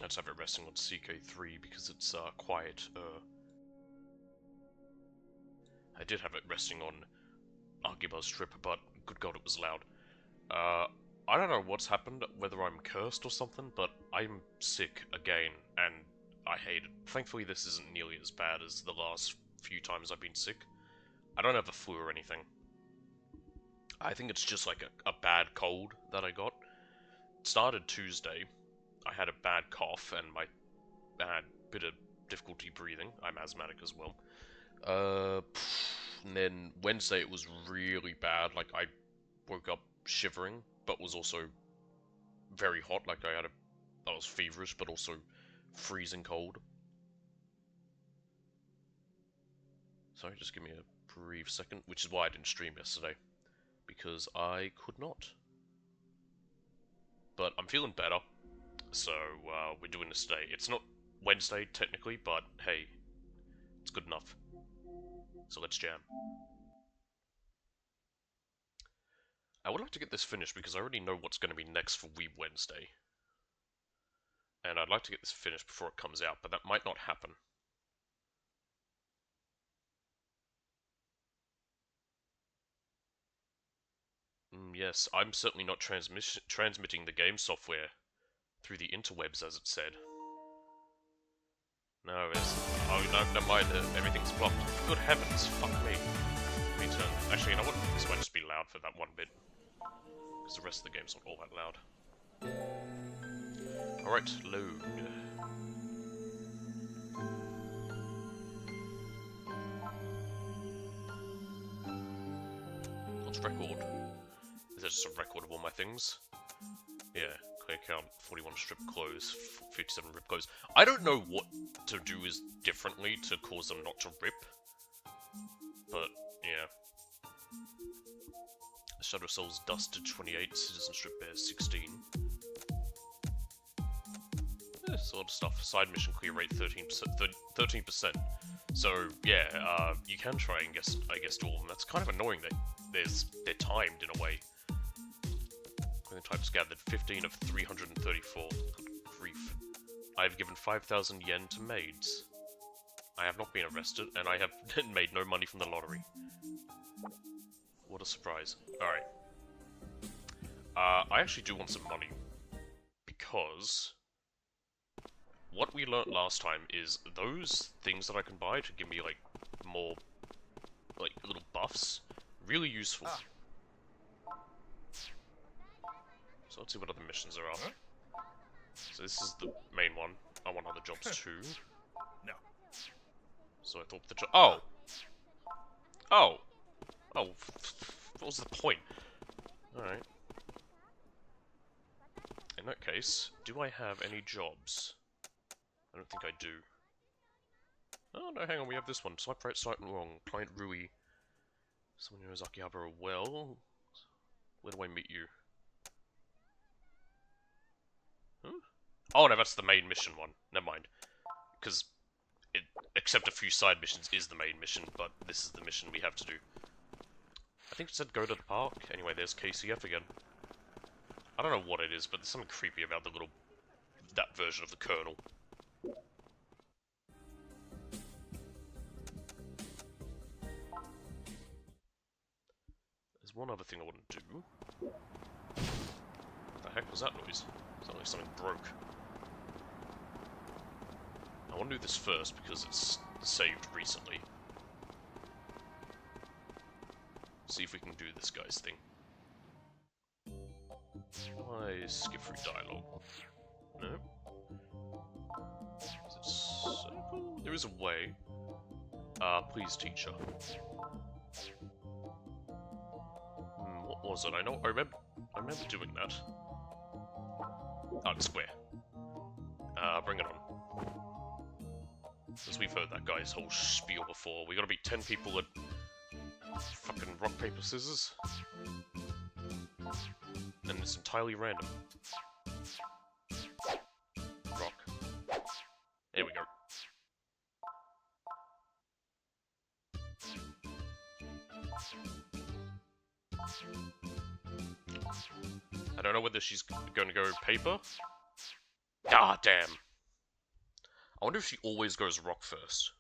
Let's have it resting on CK3 because it's quiet. I did have it resting on Akiba's strip, but good god, it was loud. I don't know what's happened, whether I'm cursed or something, but I'm sick again, and I hate it. Thankfully, this isn't nearly as bad as the last few times I've been sick. I don't have a flu or anything. I think it's just like a bad cold that I got. It started Tuesday. I had a bad cough, and I had a bit of difficulty breathing. I'm asthmatic as well. And then Wednesday it was really bad. Like, I woke up shivering, but was also very hot. Like, I was feverish, but also freezing cold. Sorry, just give me a brief second, which is why I didn't stream yesterday, because I could not. But I'm feeling better, so we're doing this today. It's not Wednesday, technically, but hey, it's good enough. So let's jam. I would like to get this finished because I already know what's going to be next for Weeb Wednesday. And I'd like to get this finished before it comes out, but that might not happen. Yes, I'm certainly not transmitting the game software through the interwebs, as it said. No, oh no, never mind, everything's blocked. Good heavens, fuck me. Let me turn... Actually, you know what? This might just be loud for that one bit. Because the rest of the game's not all that loud. Alright, load. What's record? Is that just a record of all my things? Yeah, clear count, 41 strip close, 57 rip close. I don't know what to do is differently to cause them not to rip. But, yeah. Shadow Souls dusted 28, Citizen Strip Bear 16. Yeah, sort of stuff. Side mission clear rate 13%. So yeah, you can try and I guess do all of them. That's kind of annoying that they're timed in a way. Clearing types gathered 15 of 334. Good grief. I have given 5,000 yen to maids. I have not been arrested, and I have made no money from the lottery. What a surprise. Alright. I actually do want some money. Because what we learnt last time is those things that I can buy to give me, like, more, like, little buffs, really useful. So let's see what other missions there are. So this is the main one. I want other jobs too. No. So I thought the job... Oh! Oh! Oh, what was the point? Alright. In that case, do I have any jobs? I don't think I do. Oh, no, hang on, we have this one. Swipe right, swipe wrong. Client Rui. Someone who knows Akiba well. Where do I meet you? Huh? Oh, no, that's the main mission one. Never mind. Because, except a few side missions, is the main mission, but this is the mission we have to do. I think it said go to the park. Anyway, there's KCF again. I don't know what it is, but there's something creepy about that version of the Colonel. There's one other thing I want to do. What the heck was that noise? Sounded like something broke. I want to do this first because it's saved recently. See if we can do this guy's thing. I skip through dialogue. No. Is it circle? There is a way. Please, teacher. What was it? I remember doing that. Oh, it's square. Bring it on. As we've heard that guy's whole spiel before, we gotta beat 10 people at fucking rock, paper, scissors. And it's entirely random. Rock. There we go. I don't know whether she's going to go paper. Ah, damn. I wonder if she always goes rock first.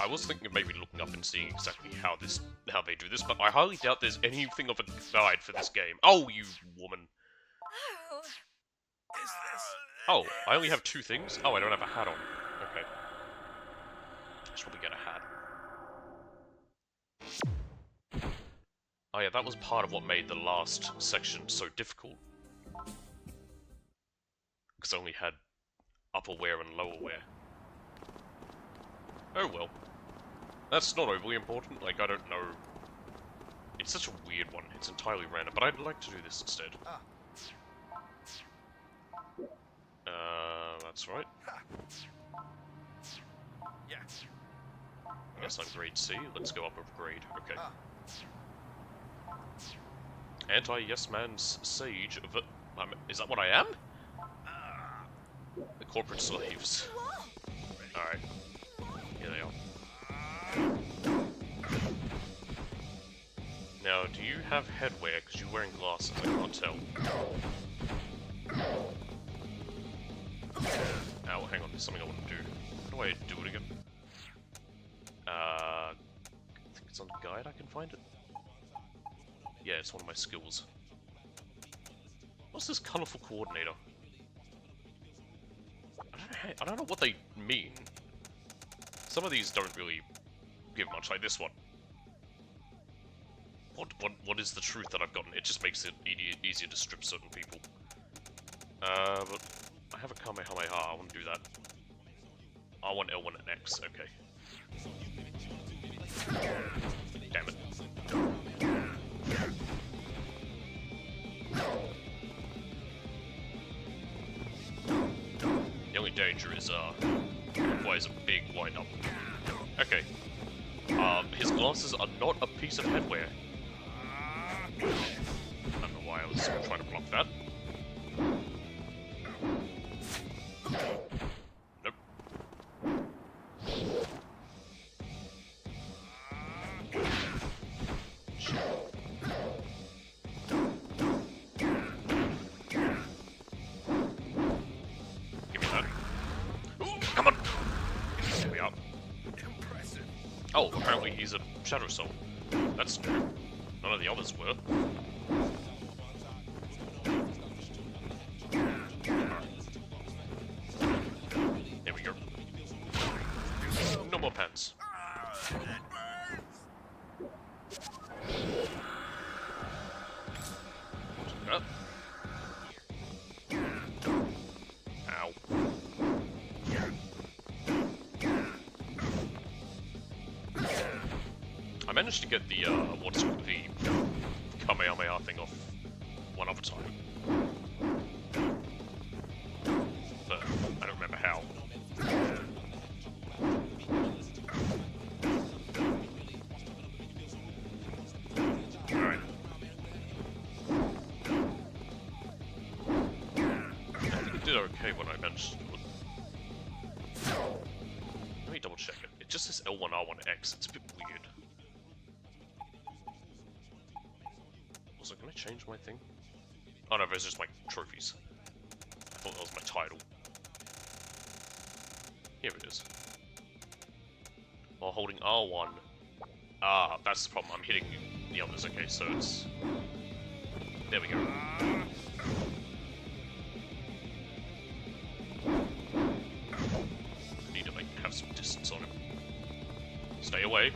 I was thinking of maybe looking up and seeing exactly how they do this, but I highly doubt there's anything of a guide for this game. Oh, you woman. Oh, I only have 2 things? Oh, I don't have a hat on. Okay. I should probably get a hat. Oh yeah, that was part of what made the last section so difficult. Because I only had upper wear and lower wear. Oh well. That's not overly important, like, I don't know. It's such a weird one, it's entirely random, but I'd like to do this instead. That's right. Yes, I'm grade C, let's go up a grade, okay. Anti-Yes Man's Sage of... is that what I am? The corporate slaves. Alright. Here they are. Now, do you have headwear? Because you're wearing glasses, I can't tell. Ow, hang on, there's something I want to do. How do I do it again? I think it's on guide I can find it. Yeah, it's one of my skills. What's this colourful coordinator? I don't know what they mean. Some of these don't really give much, like this one. What is the truth that I've gotten? It just makes it easier to strip certain people. But I have a Kamehameha, I want to do that. I want L1 and X, okay. Damn it. The only danger is, requires a big wind-up. Okay. His glasses are not a piece of headwear. I don't know why I was trying to block that. Nope. Give me that. Ooh, come on! There we are. Oh, apparently he's a Shadow Soul. That's new. None of the others were. There we go. No more pens. Ow. I managed to get the, what's called the Kamehameha thing off one other time. But I don't remember how. Alright. I think it did okay when I managed to do it. Let me double check it. It just says L1R1X, it's a bit weird. Can I change my thing? Oh no, those are just my trophies. I thought that was my title. Here it is. While holding R1. Ah, that's the problem. I'm hitting the others. Okay, so it's... There we go. I need to like have some distance on him. Stay away.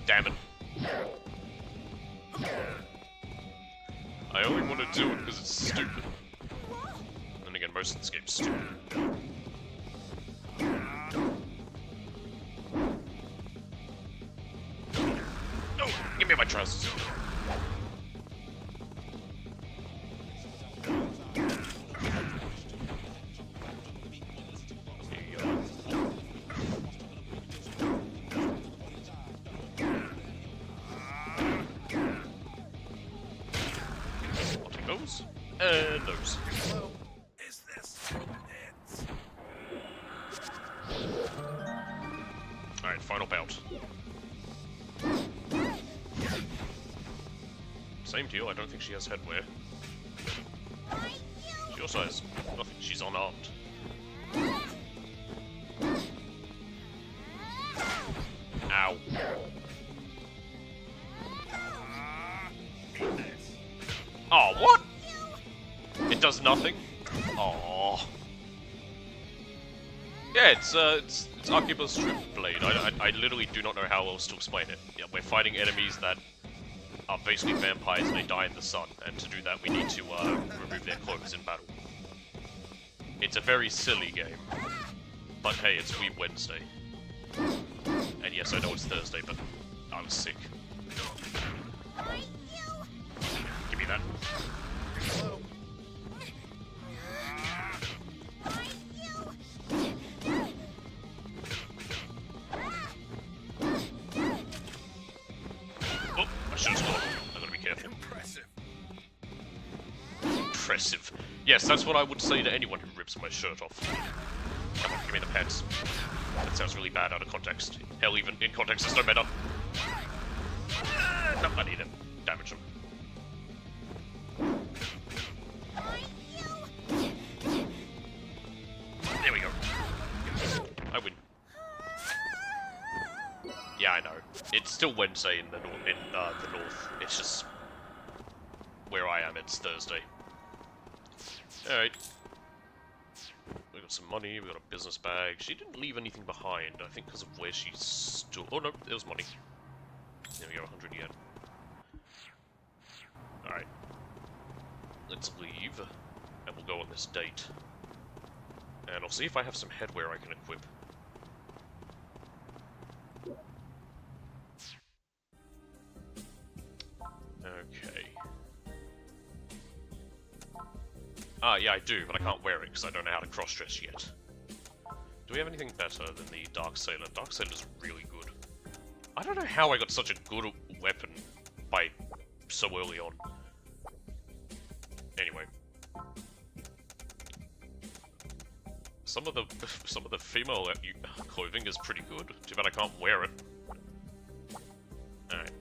Damn it. I only want to do it because it's stupid. And then again, most of this game's stupid. No! Give me my trousers! And those. Is this it? Alright, final bout. Same deal, I don't think she has headwear. She also has nothing, she's unarmed. Ow. Oh, what? It does nothing? Oh. Yeah, it's Akiba's strip blade. I literally do not know how else to explain it. Yeah, we're fighting enemies that are basically vampires and they die in the sun, and to do that we need to remove their clothes in battle. It's a very silly game, but hey, it's Weeb Wednesday. And yes, I know it's Thursday, but I was sick. Give me that. Oh, I should have scored. I gotta be careful. Impressive. Yes, that's what I would say to anyone who rips my shirt off. Come on, give me the pants. That sounds really bad out of context. Hell, even in context, it's no better. No, I need to damage them. There we go. I win. Yeah, I know. It's still Wednesday in the north. It's just where I am. It's Thursday. All right. We got some money. We got a business bag. She didn't leave anything behind. I think because of where she stood. Oh no, there was money. There we go, 100 yen. All right. Let's leave, and we'll go on this date. And I'll see if I have some headwear I can equip. Okay. Ah, yeah, I do, but I can't wear it because I don't know how to cross-dress yet. Do we have anything better than the Dark Sailor? Dark Sailor's really good. I don't know how I got such a good weapon by so early on. Anyway. Some of the female clothing is pretty good. Too bad I can't wear it. Alright.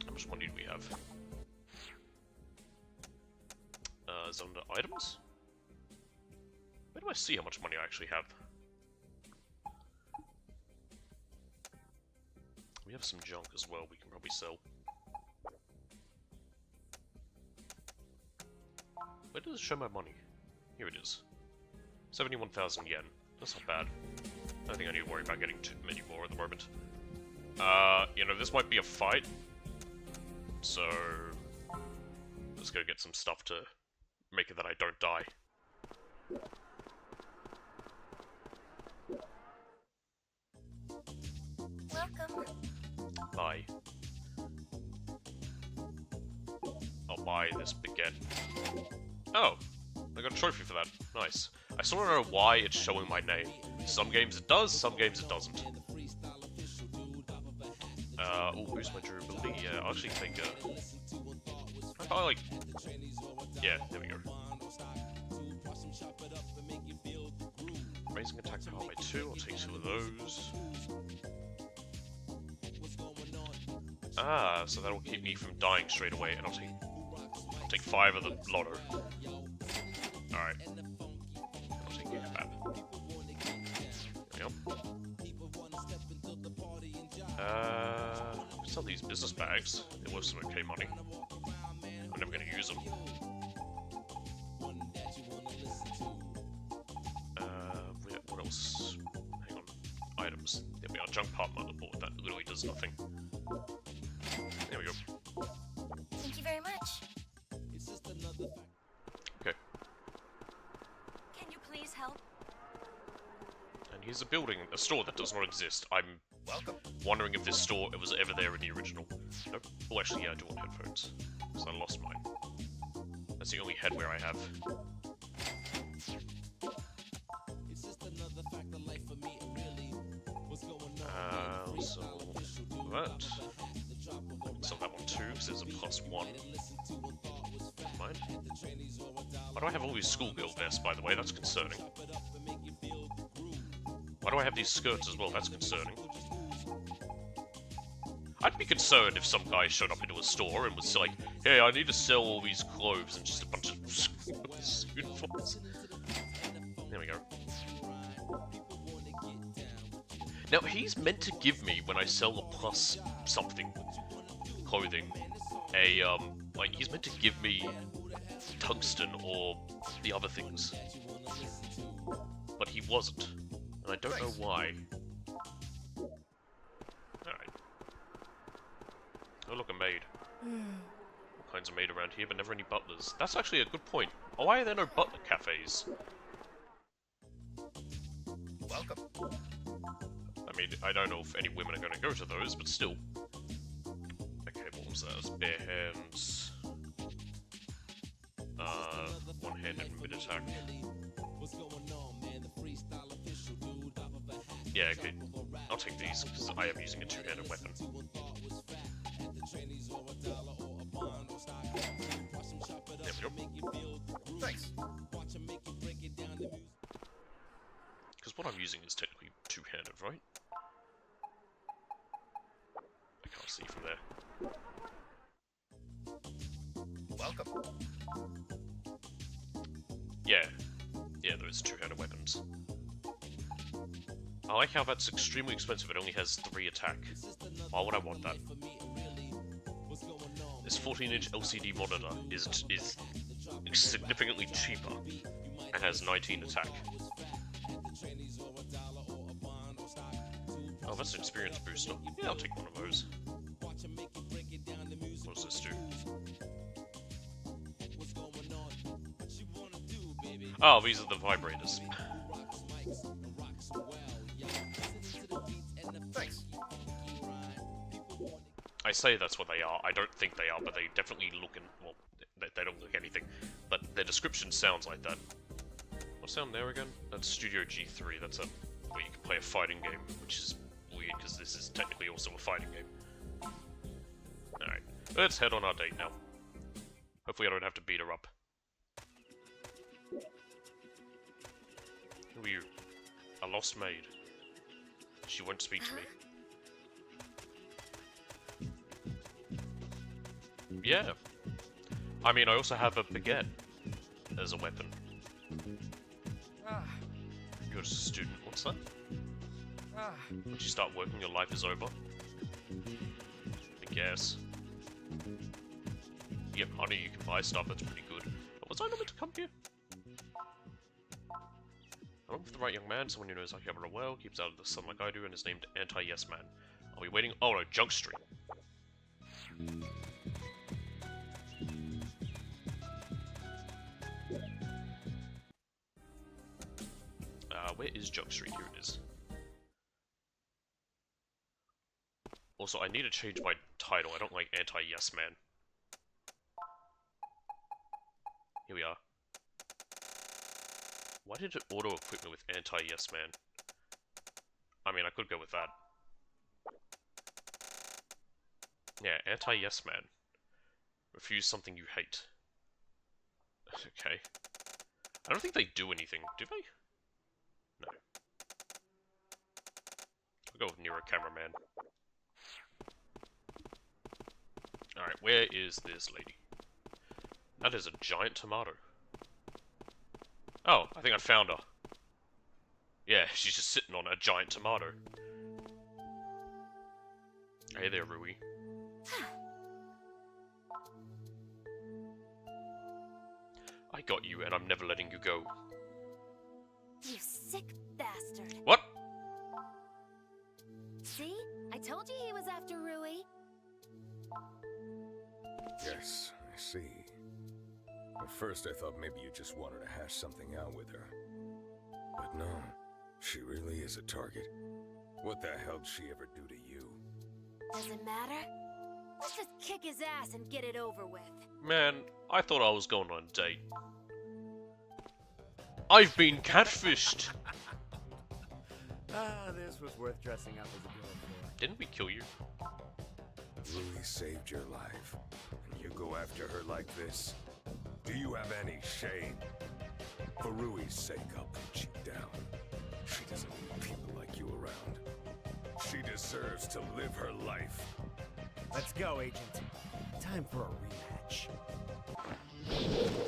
How much money do we have? Is it under items? Where do I see how much money I actually have? We have some junk as well we can probably sell. Where does it show my money? Here it is. 71,000 yen. That's not bad. I don't think I need to worry about getting too many more at the moment. You know, this might be a fight. So... let's go get some stuff to make it that I don't die. Welcome. Buy. I'll buy this baguette. Oh! I got a trophy for that. Nice. I still don't know why it's showing my name. Some games it does, some games it doesn't. Oh, boost my durability. Yeah, I'll actually take I probably like... yeah, there we go. Raising attack power by 2, I'll take 2 of those. Ah, so that'll keep me from dying straight away, and I'll take 5 of the lotto. Alright. I'll take that. There we go. Sell these business bags. They're worth some okay money. I'm never gonna use them. What else? Hang on. Items. There we are. Junk part motherboard. That literally does nothing. There we go. Thank you very much. Okay. Can you please help? And here's a building, a store that does not exist. I'm wondering if this store was ever there in the original. Nope. Oh, actually, yeah, I do want headphones. Because I lost mine. That's the only headwear I have. So that. So that one too, because there's a +1. Never mind. Why do I have all these schoolgirl vests, by the way? That's concerning. Why do I have these skirts as well? That's concerning. I'd be concerned if some guy showed up into a store and was like, "Hey, I need to sell all these clothes," and just a bunch of uniforms. There we go. Now, he's meant to give me, when I sell a plus something clothing, like, he's meant to give me tungsten or the other things. But he wasn't. And I don't know why. Alright. Oh, look, a maid. All kinds of maid around here, but never any butlers. That's actually a good point. Why are there no butler cafes? Welcome. I mean, I don't know if any women are going to go to those, but still. Okay, what was that? It was bare hands. One-handed mid-attack. Yeah, okay. I'll take these, because I am using a two-handed weapon. There we go. Thanks. Because what I'm using is technically two-handed, right? I can't see from there. Welcome. Yeah. Yeah, those two-handed weapons. I like how that's extremely expensive, it only has 3 attack. Why would I want that? This 14-inch LCD monitor is significantly cheaper and has 19 attack. Oh, that's an experience booster. Yeah, I'll take one of those. What does this do? Oh, these are the vibrators. Thanks. I say that's what they are. I don't think they are, but they definitely look well, they don't look anything. But their description sounds like that. What's down there again? That's Studio G3. That's where you can play a fighting game, which is weird because this is technically also a fighting game. Alright, let's head on our date now. Hopefully I don't have to beat her up. Who are you? A lost maid. She won't speak to me. Yeah. I mean, I also have a baguette as a weapon. You're just a student. What's that? Once you start working, your life is over. I guess. You get money, you can buy stuff, that's pretty good. But was I not meant to come here? I'm looking for the right young man, someone who knows Akiba well, keeps out of the sun like I do, and is named Anti-Yes Man. Are we waiting? Oh no, Junk Street. Where is Junk Street? Here it is. Also, I need to change my title. I don't like Anti-Yes Man. Here we are. Why did it auto-equip me with Anti-Yes Man? I mean, I could go with that. Yeah, Anti-Yes Man. Refuse something you hate. Okay. I don't think they do anything, do they? No. I'll go with Nero Cameraman. Alright, where is this lady? That is a giant tomato. Oh, I think I found her. Yeah, she's just sitting on a giant tomato. Hey there, Rui. I got you, and I'm never letting you go. You sick bastard. What? See? I told you he was after Rui. Yes, I see. At first I thought maybe you just wanted to hash something out with her. But no, she really is a target. What the hell did she ever do to you? Does it matter? Let's just kick his ass and get it over with. Man, I thought I was going on a date. I've been catfished! This was worth dressing up as a girl for. Didn't we kill you? Rui saved your life, and you go after her like this? Do you have any shame? For Rui's sake, I'll put you down. She doesn't need people like you around. She deserves to live her life. Let's go, Agent. Time for a rematch.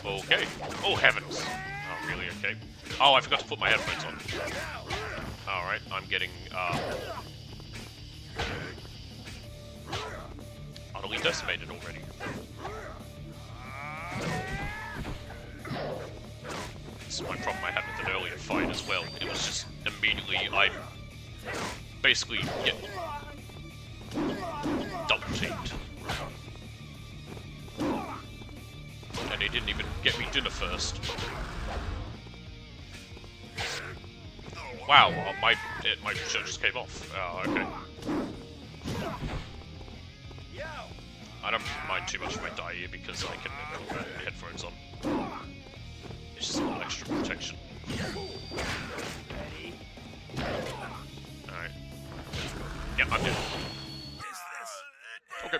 Okay. Oh, heavens. Oh, really? Okay. Oh, I forgot to put my headphones on. Alright, I'm getting, utterly decimated already. This is my problem I had with an earlier fight as well. It was just immediately, I basically get double teamed. And he didn't even get me dinner first. Wow, my shirt just came off. Oh, okay. I don't mind too much if I die here because I can have headphones on. It's just a little extra protection. Alright. Yep, I'm dead. Okay.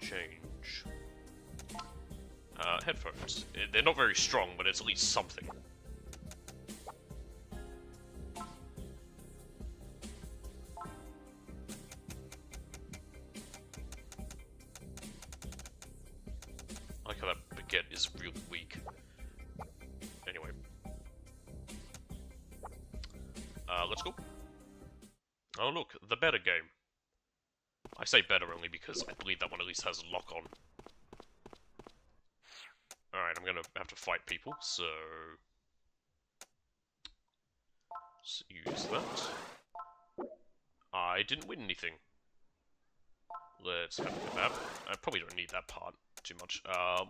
Change. Headphones. They're not very strong, but it's at least something. I like how that baguette is real weak. Anyway. Let's go. Oh look, the better game. I say better only because I believe that one at least has a lock on. Alright, I'm gonna have to fight people, so... let's use that. I didn't win anything. Let's have a map. I probably don't need that part too much.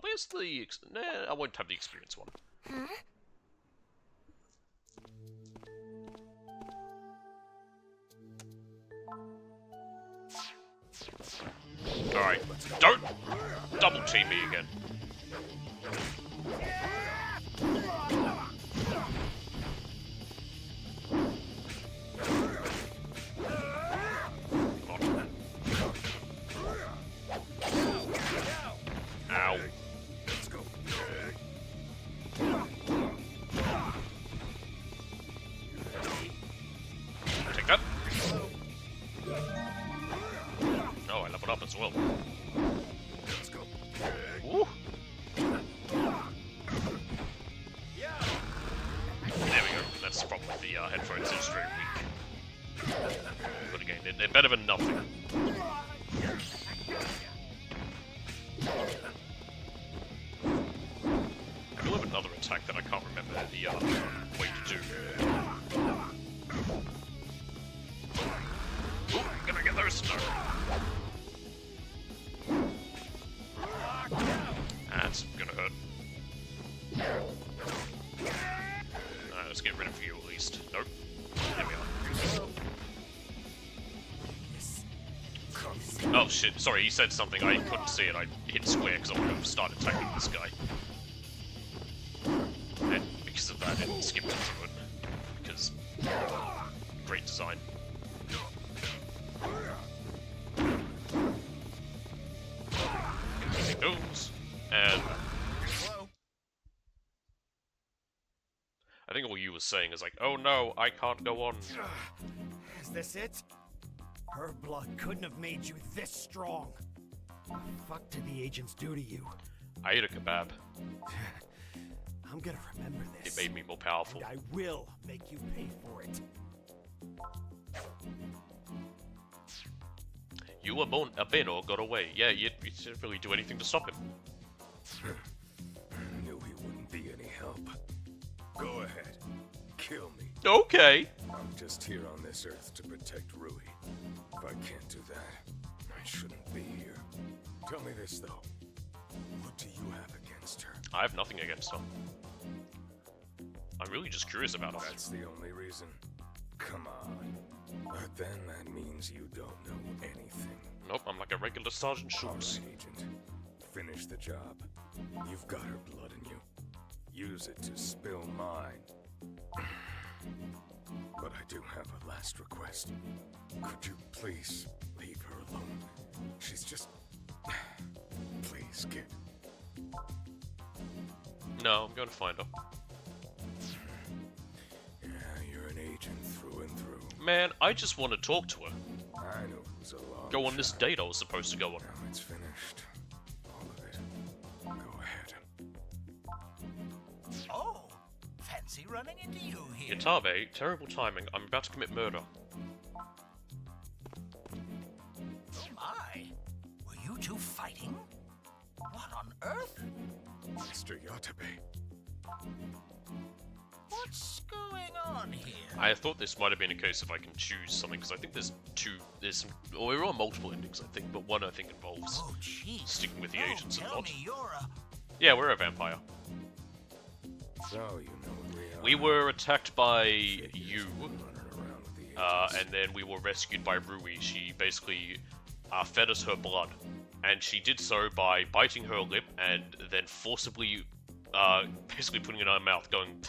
Where's the... nah, I won't have the experience one. Huh? Alright, don't double team me again. Come on. Ow. Let's go. Take that. Oh, I leveled up as well. Let's go. Ooh. There we go. That's the problem with the headphones. It's very weak. But again, they're better than nothing. I do have another attack that I can't remember the way to do. Ooh, can I get those? No. That's gonna hurt. Alright, let's get rid of you at least. Nope. There we are. Oh shit, sorry, he said something, I couldn't see it. I hit square because I wanted to start attacking this guy. And because of that, it skipped into it. Because... great design. Take those. And... I think all you were saying is like, oh no, I can't go on. Is this it? Her blood couldn't have made you this strong. The fuck did the agents do to you? I ate a kebab. I'm gonna remember It this. made me more powerful. And I will make you pay for it. You were born a bin or got away. Yeah, you didn't really do anything to stop him. Knew he wouldn't be any help. Go ahead. Kill me. Okay. I'm just here on this earth to protect Rui. If I can't do that, I shouldn't be here. Tell me this, though. What do you have against her? I have nothing against her. I'm really just curious about her. That's the only reason. Come on. But then that means you don't know anything. Nope, I'm like a regular Sergeant Schultz. Alright, Agent. Finish the job. You've got her blood in you. Use it to spill mine. But I do have a last request. Could you please leave her alone? She's just... Please, kid. No, I'm going to find her. Yeah, you're an agent through and through. Man, I just want to talk to her. I know it was a long Go on this shot. date I was supposed to go on. Now it's finished. All of it. Go ahead. Oh, fancy running into you here. Yatabe, terrible timing. I'm about to commit murder. Oh my, were you two fighting? What on earth? Mr. Yatabe. What's going on here? I thought this might have been a case if I can choose something, because I think there's some, or we're on multiple endings, I think, but one I think involves Oh, jeez. sticking with the Oh, agents and tell not. me you're a... Yeah, we're a vampire. So, you know what we are. We were attacked by you, Running around with the agents. and then we were rescued by Rui. She basically fed us her blood, and she did so by biting her lip and then forcibly, basically putting it in her mouth, going...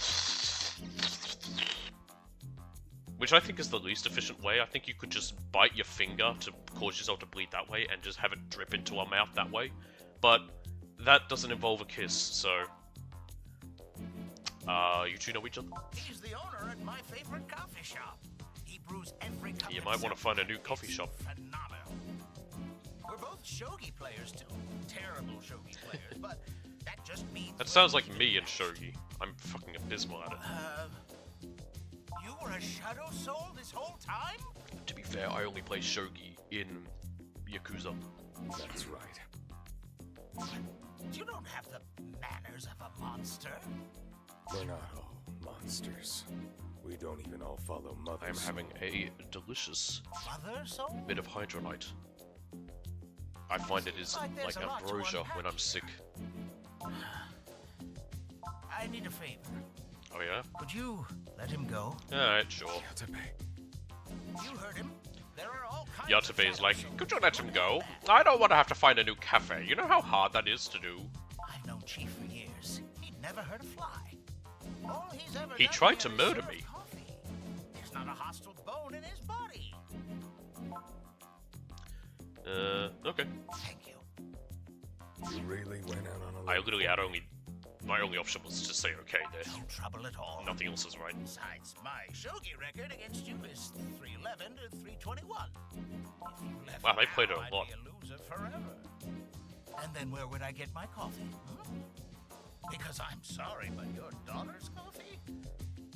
Which I think is the least efficient way. I think you could just bite your finger to cause yourself to bleed that way and just have it drip into our mouth that way. But that doesn't involve a kiss, so... you two know each other? He's the owner at my favorite coffee shop. He brews every cup You might want to find a new himself. coffee It's shop. Phenomenal. We're both shogi players too. Terrible shogi players, but that just means... That we're sounds like even me and better. Shogi. I'm fucking abysmal at it. You were a shadow soul this whole time? To be fair, I only play Shogi in Yakuza. That's right. You don't have the manners of a monster. We're not all monsters. We don't even all follow Mother I am Soul. having a delicious Mother soul? bit of hydrolite. I find it is Like there's like a lot to ambrosia unpack when I'm here. sick. I need a favor. Oh yeah? Could you let him go? Alright, sure. Yatabe. You heard him. There are all kinds of Yatabe is shadow like, souls. could you let him Good go? and bad. I don't want to have to find a new cafe. You know how hard that is to do? I've known Chief for years. He'd never hurt a fly. All he's ever He done tried here to is murder serve me. coffee. There's not a hostile bone in his body. Okay. Thank you. You really went out on a I limb literally for had me. my only option was to say okay there. No trouble at all. Nothing else is right. Besides, my shogi record against you is 311 to 321. If you left Wow, they now, played it a I'd lot. be a loser forever. And then where would I get my coffee? Because I'm sorry, but your daughter's coffee?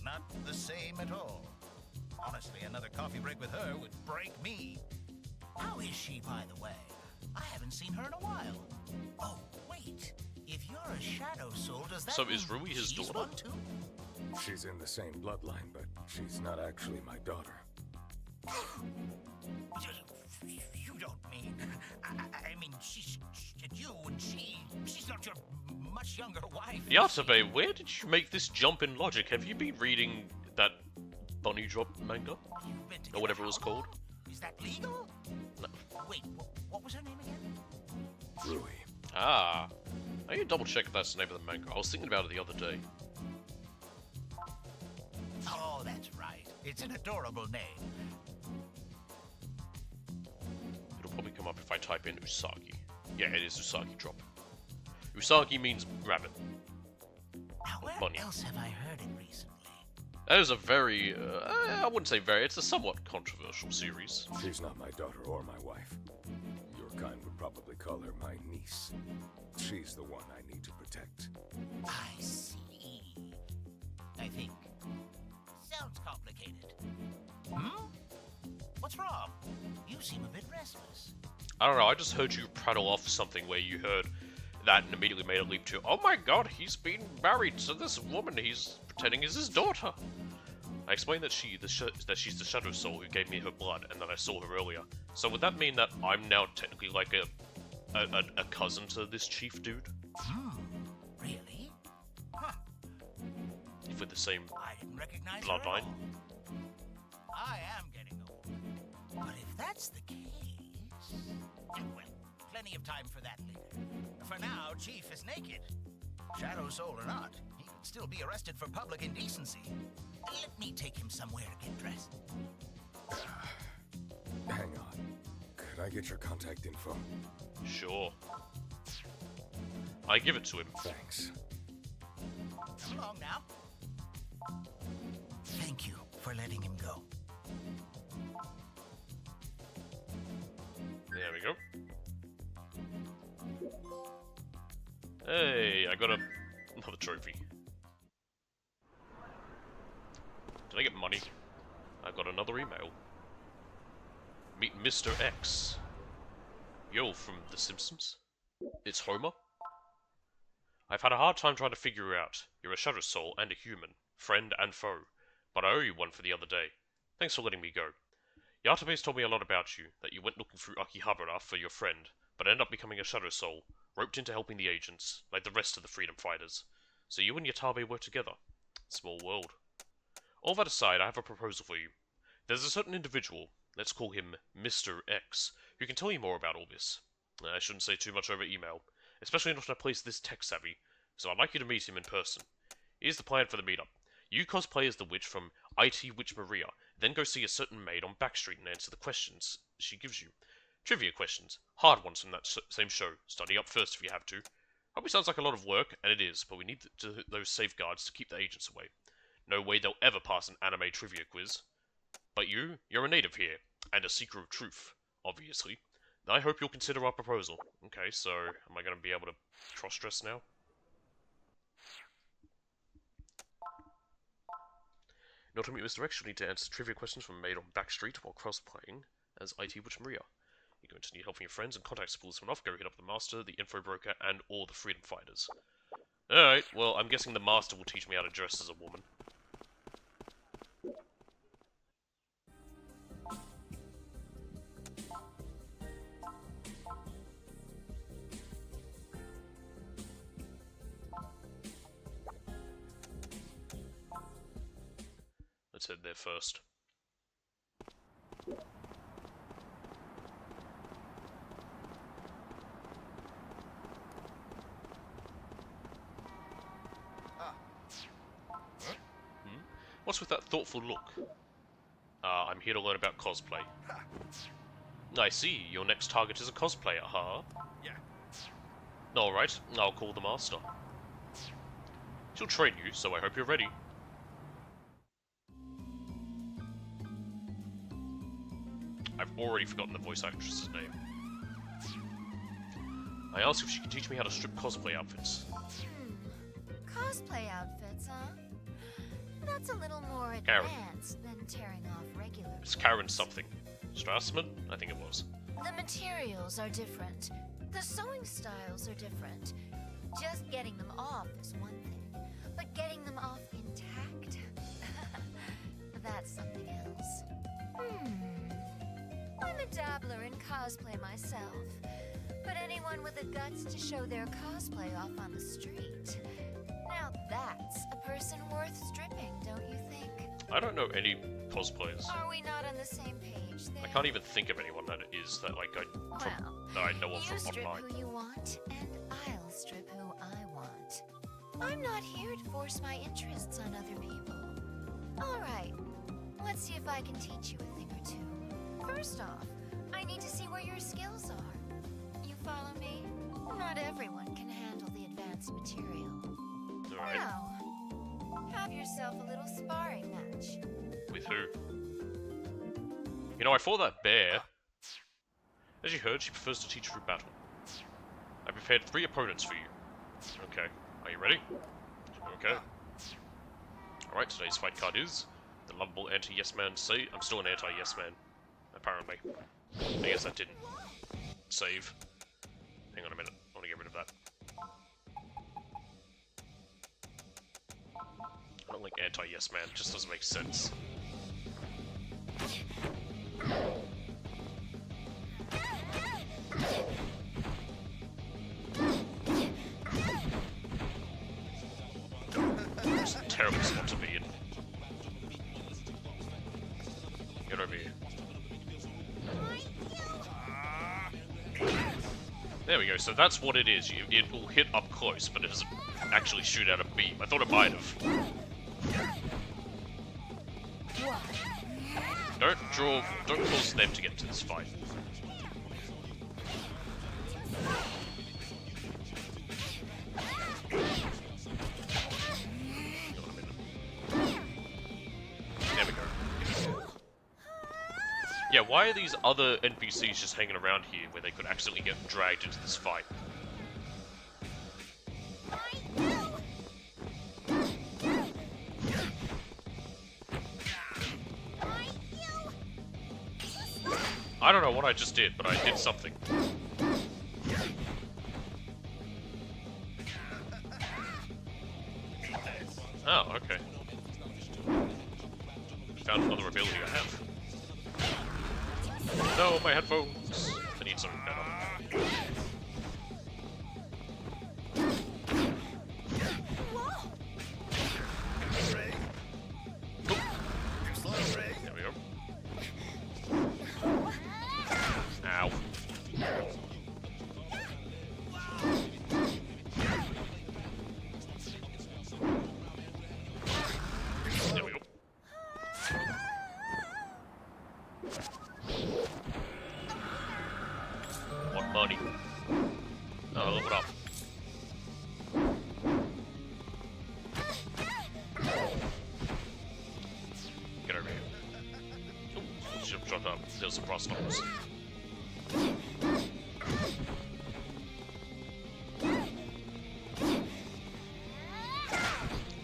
Not the same at all. Honestly, another coffee break with her would break me. How is she, by the way? I haven't seen her in a while. Oh, wait. If you're a shadow soul, does that So mean is Rui his she's daughter? one too? She's in the same bloodline, but she's not actually my daughter. You don't mean... I mean, she's you, and she's not your much younger wife. Yatabe, where did you make this jump in logic? Have you been reading that Bunny Drop manga? You've been Or whatever it was together how called? long? Is that legal? No. Wait, what was her name again? Rui. Ah. I need to double check if that's the name of the manga. I was thinking about it the other day. Oh, that's right. It's an adorable name. It'll probably come up if I type in Usagi. Yeah, it is Usagi Drop. Usagi means rabbit. Now, where Bunny. else have I heard it recently? That is a very, I wouldn't say very, it's a somewhat controversial series. She's not my daughter or my wife. Your kind would probably call her my niece. She's the one I need to protect. I see. I think. Sounds complicated. What's wrong? You seem a bit restless. I don't know, I just heard you prattle off something where you heard that and immediately made a leap to, oh my god, he's been married to this woman he's pretending is his daughter. I explained that she's the Shadow Soul who gave me her blood and that I saw her earlier. So would that mean that I'm now technically like a cousin to this chief dude? Really? Huh. If we're the same I didn't recognize her at bloodline? all. I am getting old. But if that's the case... Well, plenty of time for that later. For now, Chief is naked. Shadow Soul or not, he could still be arrested for public indecency. Let me take him somewhere to get dressed. Hang on. Could I get your contact info? Sure. I give it to him. Thanks. Come along now. Thank you for letting him go. There we go. Hey, I got another trophy. Did I get money? I got another email. Meet Mr. X. Yo, from The Simpsons? It's Homer? I've had a hard time trying to figure you out. You're a Shadow Soul and a human, friend and foe, but I owe you one for the other day. Thanks for letting me go. Yatabe's told me a lot about you, that you went looking through Akiba for your friend, but ended up becoming a Shadow Soul, roped into helping the agents, like the rest of the freedom fighters. So you and Yatabe work together. Small world. All that aside, I have a proposal for you. There's a certain individual, let's call him Mr. X, who can tell you more about all this. I shouldn't say too much over email, especially not in a place this tech-savvy, so I'd like you to meet him in person. Here's the plan for the meetup. You cosplay as the witch from IT Witch Maria, then go see a certain maid on Backstreet and answer the questions she gives you. Trivia questions. Hard ones from that same show. Study up first if you have to. Probably sounds like a lot of work, and it is, but we need those safeguards to keep the agents away. No way they'll ever pass an anime trivia quiz. But you're a native here, and a seeker of truth, obviously. I hope you'll consider our proposal. Okay, so am I going to be able to cross-dress now? In order to meet Mr. X, you'll need to answer trivia questions from a maid on Backstreet while cross-playing as IT Witch Maria. You're going to need help from your friends and contact schools from off. Go hit up the Master, the Info Broker, and all the Freedom Fighters. Alright, well, I'm guessing the Master will teach me how to dress as a woman. Let's head there first. What's with that thoughtful look? I'm here to learn about cosplay. I see, your next target is a cosplayer, huh? Yeah. Alright, I'll call the Master. She'll train you, so I hope you're ready. I've already forgotten the voice actress's name. I asked if she can teach me how to strip cosplay outfits. Cosplay outfits, huh? That's a little more Karen. advanced than tearing off regular It's clothes. Karen something. Strassman? I think it was. The materials are different. The sewing styles are different. Just getting them off is one thing, but getting them off intact? That's something else. I'm a dabbler in cosplay myself, but anyone with the guts to show their cosplay off on the street, now that's a person worth stripping, don't you think? I don't know any cosplayers. Are we not on the same page then? I can't even think of anyone that is that like I know of You from strip online. who you want, and I'll strip who I want. I'm not here to force my interests on other people. Alright, let's see if I can teach you a thing or two. First off, I need to see where your skills are. You follow me? Not everyone can handle the advanced material. Alright. Now, have yourself a little sparring match. With who? You know, I fought that bear. As you heard, she prefers to teach through battle. I prepared 3 opponents for you. Okay. Are you ready? Okay. Alright, today's fight card is the lovable anti-yes man say. I'm still an anti-yes man. Apparently. I guess that didn't save. Hang on a minute. I want to get rid of that. I don't like anti-yes man. It just doesn't make sense. It's a terrible spot to be in. Get over here. There we go, so that's what it is. It will hit up close, but it doesn't actually shoot out a beam. I thought it might have. Don't cause them to get into this fight. why are these other NPCs just hanging around here where they could accidentally get dragged into this fight? I don't know what I just did, but I did something. Oh, okay. Found another ability I have. No, my headphones! I need something better. There we go. Ow. There we go. What money? Oh, look it up. Get over here. Oh, ship dropped up. There's some frost stones.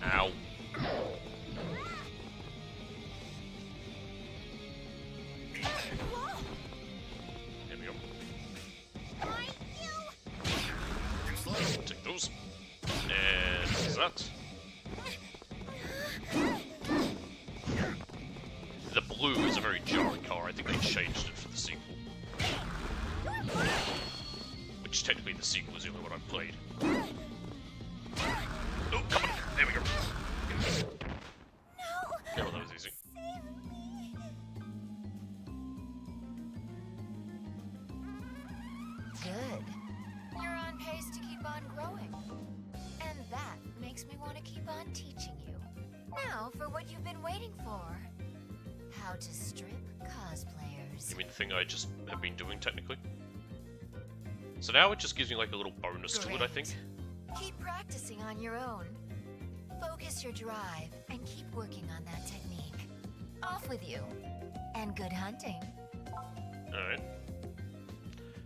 Ow. There we go. Take those. And what's that? The blue is a very jarring color. I think they changed it for the sequel. Which technically the sequel is the only one I've played. Oh, come on! There we go. Yeah, well, that was easy. Good. You're on pace to keep on growing. And that makes me want to keep on teaching you. Now for what you've been waiting for. How to strip cosplayers. You mean the thing I just have been doing, technically? So now it just gives me like a little bonus to it, I think. Keep practicing on your own. Focus your drive and keep working on that technique. Off with you. And good hunting. Alright.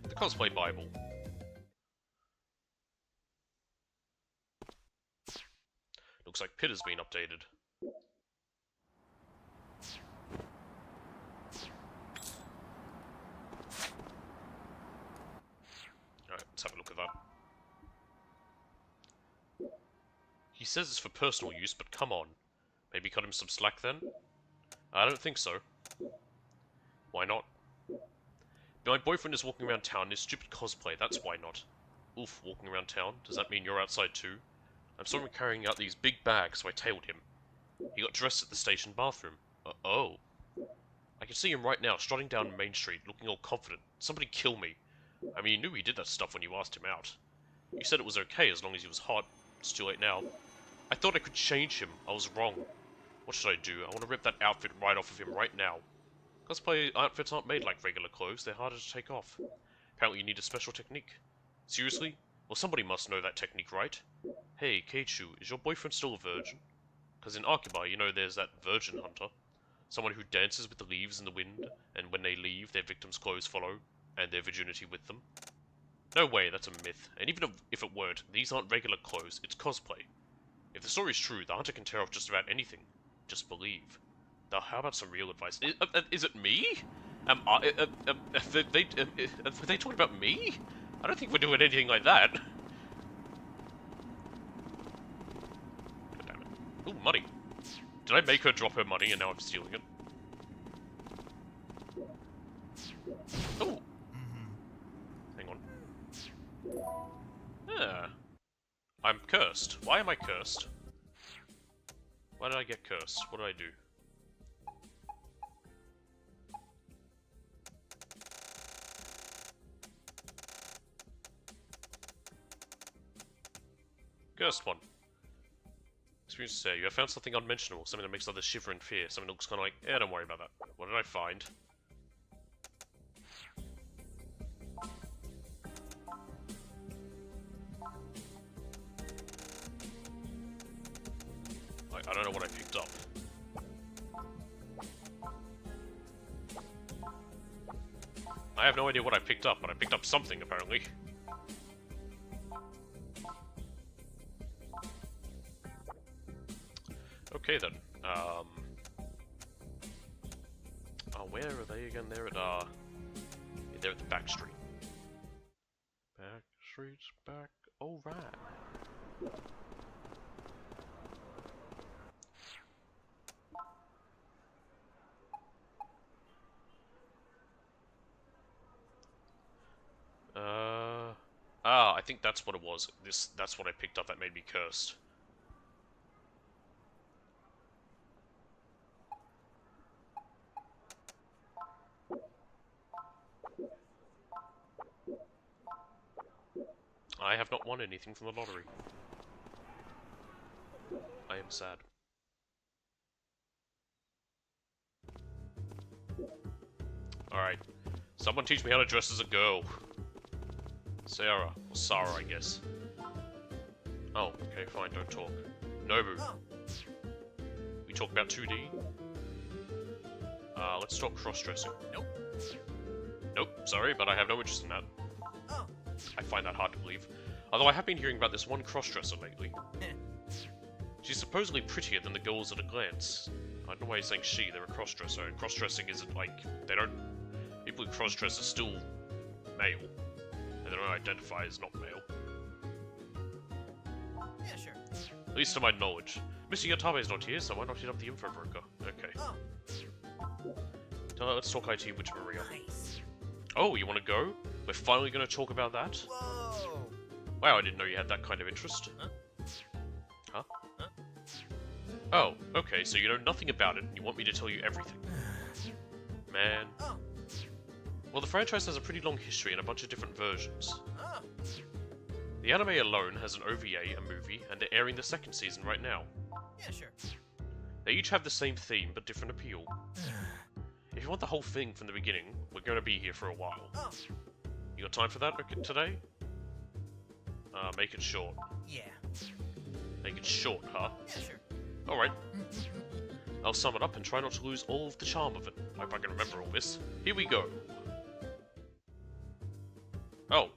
The Cosplay Bible. Looks like Pit has been updated. Alright, let's have a look at that. He says it's for personal use, but come on. Maybe cut him some slack then? I don't think so. Why not? My boyfriend is walking around town in his stupid cosplay, that's why not. Oof, walking around town? Does that mean you're outside too? I saw him carrying out these big bags, so I tailed him. He got dressed at the station bathroom. Oh. I can see him right now, strutting down Main Street, looking all confident. Somebody kill me. I mean, you knew he did that stuff when you asked him out. You said it was okay as long as he was hot. It's too late now. I thought I could change him. I was wrong. What should I do? I want to rip that outfit right off of him right now. Cosplay outfits aren't made like regular clothes. They're harder to take off. Apparently you need a special technique. Seriously? Well, somebody must know that technique, right? Hey, Keichu, is your boyfriend still a virgin? Because in Akiba, you know there's that virgin hunter. Someone who dances with the leaves in the wind, and when they leave, their victim's clothes follow, and their virginity with them. No way, that's a myth. And even if it weren't, these aren't regular clothes, it's cosplay. If the story's true, the hunter can tear off just about anything. Just believe. Now, how about some real advice? Is it me? Are they talking about me? I don't think we're doing anything like that. God damn it. Ooh, money. Did I make her drop her money and now I'm stealing it? Oh! Hang on. Ah. I'm cursed. Why am I cursed? Why did I get cursed? What did I do? Cursed one. Experience to say, you have found something unmentionable, something that makes others shiver in fear, something that looks kind of like, yeah, don't worry about that. What did I find? I don't know what I picked up. I have no idea what I picked up, but I picked up something, apparently. Okay, then. Oh, where are they again? They're at, they're at the back street. Back street's back. Alright. I think that's what it was. That's what I picked up that made me cursed. I have not won anything from the lottery. I am sad. Alright. Someone teach me how to dress as a girl. Sarah. Or Sarah, I guess. Oh, okay, fine, don't talk. Nobu. We talk about 2D? Let's talk cross-dressing. Nope. Nope, sorry, but I have no interest in that. I find that hard to believe. Although I have been hearing about this one cross-dresser lately. She's supposedly prettier than the girls at a glance. I don't know why he's saying she, they're a cross-dresser, and cross-dressing isn't like, they don't, people who cross-dress are still male, and they don't identify as not male. Yeah, sure. At least to my knowledge. Mr. Yatabe's not here, so why not hit up the info broker? Okay. Let's talk IT with Maria. Nice. Oh, you want to go? We're finally going to talk about that? Whoa. Wow, I didn't know you had that kind of interest. Huh? Huh? Oh, okay, so you know nothing about it, and you want me to tell you everything. Man. Well, the franchise has a pretty long history and a bunch of different versions. The anime alone has an OVA, a movie, and they're airing the second season right now. Yeah, sure. They each have the same theme, but different appeal. If you want the whole thing from the beginning, we're going to be here for a while. You got time for that today? Make it short. Yeah. Make it short, huh? Yeah, sure. Alright. I'll sum it up and try not to lose all of the charm of it. I hope I can remember all this. Here we go. Oh.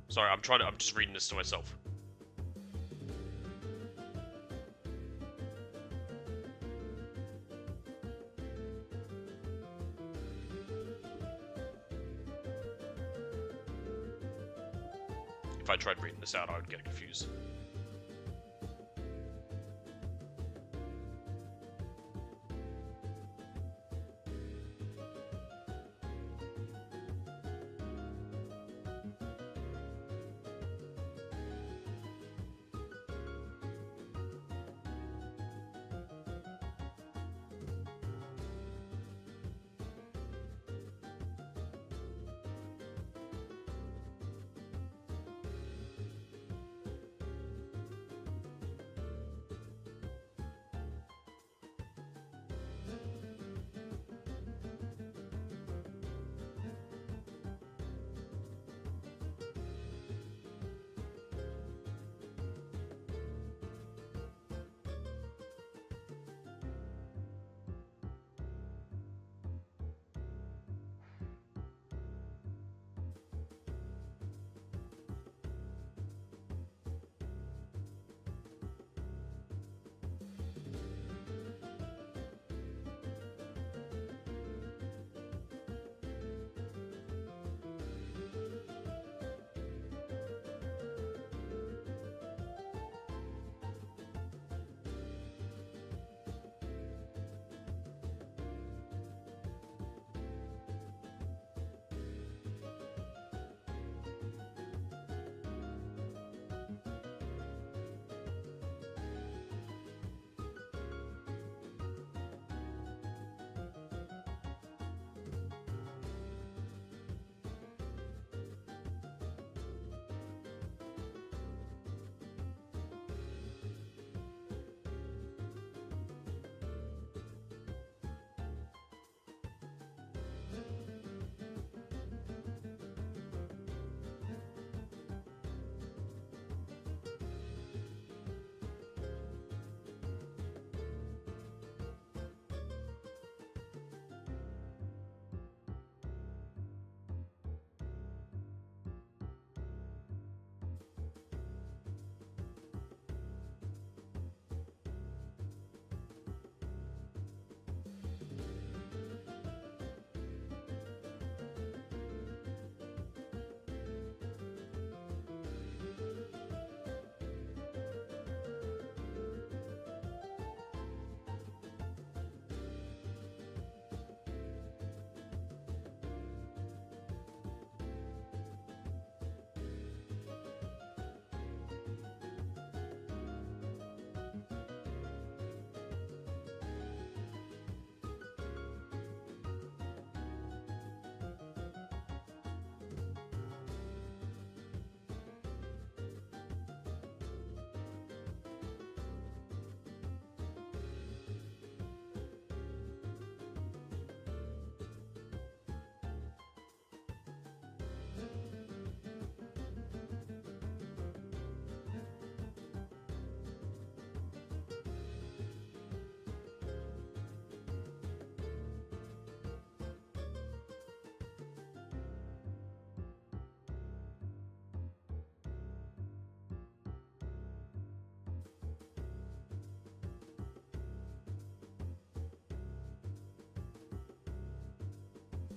Sorry, I'm just reading this to myself. If I tried reading this out, I would get confused.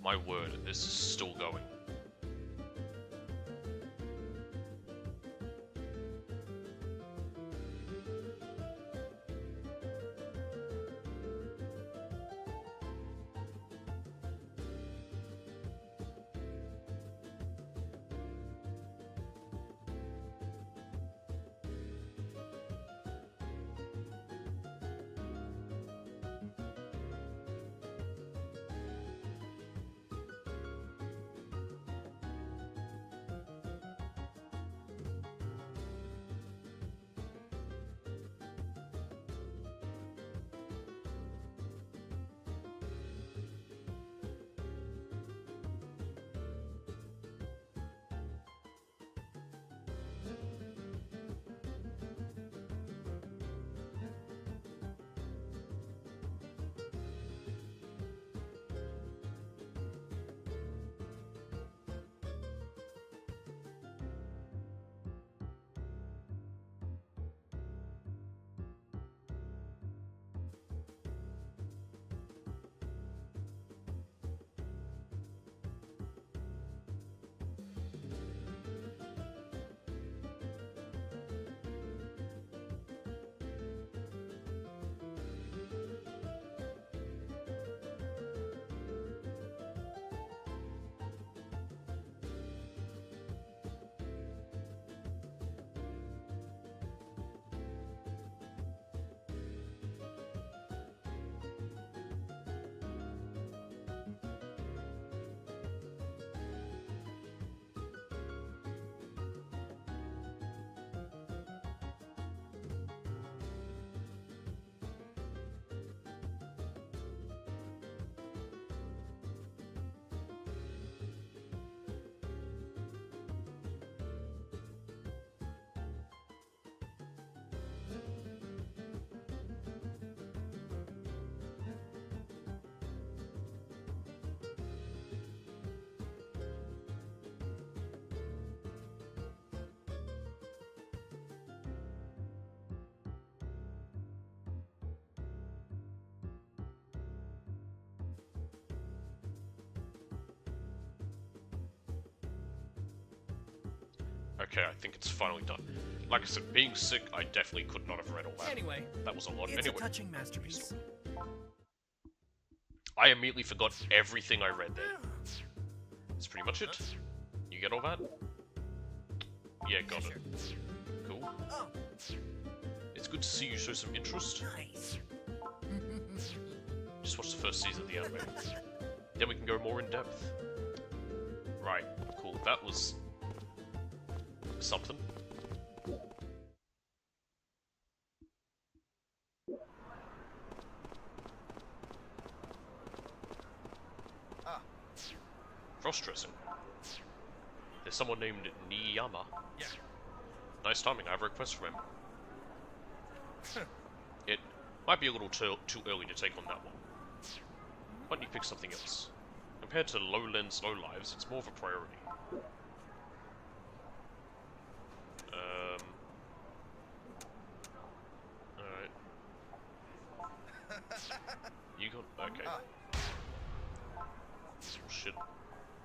My word, this is still going. Okay, I think it's finally done. Like I said, being sick, I definitely could not have read all that. Anyway, That was a lot. it's Anyway, a touching masterpiece. I immediately forgot everything I read there. That's pretty much it. You get all that? Yeah, got it. Cool. Oh, It's good to see you show some interest. nice. Just watch the first season of the anime. Then we can go more in depth. Right, cool. That was something. Cross dressing. There's someone named Niyama. Yeah. Nice timing, I have a request from him. It might be a little too early to take on that one. Why don't you pick something else? Compared to Lowlands Low Lives, it's more of a priority. Alright. You got... okay. This will shit.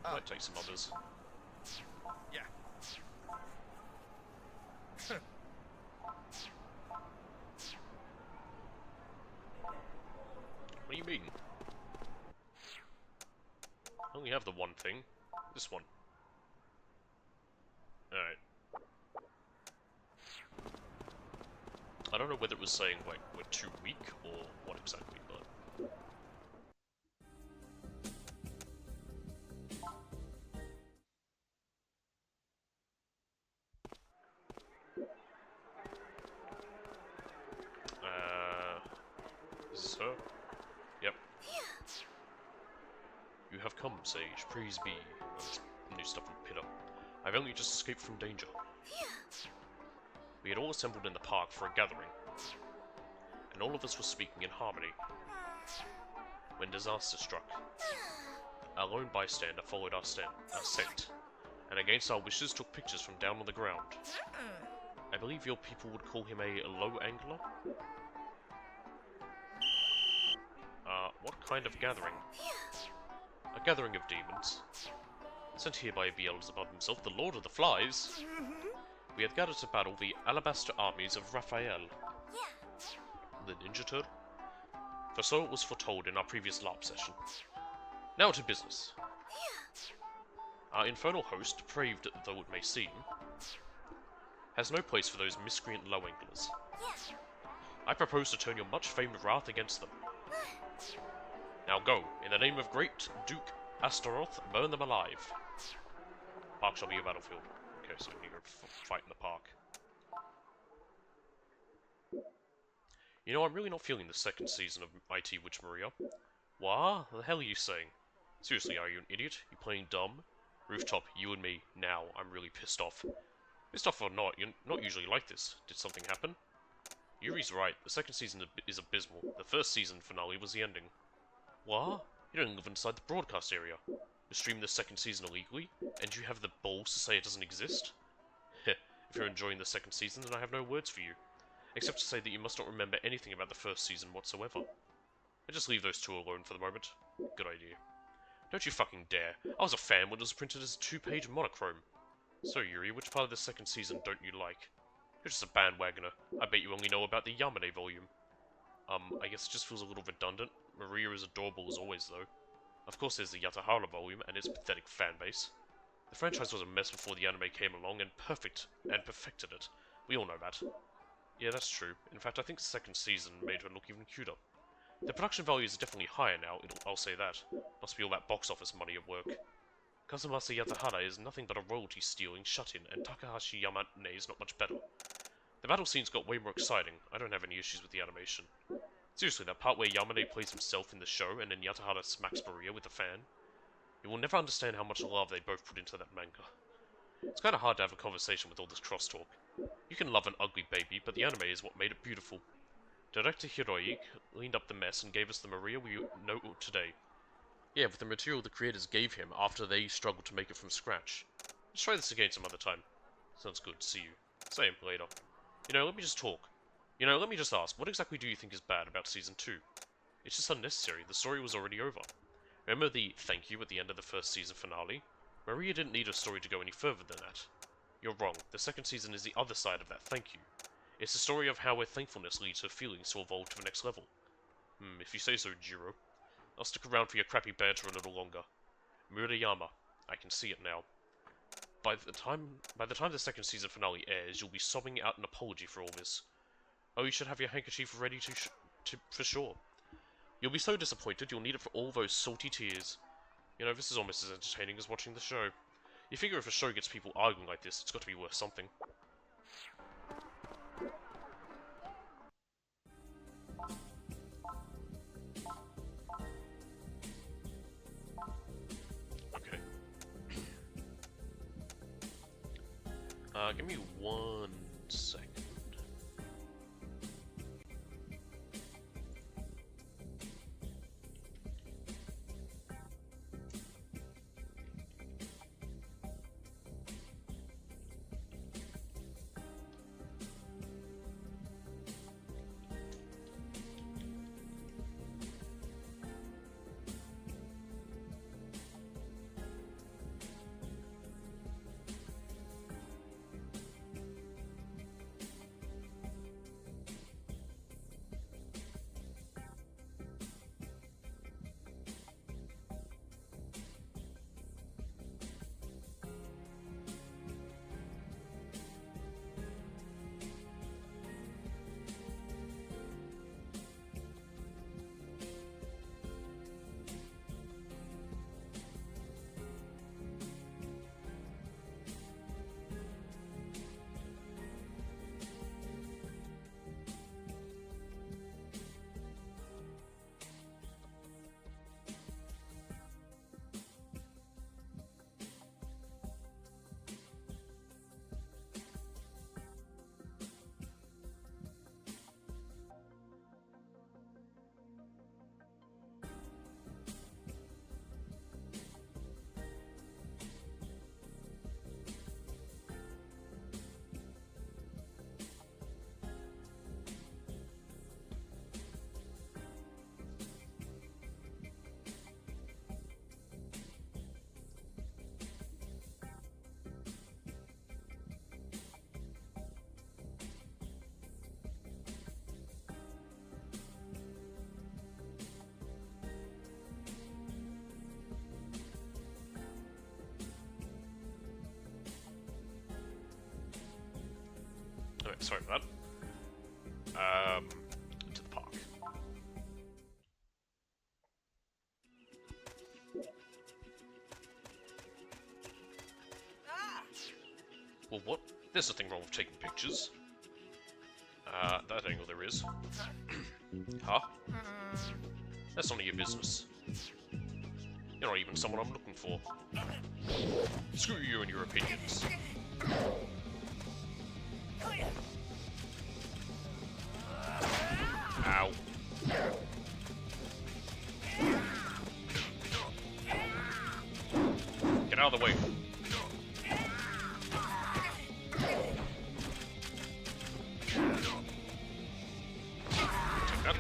Might take some others. Yeah. What do you mean? I only have the one thing. This one. Alright. I don't know whether it was saying, like, we're too weak, or what exactly, but... Is this her? Yep. You have come, Sage. Praise be. That's new stuff from Pitter. I've only just escaped from danger. We had all assembled in the park for a gathering, and all of us were speaking in harmony. When disaster struck, our lone bystander followed our scent, and against our wishes took pictures from down on the ground. I believe your people would call him a low angler? What kind of gathering? A gathering of demons, sent here by Beelzebub himself, the Lord of the Flies, we have gathered to battle the alabaster armies of Raphael, the Ninja Turtle. For so it was foretold in our previous LARP session. Now to business. Our infernal host, depraved though it may seem, has no place for those miscreant low-anglers. I propose to turn your much famed wrath against them. Now go, in the name of great Duke Astaroth, burn them alive. Park shall be your battlefield. Okay, so we need to go fight in the park. You know, I'm really not feeling the second season of IT Witch Maria. What the hell are you saying? Seriously, are you an idiot? You playing dumb? Rooftop, you and me, now, I'm really pissed off. Pissed off or not, you're not usually like this. Did something happen? Yuri's right, the second season is abysmal. The first season finale was the ending. What? You don't live inside the broadcast area. You stream the second season illegally, and you have the balls to say it doesn't exist? Heh, if you're enjoying the second season, then I have no words for you. Except to say that you must not remember anything about the first season whatsoever. I just leave those two alone for the moment. Good idea. Don't you fucking dare. I was a fan when it was printed as a 2-page monochrome. So, Yuri, which part of the second season don't you like? You're just a bandwagoner. I bet you only know about the Yamane volume. I guess it just feels a little redundant. Maria is adorable as always, though. Of course there's the Yatahara volume and its pathetic fanbase. The franchise was a mess before the anime came along and perfected it. We all know that. Yeah, that's true. In fact, I think the second season made her look even cuter. The production value is definitely higher now, I'll say that. Must be all that box office money at work. Kazumasa Yatahara is nothing but a royalty-stealing shut-in, and Takahashi Yamane is not much better. The battle scenes got way more exciting. I don't have any issues with the animation. Seriously, that part where Yamane plays himself in the show and then Yatahara smacks Maria with a fan. You will never understand how much love they both put into that manga. It's kinda hard to have a conversation with all this crosstalk. You can love an ugly baby, but the anime is what made it beautiful. Director Hiroiki cleaned up the mess and gave us the Maria we know today. Yeah, with the material the creators gave him after they struggled to make it from scratch. Let's try this again some other time. Sounds good, see you. Same, later. You know, let me just talk. You know, let me just ask, what exactly do you think is bad about Season 2? It's just unnecessary, the story was already over. Remember the thank you at the end of the first season finale? Maria didn't need a story to go any further than that. You're wrong, the second season is the other side of that thank you. It's the story of how thankfulness leads her feelings to evolve to the next level. If you say so, Jiro. I'll stick around for your crappy banter a little longer. Murayama, I can see it now. By the time the second season finale airs, you'll be sobbing out an apology for all this. Oh, you should have your handkerchief ready for sure. You'll be so disappointed, you'll need it for all those salty tears. You know, this is almost as entertaining as watching the show. You figure if a show gets people arguing like this, it's got to be worth something. Okay. Give me 1 second. sorry about that. To the park. Well, what? There's nothing wrong with taking pictures. That angle there is. Huh? That's none of your business. You're not even someone I'm looking for. Screw you and your opinions. Ow. Get out of the way. Take that.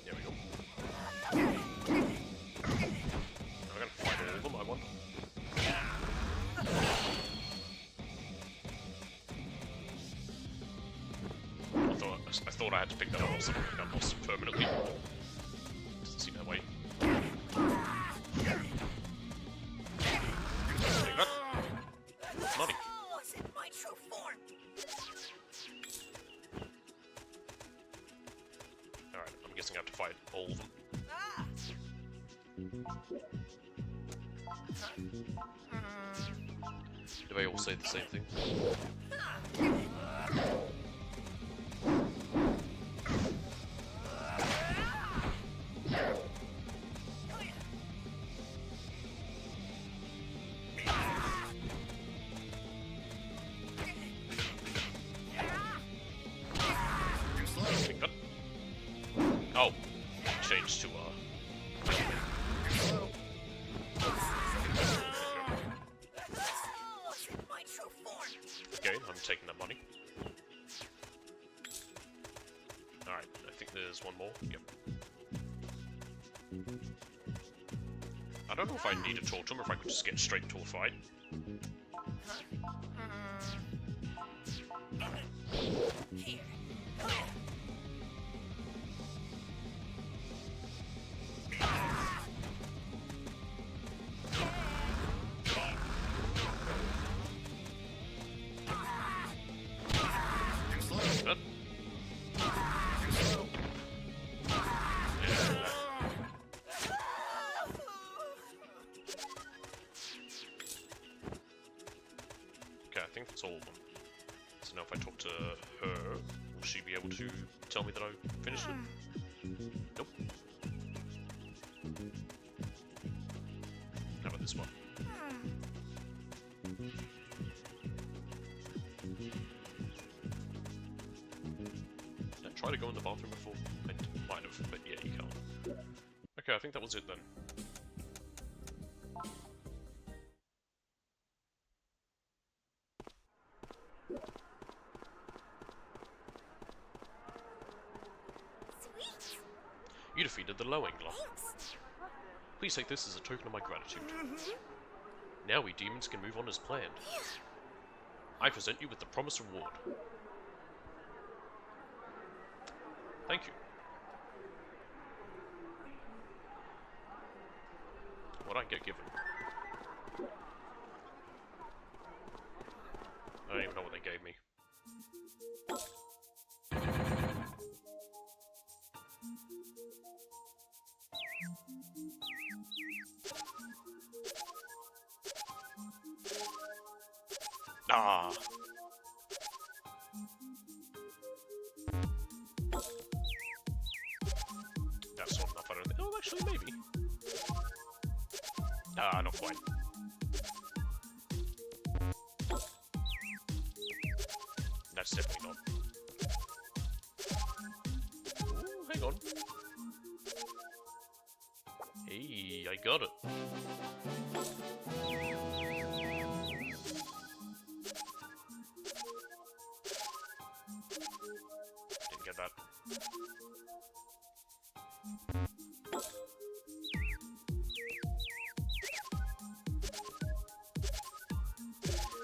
There we go. I'm gonna fight all of them, I want. I thought I had to pick that up or something. I lost it permanently. Doesn't seem that way. Take that. Money. My true form. Alright, I'm guessing I have to fight all of them. Do they all say the same thing? Take that. Oh, changed to My true form. okay, I'm taking that money. Alright, I think there's one more. Yep. I don't know if I need to talk to him or if I could just get straight into a fight. Here. Good. Okay, I think that's all of them. So now if I talk to her, will she be able to tell me that I finished it? Nope. How about this one? Did I try to go in the bathroom before? I might have, but yeah, you can't. Okay, I think that was it then. Sweet. You defeated the low angler. Thanks. Please take this as a token of my gratitude. Now we demons can move on as planned. I present you with the promised reward. Thank you. What'd I get given? I don't even know what they gave me. Ah. That's not enough, I don't think. Oh, actually, maybe. Ah, not quite. That's definitely not. Ooh, hang on. Hey, I got it. Didn't get that.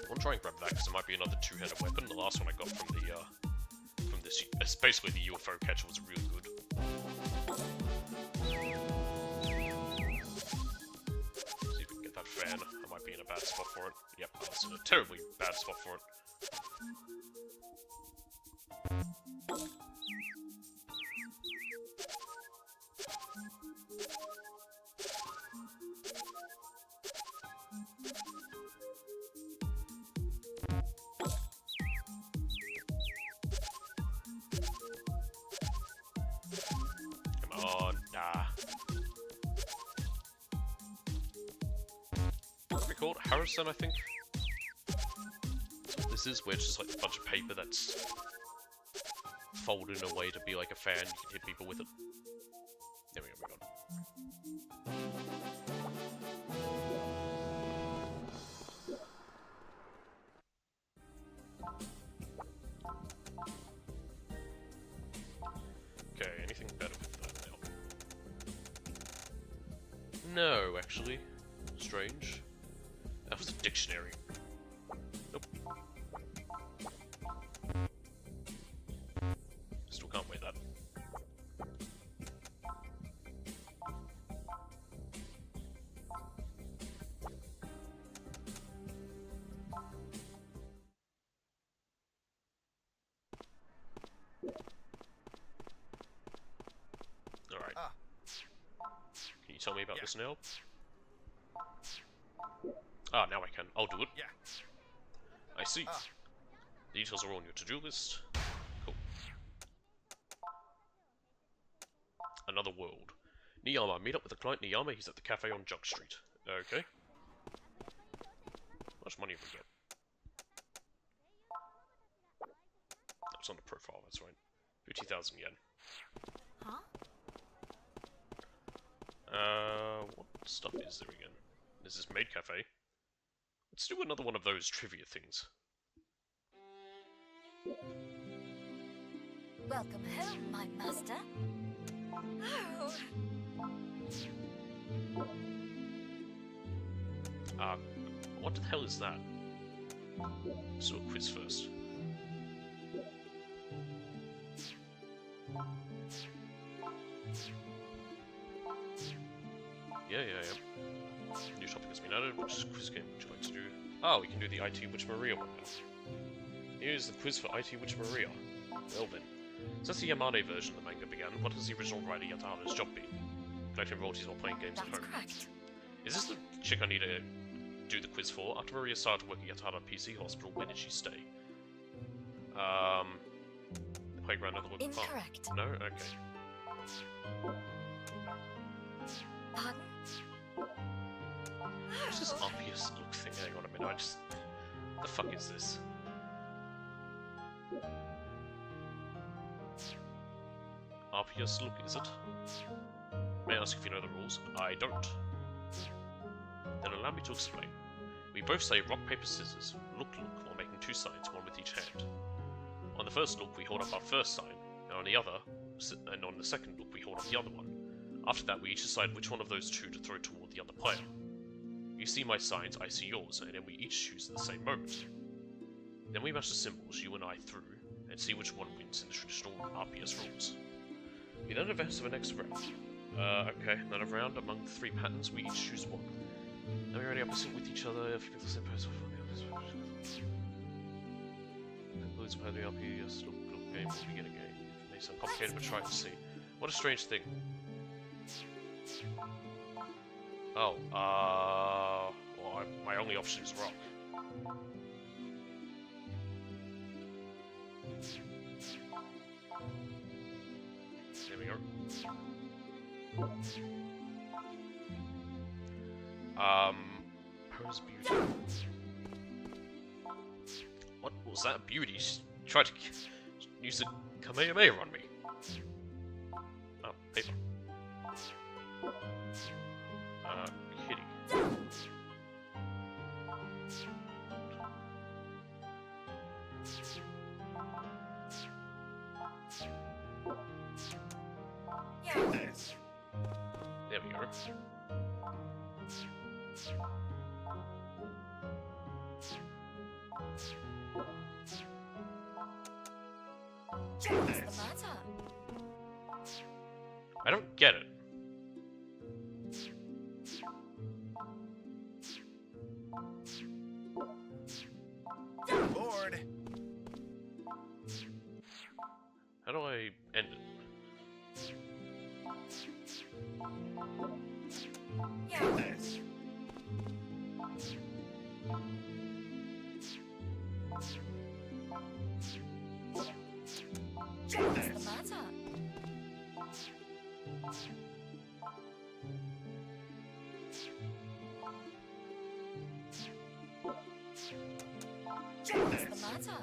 I want to try and grab that because it might be another two-handed weapon. The last one I got from this, it's basically the UFO catcher was really good. be in a bad spot for it. Yep, I was in a terribly bad spot for it. Come on, nah. What's it called? Harrison, I think? That's what this is, where it's just like a bunch of paper that's folded in a way to be like a fan. You can hit people with it. There we go, we're gone. Okay, anything better with that now? No, actually. Strange. That was a dictionary. Nope. Still can't wear that. Alright. Can you tell me about this now? Ah, now I can. I'll do it. Yeah. I see. Details are on your to-do list. Cool. Another world. Niyama. Meet up with the client Niyama. He's at the cafe on Jug Street. Okay. How much money have we got? That's on the profile, that's right. 50,000 yen. Huh? What stuff is there again? This is Maid Cafe. Let's do another one of those trivia things. Welcome home, my master. Oh. What the hell is that? Let's do a quiz first. Yeah. New topic has been added. Which quiz game would you like to do? Oh, we can do the IT Witch Maria one now. Here's the quiz for IT Witch Maria. Well then. Since the Yamane version of the manga began, what has the original writer Yatara's job been? Collecting royalties while playing games at That's home. correct. Is this the chick I need to do the quiz for? After Maria started working at Yatara PC Hospital, where did she stay? The playground at the local park. Incorrect. No? Okay. Pardon? What's this obvious look thing? Hang on a minute, the fuck is this? Obvious look, is it? May I ask if you know the rules? I don't. Then allow me to explain. We both say rock, paper, scissors, look, while making two signs, one with each hand. On the first look, we hold up our first sign, and on the second look, we hold up the other one. After that, we each decide which one of those two to throw toward the other player. You see my signs, I see yours, and then we each choose at the same moment. Then we match the symbols, you and I, through, and see which one wins in the traditional RPS rules. We then advance to the next round. Okay, another round. Among the three patterns, we each choose one. Now we already opposite with each other if you pick the same person. Concludes by the RPS look game will begin again. It may sound complicated, but try to see. What a strange thing. Oh, well, my only option is rock. There we go. Pose beauty. What was that beauty? She tried to use a Kamehameha on me. Oh, paper. Kitty. Yes. There we go. What's the matter? I don't get it. Board. How do I end it? Goodness. What's the matter? What's the matter?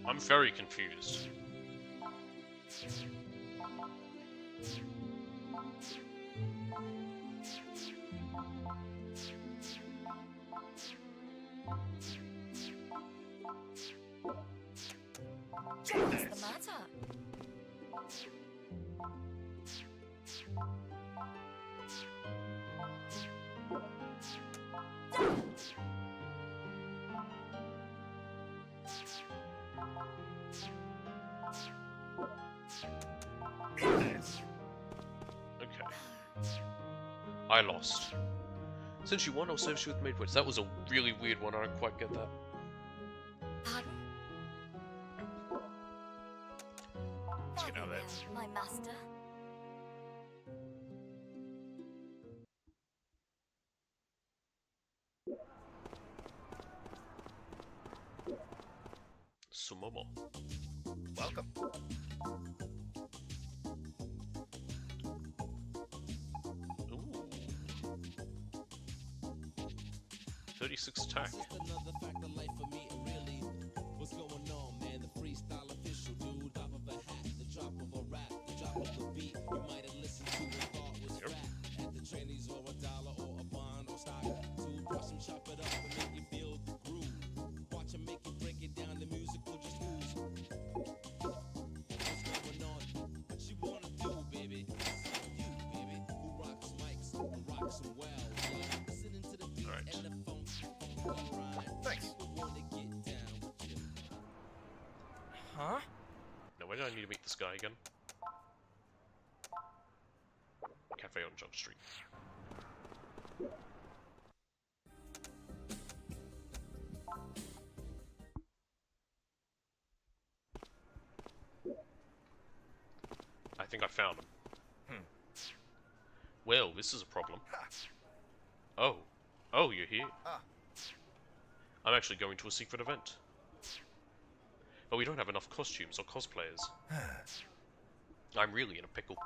I'm very confused. What's the matter? Goodness. Okay. I lost. Since you won, I'll serve you with made words. That was a really weird one. I don't quite get that. Pardon? Let's get out of there. Very well, my master. Sumomo. Welcome. Ooh. 36 attack. Just another fact of life for me, really. What's going on, man? The freestyle official dude, top of a hat, the drop of a rap, the drop of the beat. You might have listened to and thought was Yep. rap. At the trannies or $1 or a bond or stock. Toothbrush and chop it up and make you feel the groove. Watch and make you break it down, the music will just ooze. What's going on? What you wanna do, baby? It's on you, baby. Who rocks mics and rocks them well. Listening to the beat Alright. and the funk. Alright. Thanks. People wanna get down with you. Huh? Now, where do I need to meet this guy again? Cafe on Jump Street. I think I found him. Well, this is a problem. Ha. Oh. Oh, you're here. Ah. I'm actually going to a secret event. But we don't have enough costumes or cosplayers. I'm really in a pickle.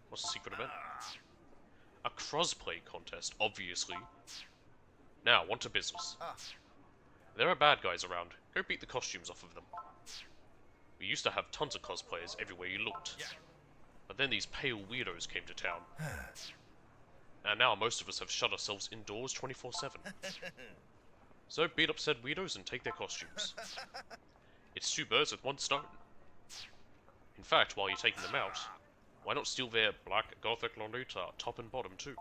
What's the secret event? A crossplay contest, obviously. Now, on to business. Ah. There are bad guys around. Go beat the costumes off of them. We used to have tons of cosplayers everywhere you looked. Yeah. But then these pale weirdos came to town. And now most of us have shut ourselves indoors 24/7. So beat up said weirdos and take their costumes. It's two birds with one stone. In fact, while you're taking them out, why not steal their black gothic Lolita top and bottom too?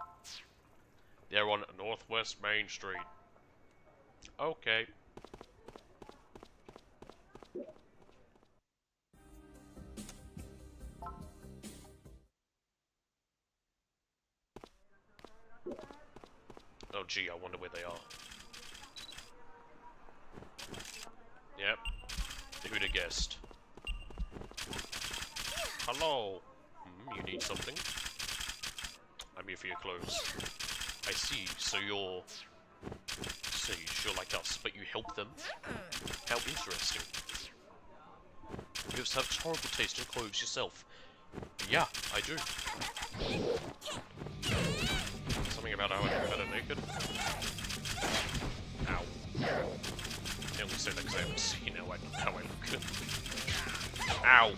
They're on Northwest Main Street. Okay. Oh gee, I wonder where they are. Yep. Who'd have guessed? Hello! You need something? I'm here for your clothes. I see, so you're like us, but you help them? How interesting. You have such horrible taste in clothes yourself. Yeah, I do. Something about how I look better naked? Ow. I only say that because I haven't seen how I look. Ow!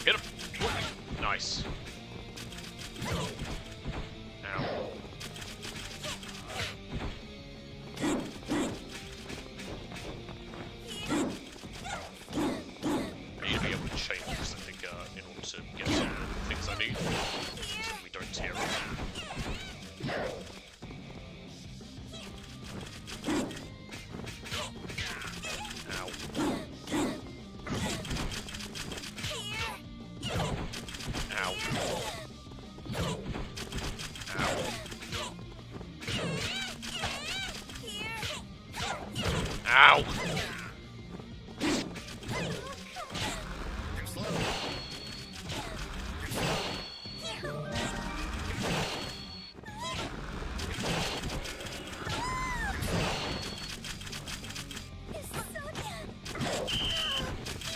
Hit him! Nice. Ow. I need to be able to change this, I think, in order to get some of the things I need, so that we don't tear up.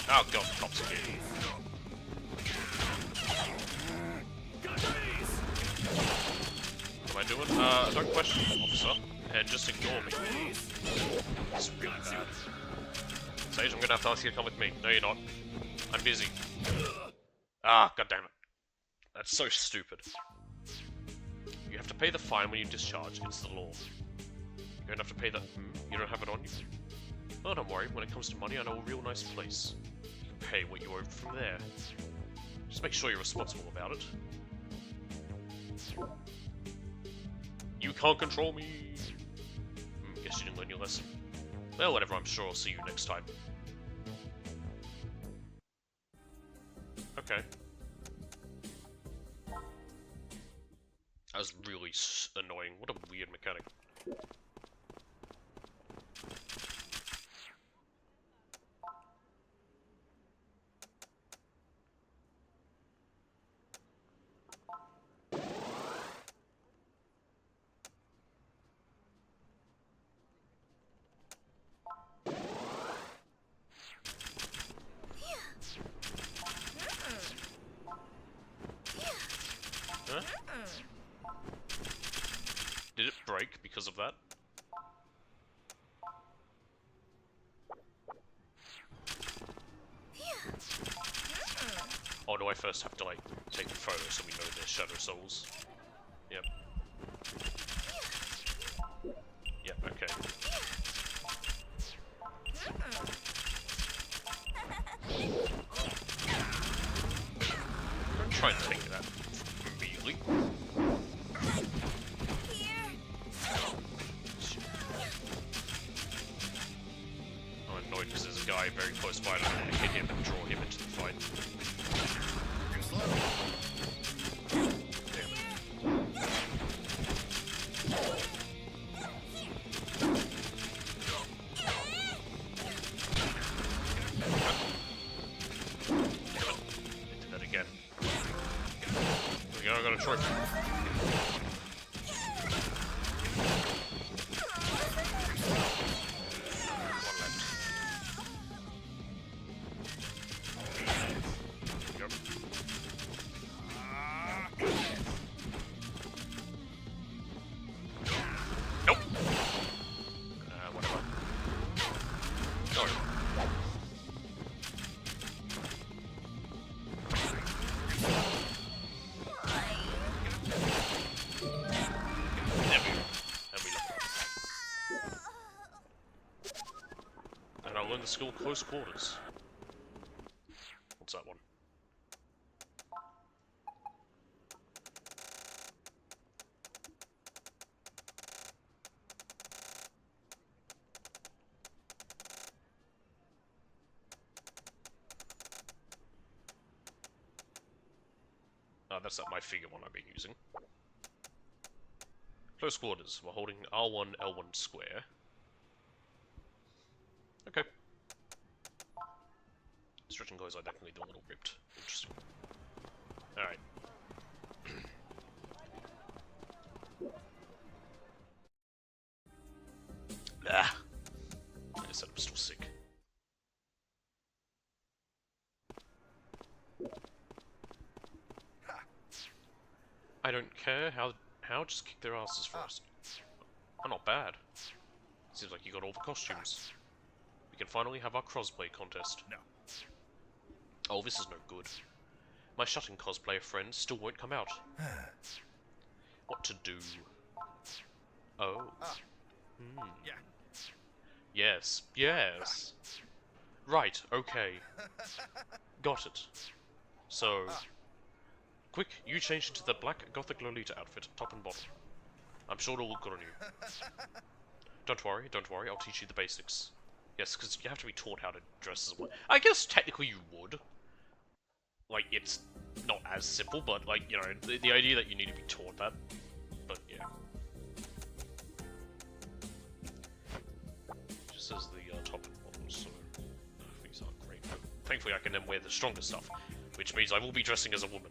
Oh god, cops again. What am I doing? Don't question, officer, and just ignore me. It's really bad. Sage, I'm gonna have to ask you to come with me. No, you're not. I'm busy. Ah, god damn it. That's so stupid. You have to pay the fine when you discharge. It's the law. You don't have to pay the... You don't have it on you? Oh, don't worry. When it comes to money, I know a real nice place. You can pay what you owe from there. Just make sure you're responsible about it. You can't control me! Guess you didn't learn your lesson. Well, whatever. I'm sure I'll see you next time. Okay. That was really annoying. What a weird mechanic. Huh? Did it break because of that? Or do I first have to, like, take a photo so we know they're shadow souls? Yep. Yep, okay. Don't try and take that immediately. I'm annoyed because there's a guy very close by and I want to hit him and draw him into the fight. Skill close quarters. What's that one? Oh, that's not my figure one I've been using. Close quarters. We're holding R1, L1 square. Okay. Stretching goes, I definitely do a little ripped. Interesting. Alright. Ah! I said I'm still sick. I don't care how just kick their asses first. Oh, not bad. Seems like you got all the costumes. We can finally have our crossplay contest. No. Oh, this is no good. My shut-in cosplayer friend still won't come out. What to do? Oh. Yeah. Yes. Yes. Right, okay. Got it. So... Quick, you change into the black gothic Lolita outfit, top and bottom. I'm sure it'll look good on you. Don't worry, I'll teach you the basics. Yes, because you have to be taught how to dress as well. I guess technically you would. Like, it's not as simple, but, like, you know, the idea that you need to be taught that. But, yeah. It just says the top and bottom, so these aren't great. But thankfully I can then wear the stronger stuff, which means I will be dressing as a woman.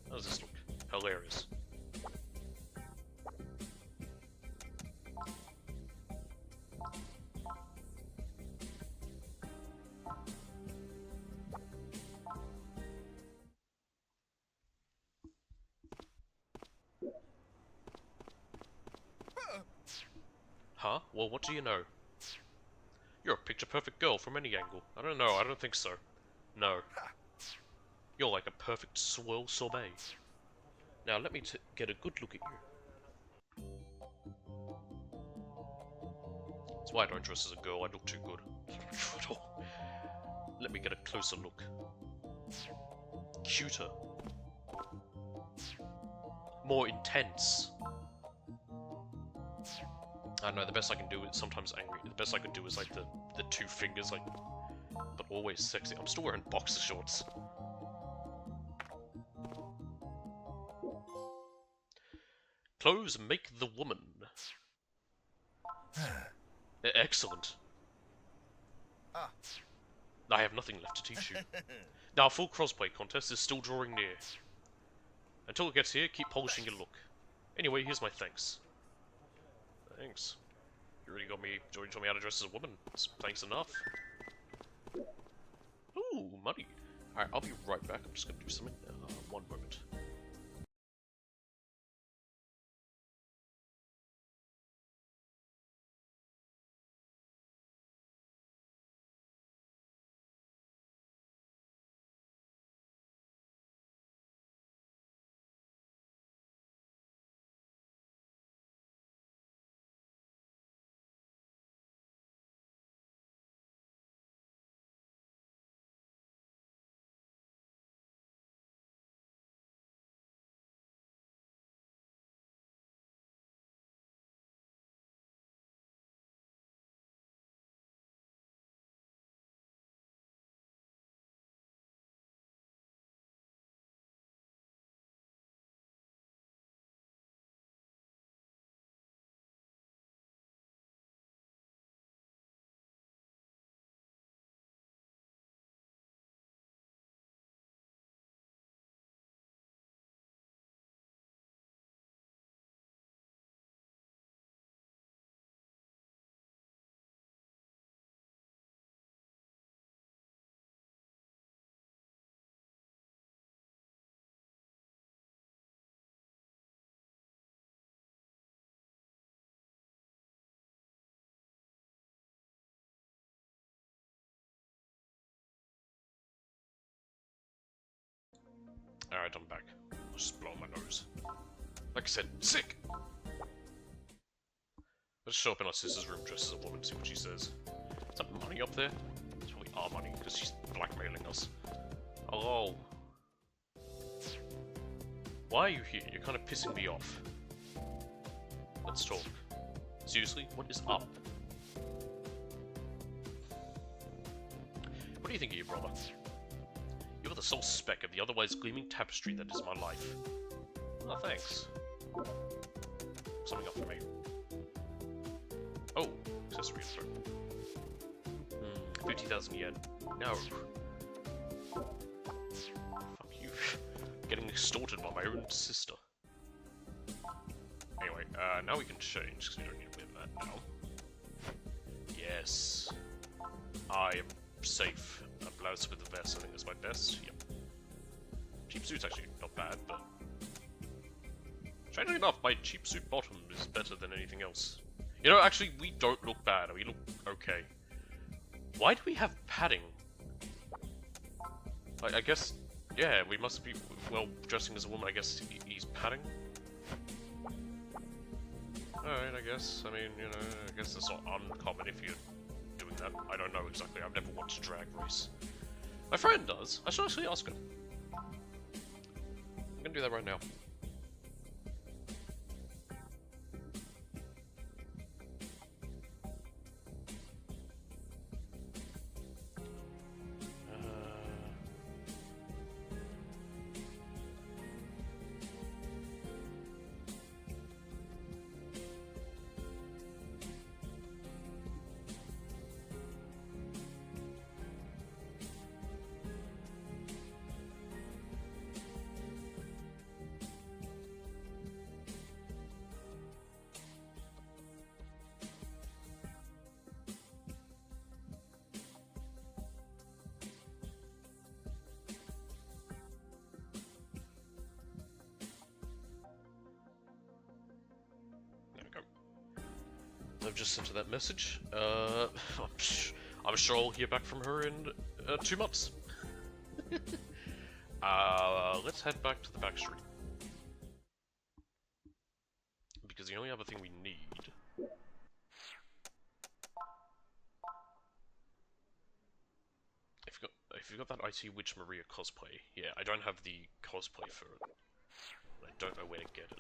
How does this look? Hilarious. Well, what do you know? You're a picture-perfect girl from any angle. I don't know, I don't think so. No. You're like a perfect swirl sorbet. Now let me get a good look at you. That's why I don't dress as a girl, I look too good. Let me get a closer look. Cuter. More intense. I don't know, the best I can do is sometimes angry. The best I could do is like the two fingers, like, but always sexy. I'm still wearing boxer shorts. Clothes make the woman. Excellent. I have nothing left to teach you. Now, a full crossplay contest is still drawing near. Until it gets here, keep polishing your look. Anyway, here's my thanks. Thanks. You already taught me how to dress as a woman. Thanks enough. Ooh, money. Alright, I'll be right back. I'm just gonna do something. One moment. Alright, I'm back. I'll just blow my nose. Like I said, sick! Let's show up in our sister's room dressed as a woman, see what she says. Is that money up there? It's probably our money, because she's blackmailing us. Hello? Why are you here? You're kind of pissing me off. Let's talk. Seriously, what is up? What do you think of your brother? You're the sole speck of the otherwise gleaming tapestry that is my life. Oh, thanks. Something up for me. Oh, accessory info. 50,000 yen. No. Fuck you. Getting extorted by my own sister. Anyway, now we can change, because we don't need to wear that now. Yes. I am safe. A blouse with a vest, I think that's my best. Yep. Cheap suit's actually not bad, but... strangely enough, my cheap suit bottom is better than anything else. You know, actually, we don't look bad. We look okay. Why do we have padding? I guess... yeah, we must be... well, dressing as a woman, I guess he's padding? Alright, I guess. I mean, you know, I guess that's not uncommon if you're doing that. I don't know exactly. I've never watched Drag Race. My friend does. I should actually ask him. I'm gonna do that right now. I've just sent her that message. I'm sure I'll hear back from her in 2 months. Let's head back to the back street. Because the only other thing we need... If you've got that IT Witch Maria cosplay, yeah, I don't have the cosplay for it. I don't know where to get it.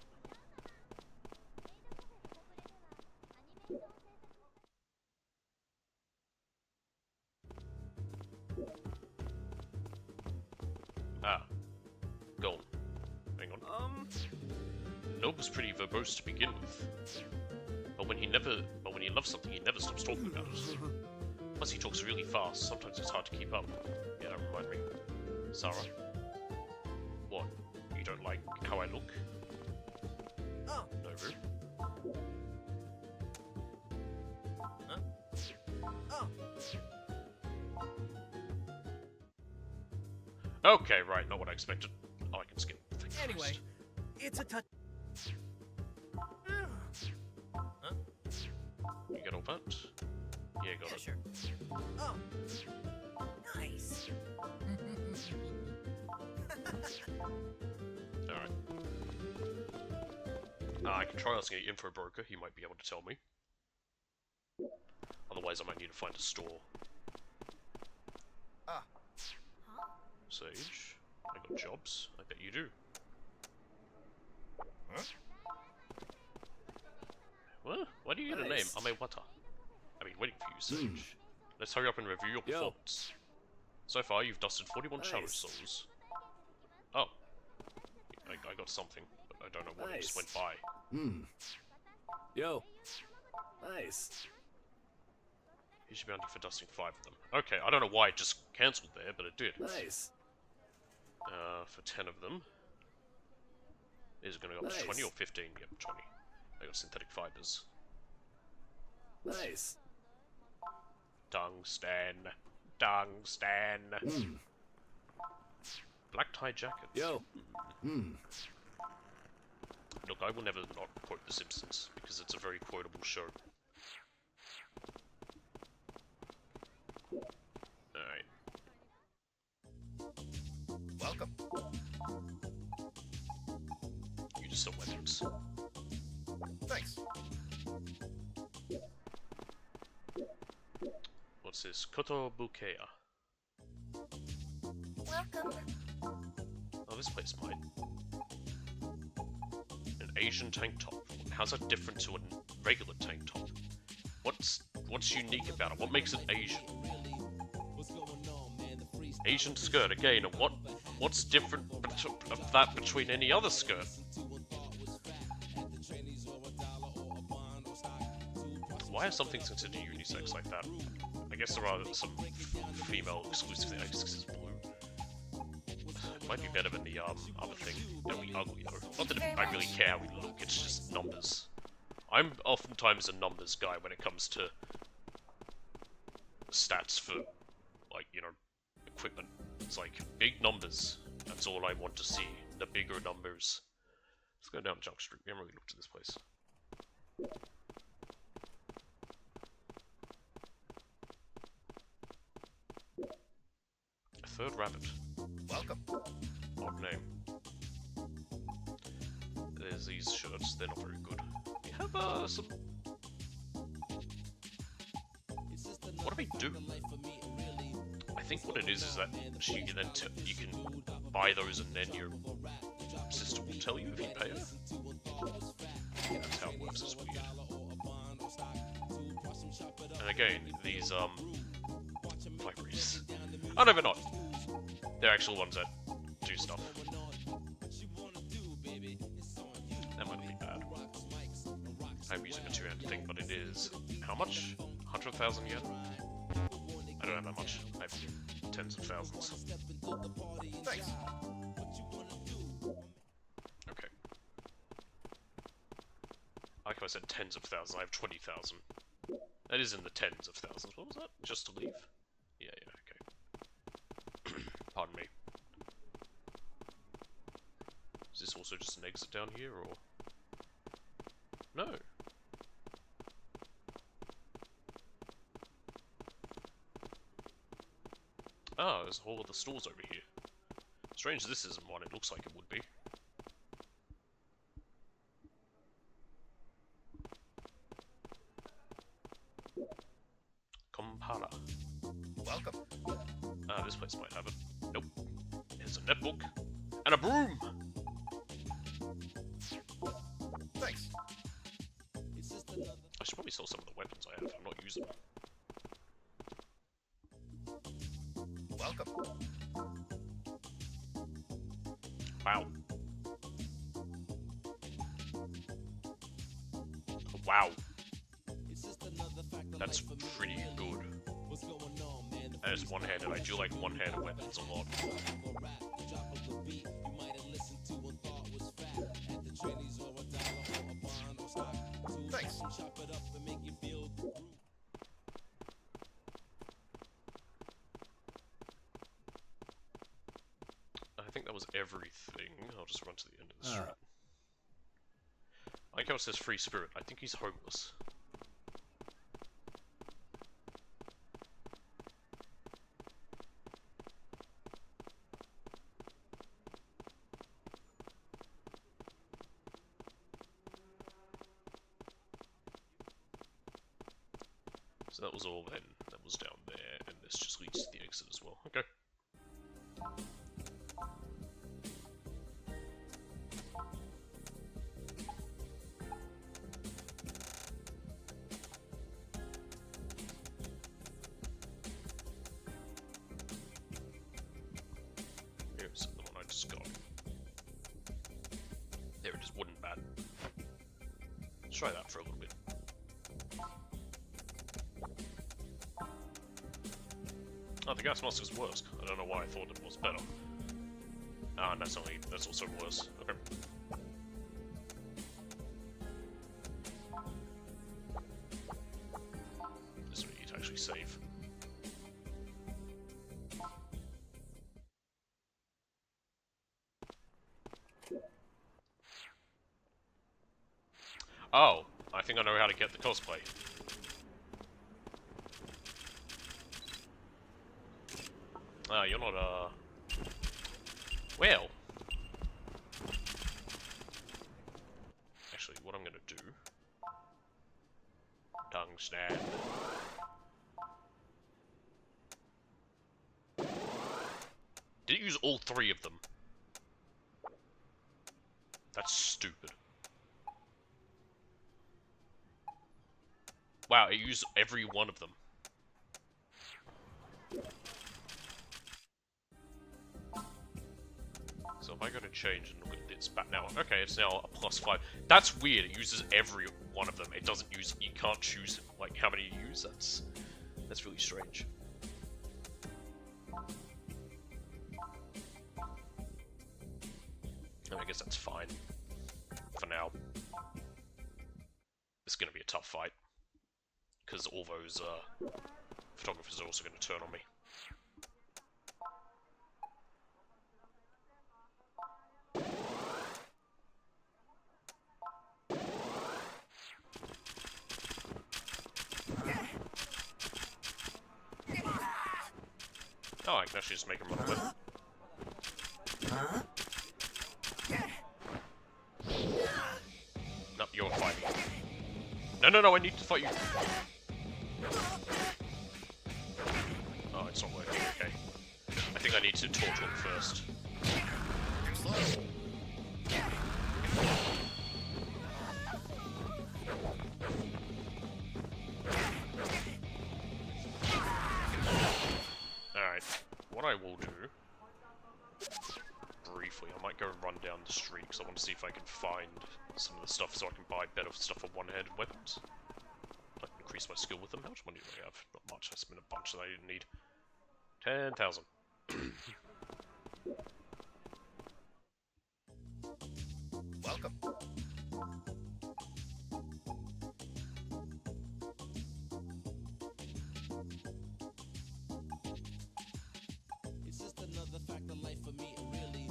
Ah. Go on. Hang on. Nob was pretty verbose to begin with. But when he loves something, he never stops talking about it. Plus he talks really fast, sometimes it's hard to keep up. Yeah, that reminds me. Sarah. What? You don't like how I look? Oh. No, really? Huh? Oh. Okay, right, not what I expected. Oh, I can skip. Thank Anyway, Christ. it's a touch. Huh? You get all that? Yeah, got Yeah, it. sure. Oh. Nice. Alright. I can try asking an info broker, he might be able to tell me. Otherwise I might need to find a store. Ah. Sage, I got jobs, I bet you do. Huh? What? Why do you get a name? Nice. Amewata. I've been waiting for you, Sage. Let's hurry up and review your Yo. performance. So far, you've dusted 41 Shadow Nice. Souls. Oh. I got something, but I don't know what, it just went Nice. by. Yo. Nice. Here's your bounty for dusting 5 of them. Okay, I don't know why it just cancelled there, but it did. Nice. For 10 of them. Is it going to go up to Nice. 20 or 15? Yep, 20. I got synthetic fibers. Nice. Tungsten. Tungsten. Black tie jacket. Yo. Look, I will never not quote The Simpsons, because it's a very quotable show. Alright. Welcome. You just sell weapons. Thanks. What's this? Koto Bukea. Welcome. Oh, this place might. An Asian tank top. How's that different to a regular tank top? What's unique about it? What makes it Asian? Asian skirt again, and what's different of that between any other skirt? Why are some things considered unisex like that? I guess there are some female exclusive things. Because it's blue. It might be better than the other thing. That'll be ugly though. Not that I really care how we look. It's just numbers. I'm oftentimes a numbers guy when it comes to stats for, like, you know, equipment. It's like big numbers. That's all I want to see. The bigger numbers. Let's go down Junk Street. We haven't really looked at this place. A third rabbit. Welcome. Odd name. There's these shirts. They're not very good. We have some. What do we do? I think what it is that she then you can buy those and then your sister will tell you if you pay her. That's how it works. It's weird. And again, these libraries. Oh no, they're not. They're actual ones that do stuff. That might be bad. I'm using a two-hand thing, but it is how much? 100,000 yen? I don't have that much. I have tens of thousands. Thanks. Okay. Like I said, tens of thousands. I have 20,000. That is in the tens of thousands. What was that? Just to leave? Yeah, okay. Pardon me. Is this also just an exit down here, or...? No. Oh, there's a whole other stores over here. Strange this isn't one, it looks like it would be. Compala. Welcome. Ah, this place might have it. Nope. There's a netbook. And a broom! Thanks. I should probably sell some of the weapons I have. I'm not using them. Welcome. Wow. Wow. That's pretty good. And it's one-handed. I do like one-handed weapons a lot. Thanks. I think that was everything. I'll just run to the end of the street. I like how it says free spirit. I think he's homeless. So that was all then. That was down there, and this just leads to the exit as well. Okay. Here's the one I just got. There it is, wooden bat. Let's try that for a little bit. Oh, the gas mask is worse. I don't know why I thought it was better. Ah, and that's also worse. Okay. This is what you need to actually save. Oh, I think I know how to get the cosplay. Ah, you're not, well. Actually, what I'm gonna do... Tungsten. Did it use all three of them? That's stupid. Wow, it used every one of them. So if I go to change and look at this back now, okay, it's now a +5. That's weird. It uses every one of them. It doesn't use. You can't choose like how many you use. That's really strange. I guess that's fine for now. It's gonna be a tough fight because all those photographers are also gonna turn on me. Oh, I can actually just make him run away. No, you're fighting. No, I need to fight you. Oh, it's not working, okay. I think I need to torture him first. Alright, what I will do, briefly, I might go run down the street because I want to see if I can find some of the stuff so I can buy better stuff for one-handed weapons. I can increase my skill with them. How much money do I have? Not much, I spent a bunch that I didn't need. 10,000. Welcome. It's just another fact of life for me, really.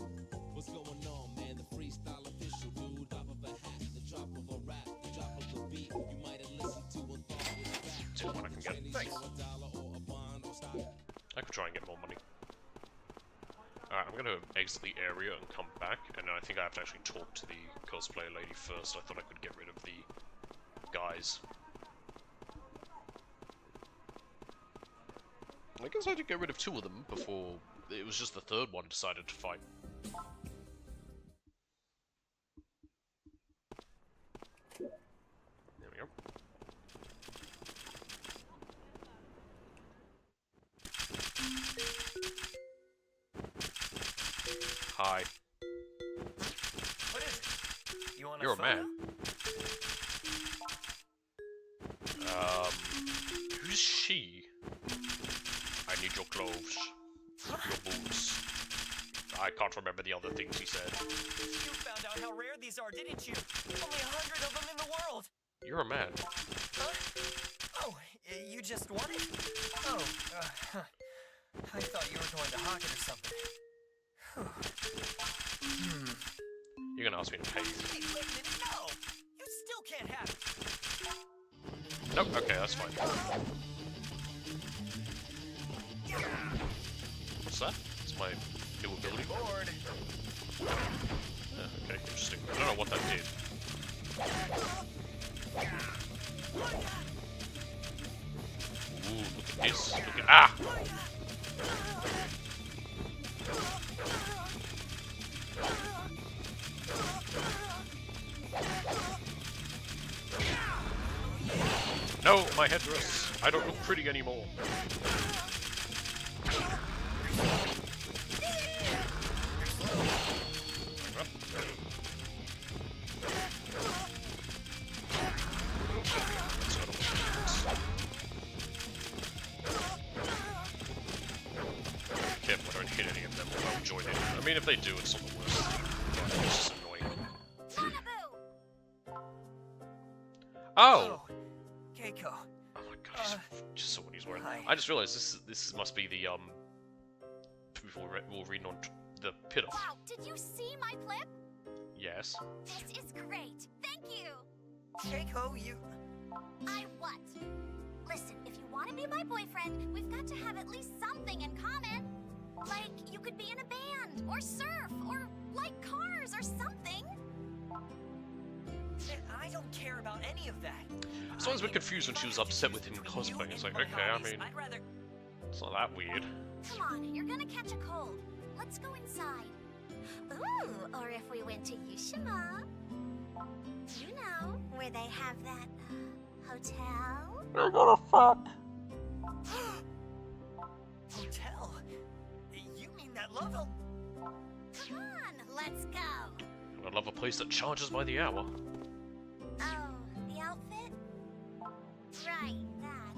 What's going on, man? The freestyle official, dude. Drop of a hat, the drop of a rap, the drop of a beat. You might have listened to and thought was back. See what I can get. Thanks. $1 or a bond or stock. I could try and get more money. I'm gonna exit the area and come back, and I think I have to actually talk to the cosplay lady first. I thought I could get rid of the guys. I guess I did get rid of 2 of them before it was just the 3rd one decided to fight. There we go. Hi. What is it? You want You're a photo? man. Who's she? I need your clothes. Your boots. I can't remember the other things he said. You found out how rare these are, didn't you? Only 100 of them in the world. You're a man. Huh? Oh, you just won it? Oh, I thought you were going to hawk it or something. You're gonna ask me to pay you. Hey, wait a minute, no! You still can't have it. Nope, okay, that's fine. What's that? It's my new ability. Bored. Yeah, okay, interesting. I don't know what that did. Ooh, look at this. Look at. Ah! No, my headdress. I don't look pretty anymore. Careful, I don't hit any of them or they'll join in. I mean, if they do, it's not the worst. It's just annoying. Oh! Keiko. Oh my god, he's just saw what he's wearing. Hi. I just realized this must be the Before we're reading on the pit off. Wow, did you see my flip? Yes. This is great. Thank you. Keiko, you... I what? Listen, if you want to be my boyfriend, we've got to have at least something in common. Like, you could be in a band, or surf, or like cars, or something. I don't care about any of that. I was always a bit confused when she was upset with him cosplaying. It's like, okay, I mean, I'd rather... it's not that weird. Come on, you're gonna catch a cold. Let's go inside. Ooh, or if we went to Yushima. You know, where they have that, hotel? They're gonna fuck. Hotel? You mean that love ho- Come on, let's go. I love a place that charges by the hour. Oh, the outfit? Right, that.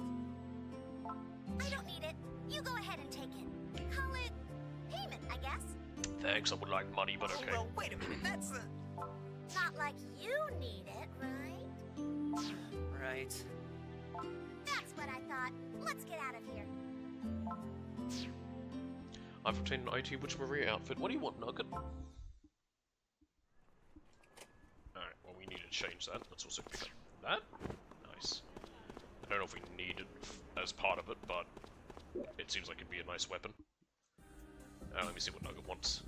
I don't need it. You go ahead and take it. Call it payment, I guess. Thanks, I would like money, but okay. Well, wait a minute, that's a... Not like you need it, right? Right. That's what I thought. Let's get out of here. I've obtained an IT Witch Maria outfit. What do you want, Nugget? Alright, well we need to change that. Let's also pick up that. Nice. I don't know if we need it as part of it, but it seems like it'd be a nice weapon. Let me see what Nugget wants.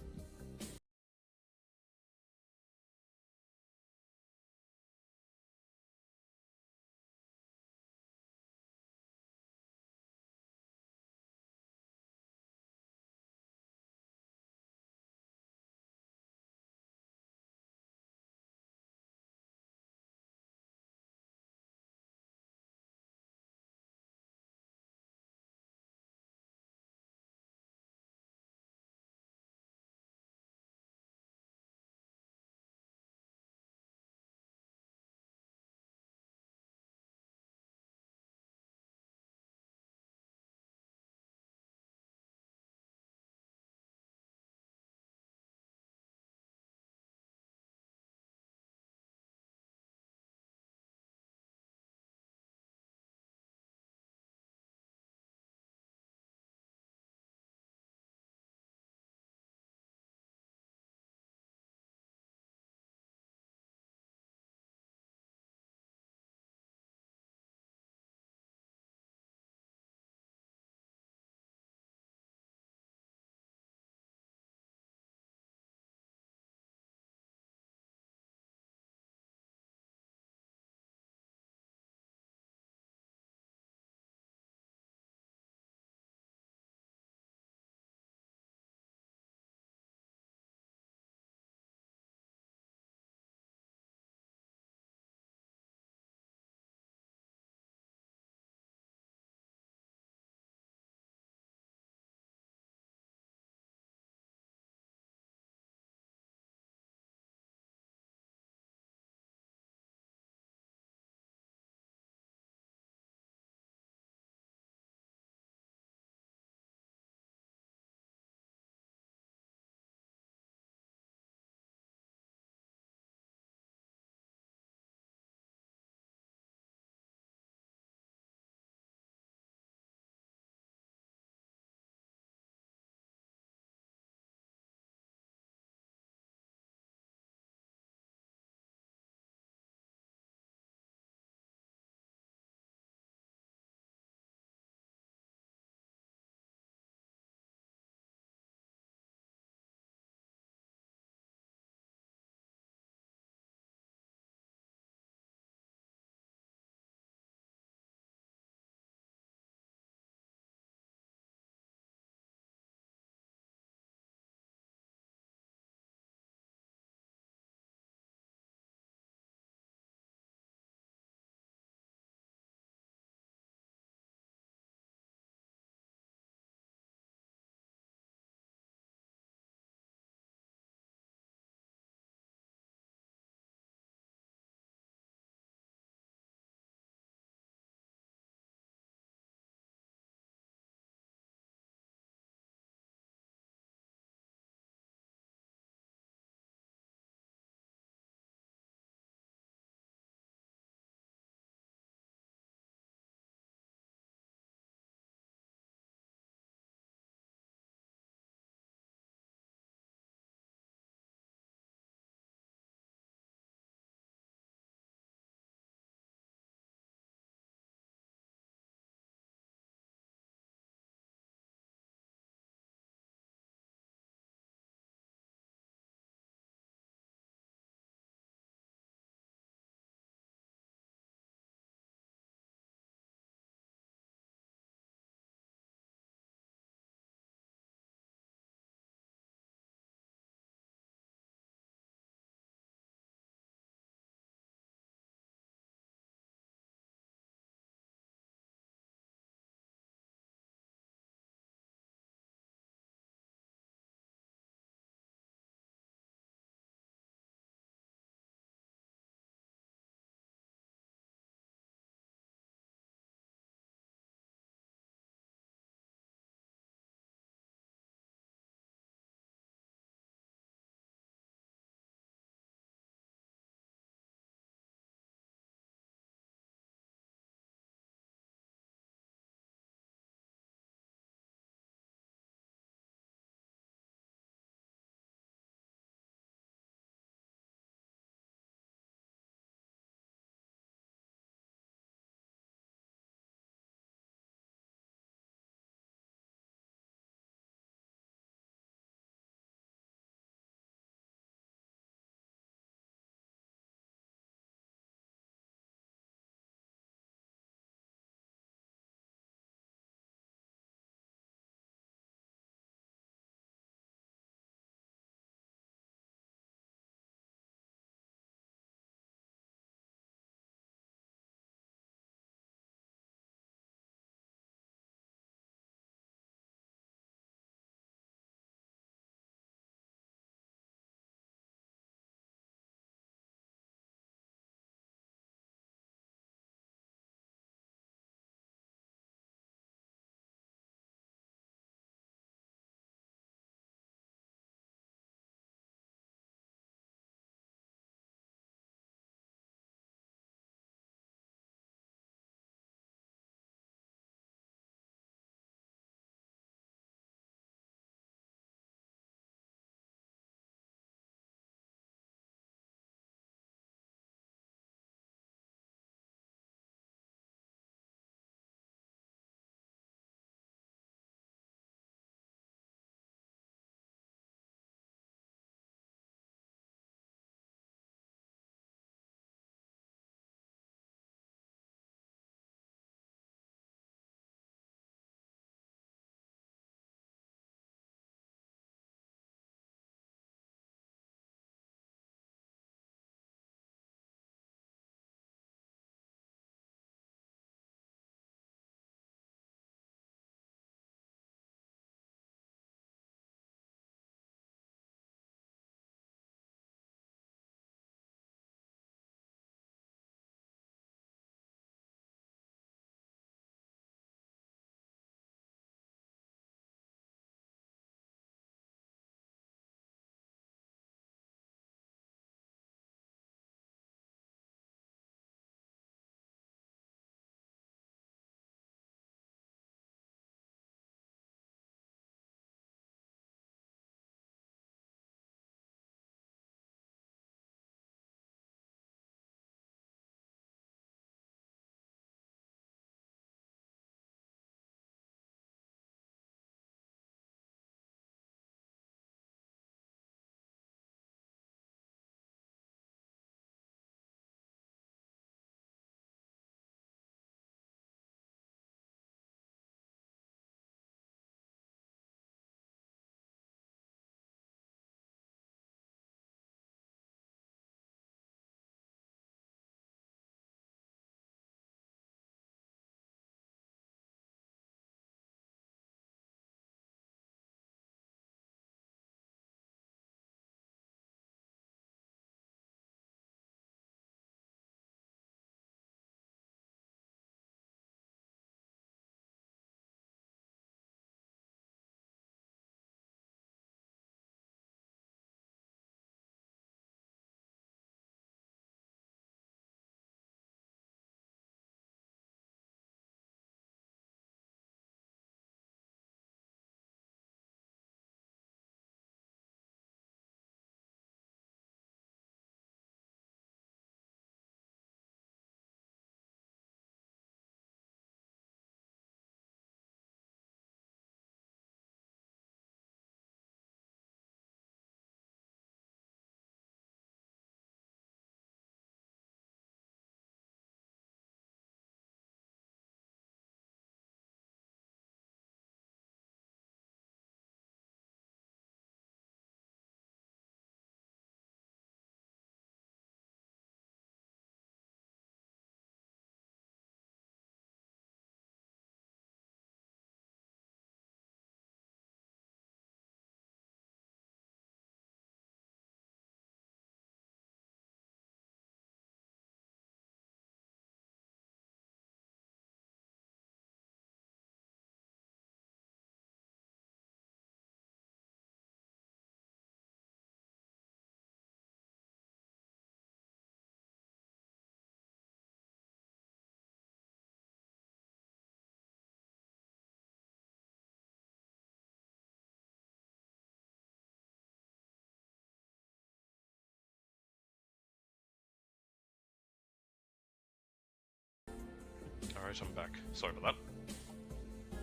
Alright, I'm back. Sorry about that.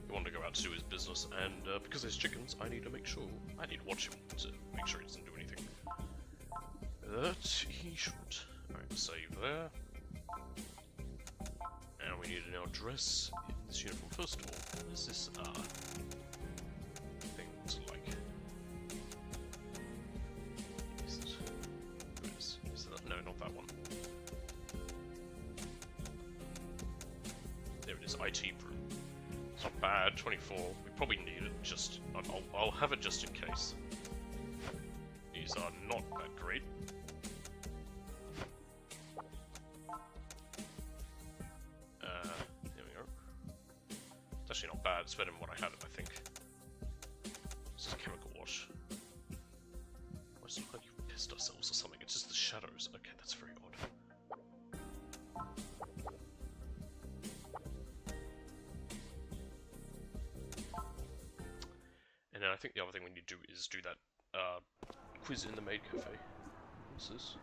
He wanted to go out to do his business, and because there's chickens, I need to watch him to make sure he doesn't do anything that he shouldn't. Alright, save there. And we need to now dress this uniform first of all. What is this thing to like? Is that, no, not that one. There it is, IT brew. It's not bad, 24. We probably need it, just... I'll have it just in case. These are not that great. There we go. It's actually not bad, it's better than what I had it, I think. This is chemical wash. Why does it look like you've pissed ourselves or something? It's just the shadows. Okay, that's very odd. And then I think the other thing we need to do is do that quiz in the maid cafe. What's this?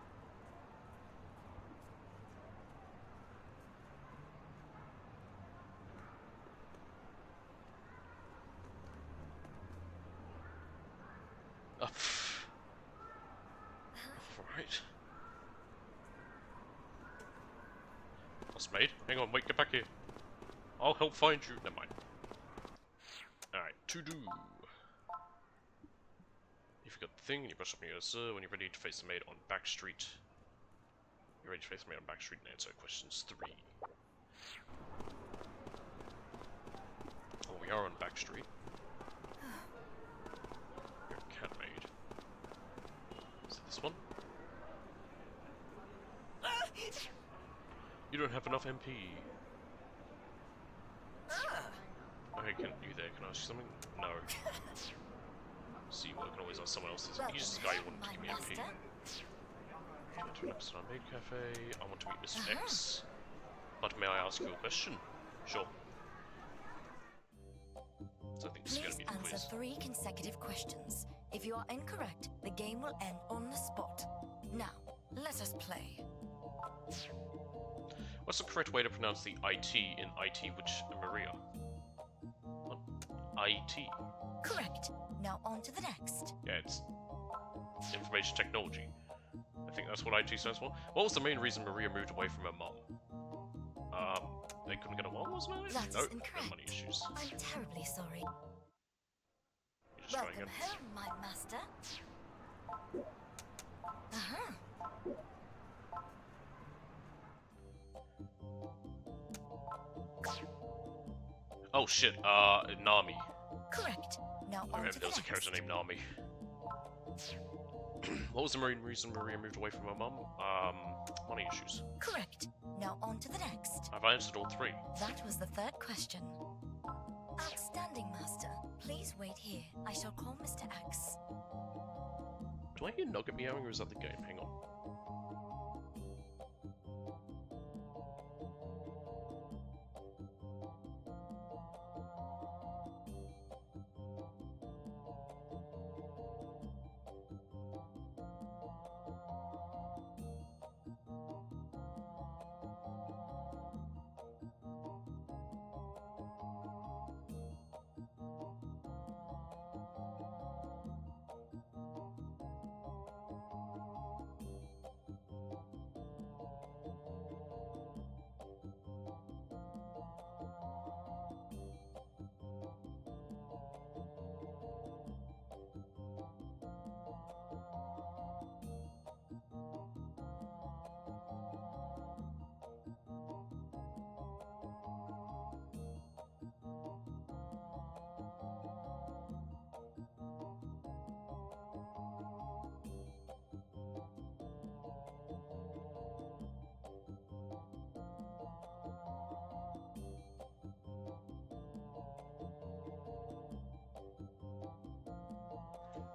Alright. Lost maid? Hang on, wait, get back here. I'll help find you. Never mind. Alright, to do. If you got the thing, and you brush up on your sir when you're ready to face the maid on back street. You're ready to face the maid on back street and answer questions 3. Oh, we are on back street. You're a cat maid. Is it this one? You don't have enough MP. Okay, can you there? Can I ask you something? No. See, well, I can always ask someone else. He's this guy who wanted to give me MP. Okay, to an episode on Maid Cafe. I want to meet Mr. X. But may I ask you a question? Sure. So I think this is going to be the Please quiz. answer 3 consecutive questions. If you are incorrect, the game will end on the spot. Now, let us play. What's the correct way to pronounce the IT in IT which Maria? What? IT? Correct. Now on to the next. Yeah, it's information technology. I think that's what IT stands for. What was the main reason Maria moved away from her mum? They couldn't get along, wasn't it? That is No, incorrect. money issues. I'm terribly sorry. You're just trying Welcome again. home, my master. Uh-huh. Oh shit, Nami. Correct. Now I on remember to there the was a character next. named Nami. What was the main reason Maria moved away from her mum? Money issues. Correct. Now on to the next. I've answered all 3. That was the 3rd question. Outstanding, master. Please wait here. I shall call Mr. X. Do I hear Nugget meowing or is that the game? Hang on.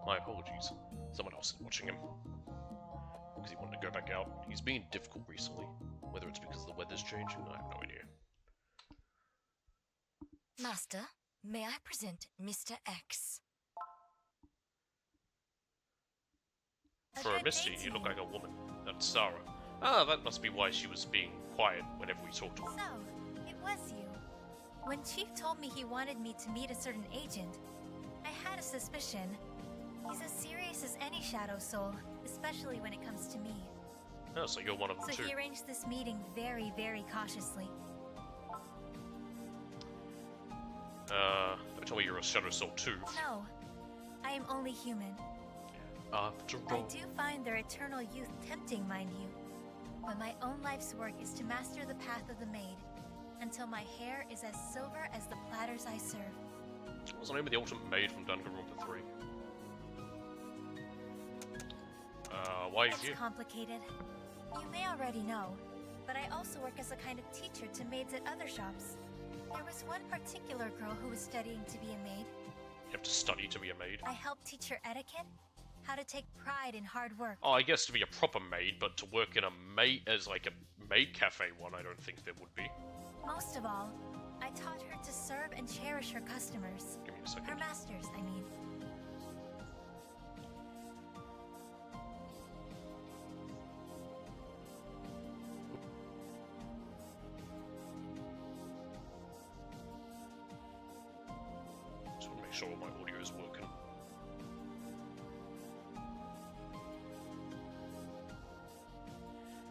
My apologies. Someone else is watching him. Because he wanted to go back out. He's been difficult recently. Whether it's because the weather's changing, I have no idea. Master, may I present Mr. X? For a Misty, you look like a woman. That's Sarah. Ah, that must be why she was being quiet whenever we talked to her. So, it was you. When Chief told me he wanted me to meet a certain agent, I had a suspicion. He's as serious as any Shadow Soul, especially when it comes to me. Oh, so you're one of them So too. he arranged this meeting very, very cautiously. Don't tell me you're a Shadow Soul too. No, I am only human. After I all. do find their eternal youth tempting, mind you. But my own life's work is to master the path of the maid, until my hair is as silver as the platters I serve. What was the name of the ultimate maid from Danganronpa 3? Why is It's you? complicated. You may already know, but I also work as a kind of teacher to maids at other shops. There was one particular girl who was studying to be a maid. You have to study to be a maid? I helped teach her etiquette, how to take pride in hard work. Oh, I guess to be a proper maid, but to work in a maid as like a maid cafe one, I don't think there would be. Most of all, I taught her to serve and cherish her customers. Give me a second. Her masters, I mean. Just want to make sure my audio is working.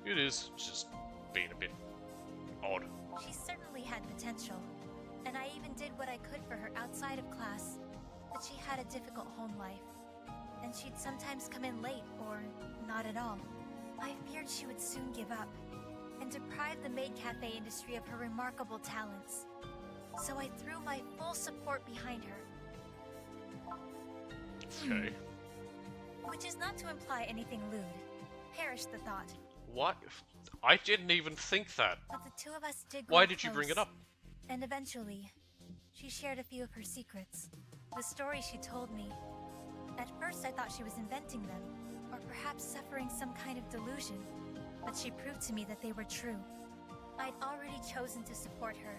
It is. It's just being a bit odd. She certainly had potential, and I even did what I could for her outside of class, but she had a difficult home life, and she'd sometimes come in late or not at all. I feared she would soon give up, and deprive the maid cafe industry of her remarkable talents. So I threw my full support behind her. Okay. Which is not to imply anything lewd. Perish the thought. What? I didn't even think that. But the two of us did Why grow did you bring it close. up? And eventually, she shared a few of her secrets. The stories she told me. At first I thought she was inventing them, or perhaps suffering some kind of delusion. But she proved to me that they were true. I'd already chosen to support her.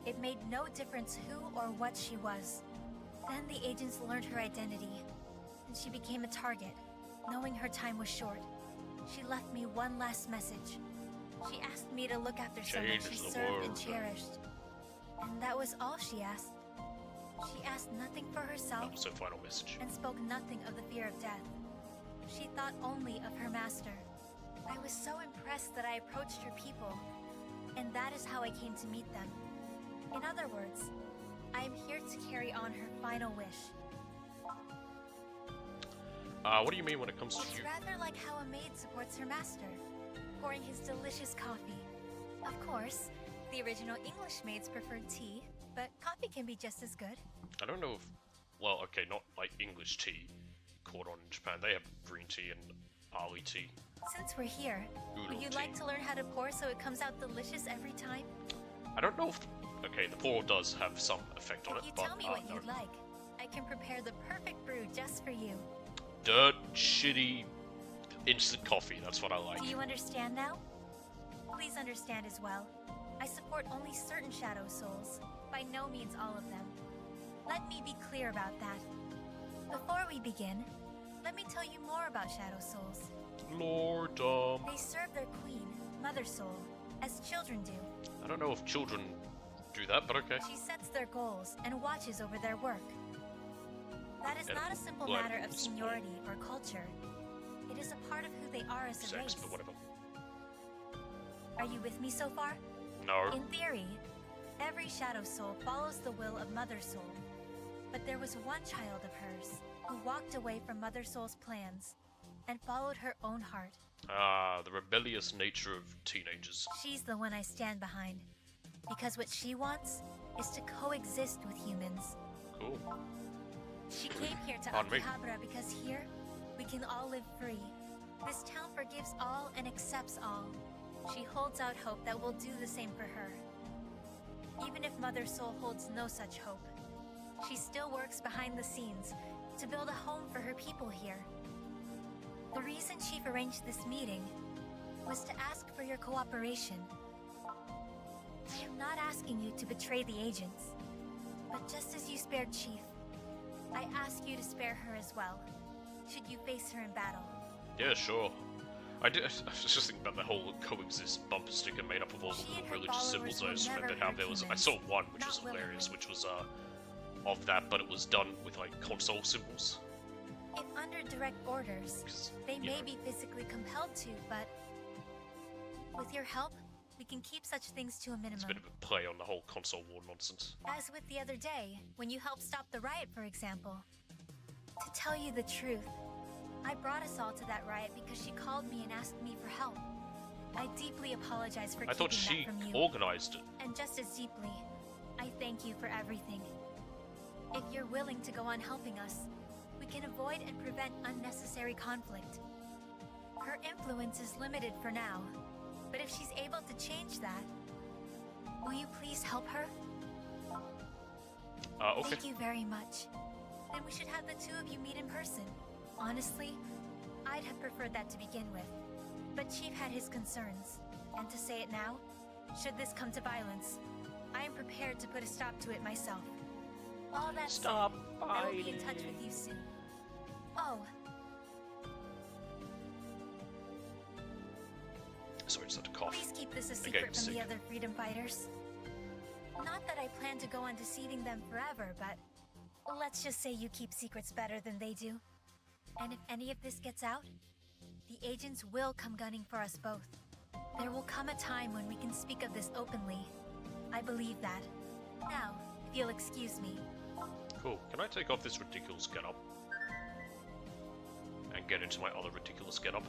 It made no difference who or what she was. Then the agents learned her identity, and she became a target, knowing her time was short. She left me one last message. She asked me to look after someone Change she the served and world. cherished. And that was all she asked. She asked nothing for herself That was her final message. and spoke nothing of the fear of death. She thought only of her master. I was so impressed that I approached her people, and that is how I came to meet them. In other words, I am here to carry on her final wish. What do you mean when it comes to It's you? rather like how a maid supports her master, pouring his delicious coffee. Of course, the original English maids preferred tea, but coffee can be just as good. I don't know if... Well, okay, not like English tea caught on in Japan. They have green tea and barley tea. Since we're here, would Oolong you tea. like to learn how to pour so it comes out delicious every time? I don't know if... Okay, the pour does have some effect on it, You but... tell me what no. you'd like. I can prepare the perfect brew just for you. Dirt, shitty, instant coffee. That's what I like. Do you understand now? Please understand as well. I support only certain Shadow Souls, by no means all of them. Let me be clear about that. Before we begin, let me tell you more about Shadow Souls. Lord, They serve their queen, Mother Soul, as children do. I don't know if children do that, but okay. She sets their goals and watches over their work. That is And not a simple blood matter of is seniority or culture. It is a part of who they are as a Sex, race. but whatever. Are you with me so far? No. In theory, every Shadow Soul follows the will of Mother Soul. But there was one child of hers who walked away from Mother Soul's plans and followed her own heart. Ah, the rebellious nature of teenagers. She's the one I stand behind. Because what she wants is to coexist with humans. Cool. She came here to Pardon me. Akiba because here, we can all live free. This town forgives all and accepts all. She holds out hope that we'll do the same for her. Even if Mother Soul holds no such hope, she still works behind the scenes to build a home for her people here. The reason Chief arranged this meeting was to ask for your cooperation. I am not asking you to betray the agents, but just as you spared Chief, I ask you to spare her as well, should you face her in battle. Yeah, sure. I was just thinking about the whole coexist bumper sticker made up of all the She and her religious followers symbols. I will just never remembered how hurt there was. I humans. saw one which was Not hilarious, willingly. which was of that, but it was done with like console symbols. If under direct orders, 'Cause, they you may know, be physically compelled to, but with your help, we can keep such things to a it's a minimum. bit of a play on the whole console war nonsense. As with the other day, when you helped stop the riot, for example. To tell you the truth, I brought us all to that riot because she called me and asked me for help. I deeply apologize for I thought keeping she that from you. organized it. And just as deeply, I thank you for everything. If you're willing to go on helping us, we can avoid and prevent unnecessary conflict. Her influence is limited for now, but if she's able to change that, will you please help her? Okay. Thank you very much. Then we should have the two of you meet in person. Honestly, I'd have preferred that to begin with. But Chief had his concerns. And to say it now, should this come to violence, I am prepared to put a stop to it myself. All that Stop said, I will be in touch with you soon. Oh, Sorry, just had to cough. please keep this a getting secret from the sick. other freedom fighters. Not that I plan to go on deceiving them forever, but let's just say you keep secrets better than they do. And if any of this gets out, the agents will come gunning for us both. There will come a time when we can speak of this openly. I believe that. Now, if you'll excuse me. Cool. Can I take off this ridiculous getup? And get into my other ridiculous getup?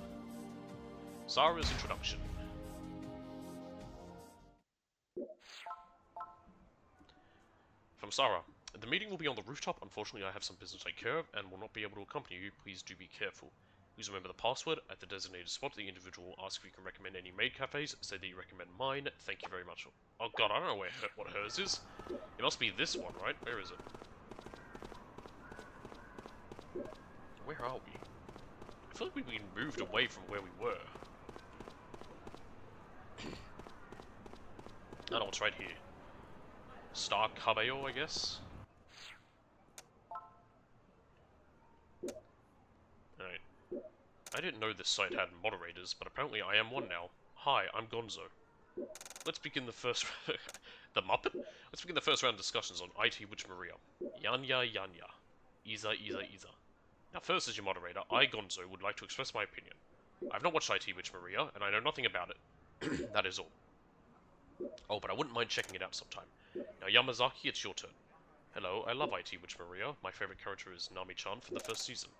Zara's introduction. From Sarah. The meeting will be on the rooftop. Unfortunately, I have some business to take care of and will not be able to accompany you. Please do be careful. Please remember the password. At the designated spot, the individual will ask if you can recommend any maid cafes. Say that you recommend mine. Thank you very much. Oh god, I don't know what hers is. It must be this one, right? Where is it? Where are we? I feel like we've been moved away from where we were. I know it's right here. Star Cabello, I guess? Alright. I didn't know this site had moderators, but apparently I am one now. Hi, I'm Gonzo. Let's begin the first... the Muppet? Let's begin the first round of discussions on IT Witch Maria. Yanya Yanya. Iza Iza Iza. Now first as your moderator, I, Gonzo, would like to express my opinion. I've not watched IT Witch Maria, and I know nothing about it. That is all. Oh, but I wouldn't mind checking it out sometime. Now Yamazaki, it's your turn. Hello, I love IT Witch Maria. My favorite character is Nami-chan from the first season.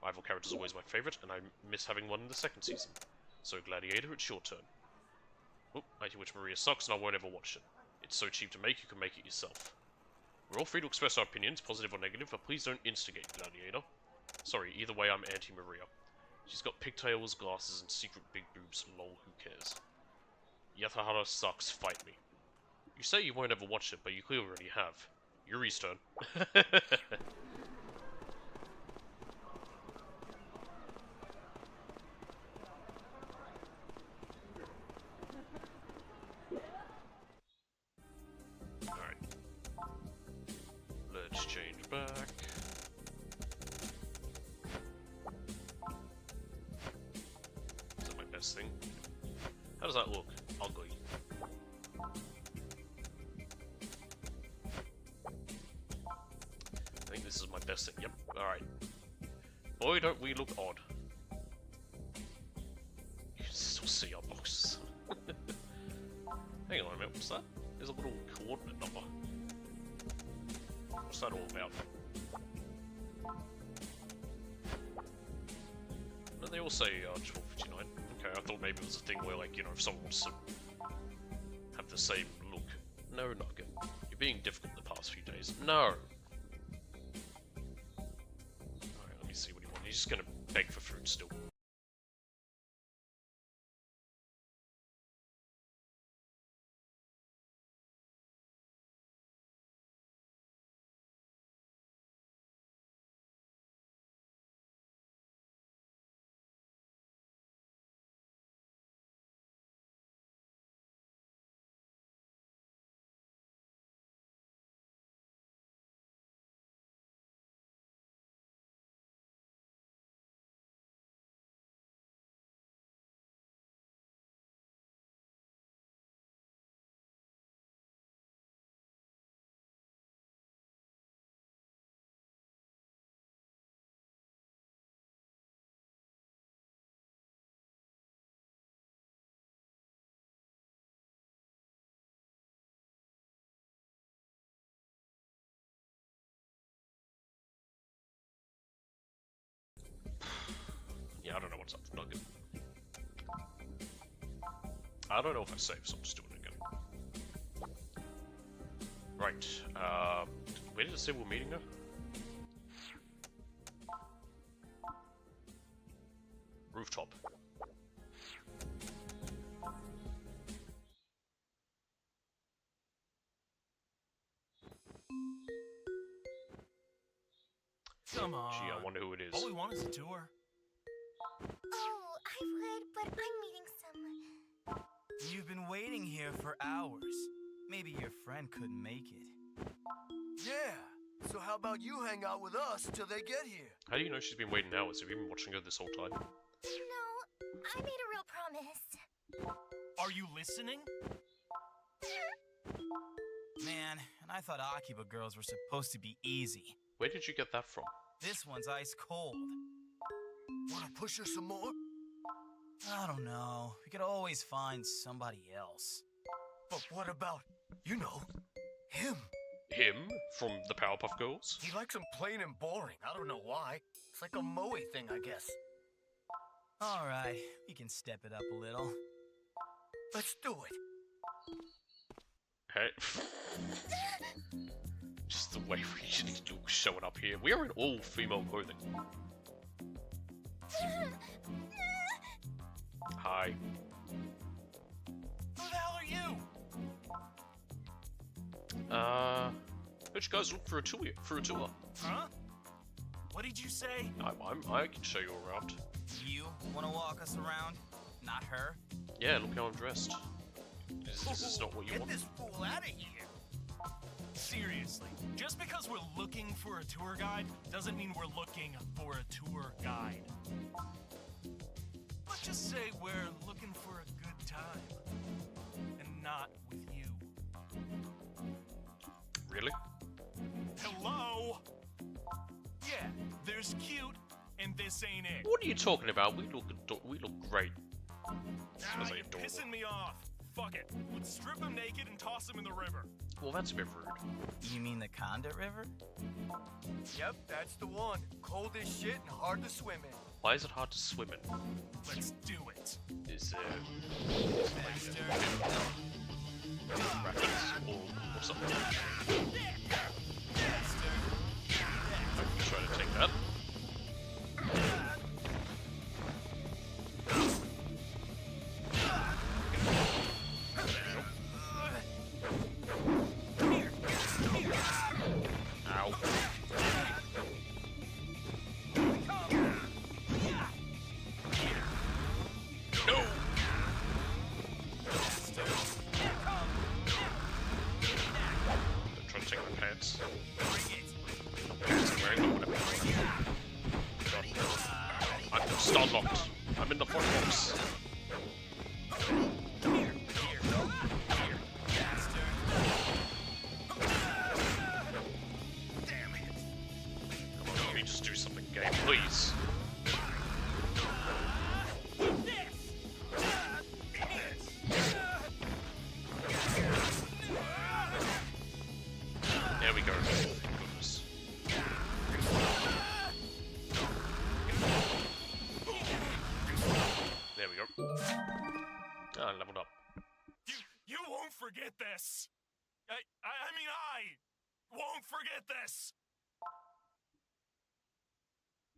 Rival character is always my favorite, and I miss having one in the second season. So Gladiator, it's your turn. Oop, IT Witch Maria sucks and I won't ever watch it. It's so cheap to make, you can make it yourself. We're all free to express our opinions, positive or negative, but please don't instigate, Gladiator. Sorry, either way I'm anti-Maria. She's got pigtails, glasses, and secret big boobs, lol, who cares. Yatahara sucks, fight me. You say you won't ever watch it, but you clearly already have. Yuri's turn. Alright. Let's change back. Is that my best thing? How does that look? Ugly. I think this is my best thing. Yep. Alright. Boy, don't we look odd. You can still see our boxes. Hang on a minute, what's that? There's a little coordinate number. What's that all about? No, they all say 1259. Okay, I thought maybe it was a thing where, like, you know, if someone wants to have the same look. No, Nugget. You're being difficult the past few days. No! Alright, let me see what he wants. He's just gonna beg for food still. what's up, Nugget? I don't know if I saved, so I'm just doing it again. Right, where did it say we're meeting her? Rooftop. Come on. Gee, I wonder who it is. All we want is a tour. Oh, I would, but I'm meeting some... You've been waiting here for hours. Maybe your friend couldn't make it. Yeah, so how about you hang out with us till they get here? How do you know she's been waiting hours? Have you been watching her this whole time? No, I made a real promise. Are you listening? Man, and I thought Akiba girls were supposed to be easy. Where did you get that from? This one's ice cold. Wanna push her some more? I don't know. We could always find somebody else. But what about, you know, him? Him? From the Powerpuff Girls? He likes them plain and boring. I don't know why. It's like a moe thing, I guess. Alright, we can step it up a little. Let's do it. Hey. Just the way we usually do showing up here. We are in all female clothing. Hi. Who the hell are you? Which guys look for a tour? Huh? What did you say? I can show you around. You wanna walk us around? Not her? Yeah, look how I'm dressed. This is not what you Get want. this fool out of here. Seriously, just because we're looking for a tour guide doesn't mean we're looking for a tour guide. Let's just say we're looking for a good time. And not with you. Really? Hello? Yeah, there's cute, and this ain't it. What are you talking about? We look great. Ah, you're pissing me off. Fuck it. Let's strip him naked and toss him in the river. Well, that's a bit rude. You mean the Conduit River? Yep, that's the one. Cold as shit and hard to swim in. Why is it hard to swim in? Let's do it. Is rapids or something? I'm trying to take that. Ow. No! I'm trying to take my pants. Pants I'm wearing, but whatever. God. I'm stun locked. I'm in the front box. Come on, let me just do something, game, please. There we go. Goodness. There we go. Ah, I leveled up. You won't forget this. I won't forget this.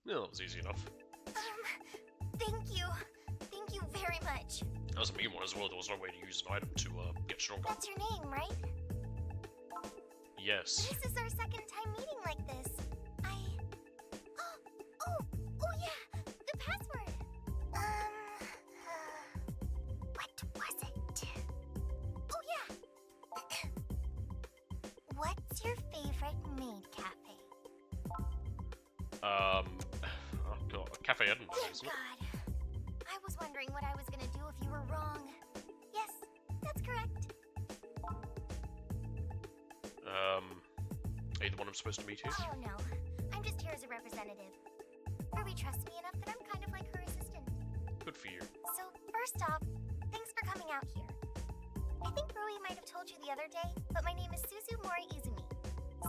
Yeah, that was easy enough. Thank you. Thank you very much. That was a mean one as well. There was no way to use an item to get stronger. That's your name, right? Yes. This is our second time meeting like this. Oh yeah, the password. What was it? Oh yeah. What's your favorite maid cafe? Oh god, Cafe Edinburgh, Thank isn't it? God. I was wondering what I was gonna do if you were wrong. Yes, that's correct. Are you the one I'm supposed to meet here? Oh no, I'm just here as a representative. Ruby trusts me enough that I'm kind of like her assistant. Good for you. So, first off, thanks for coming out here. I think Rui might have told you the other day, but my name is Suzumori Izumi.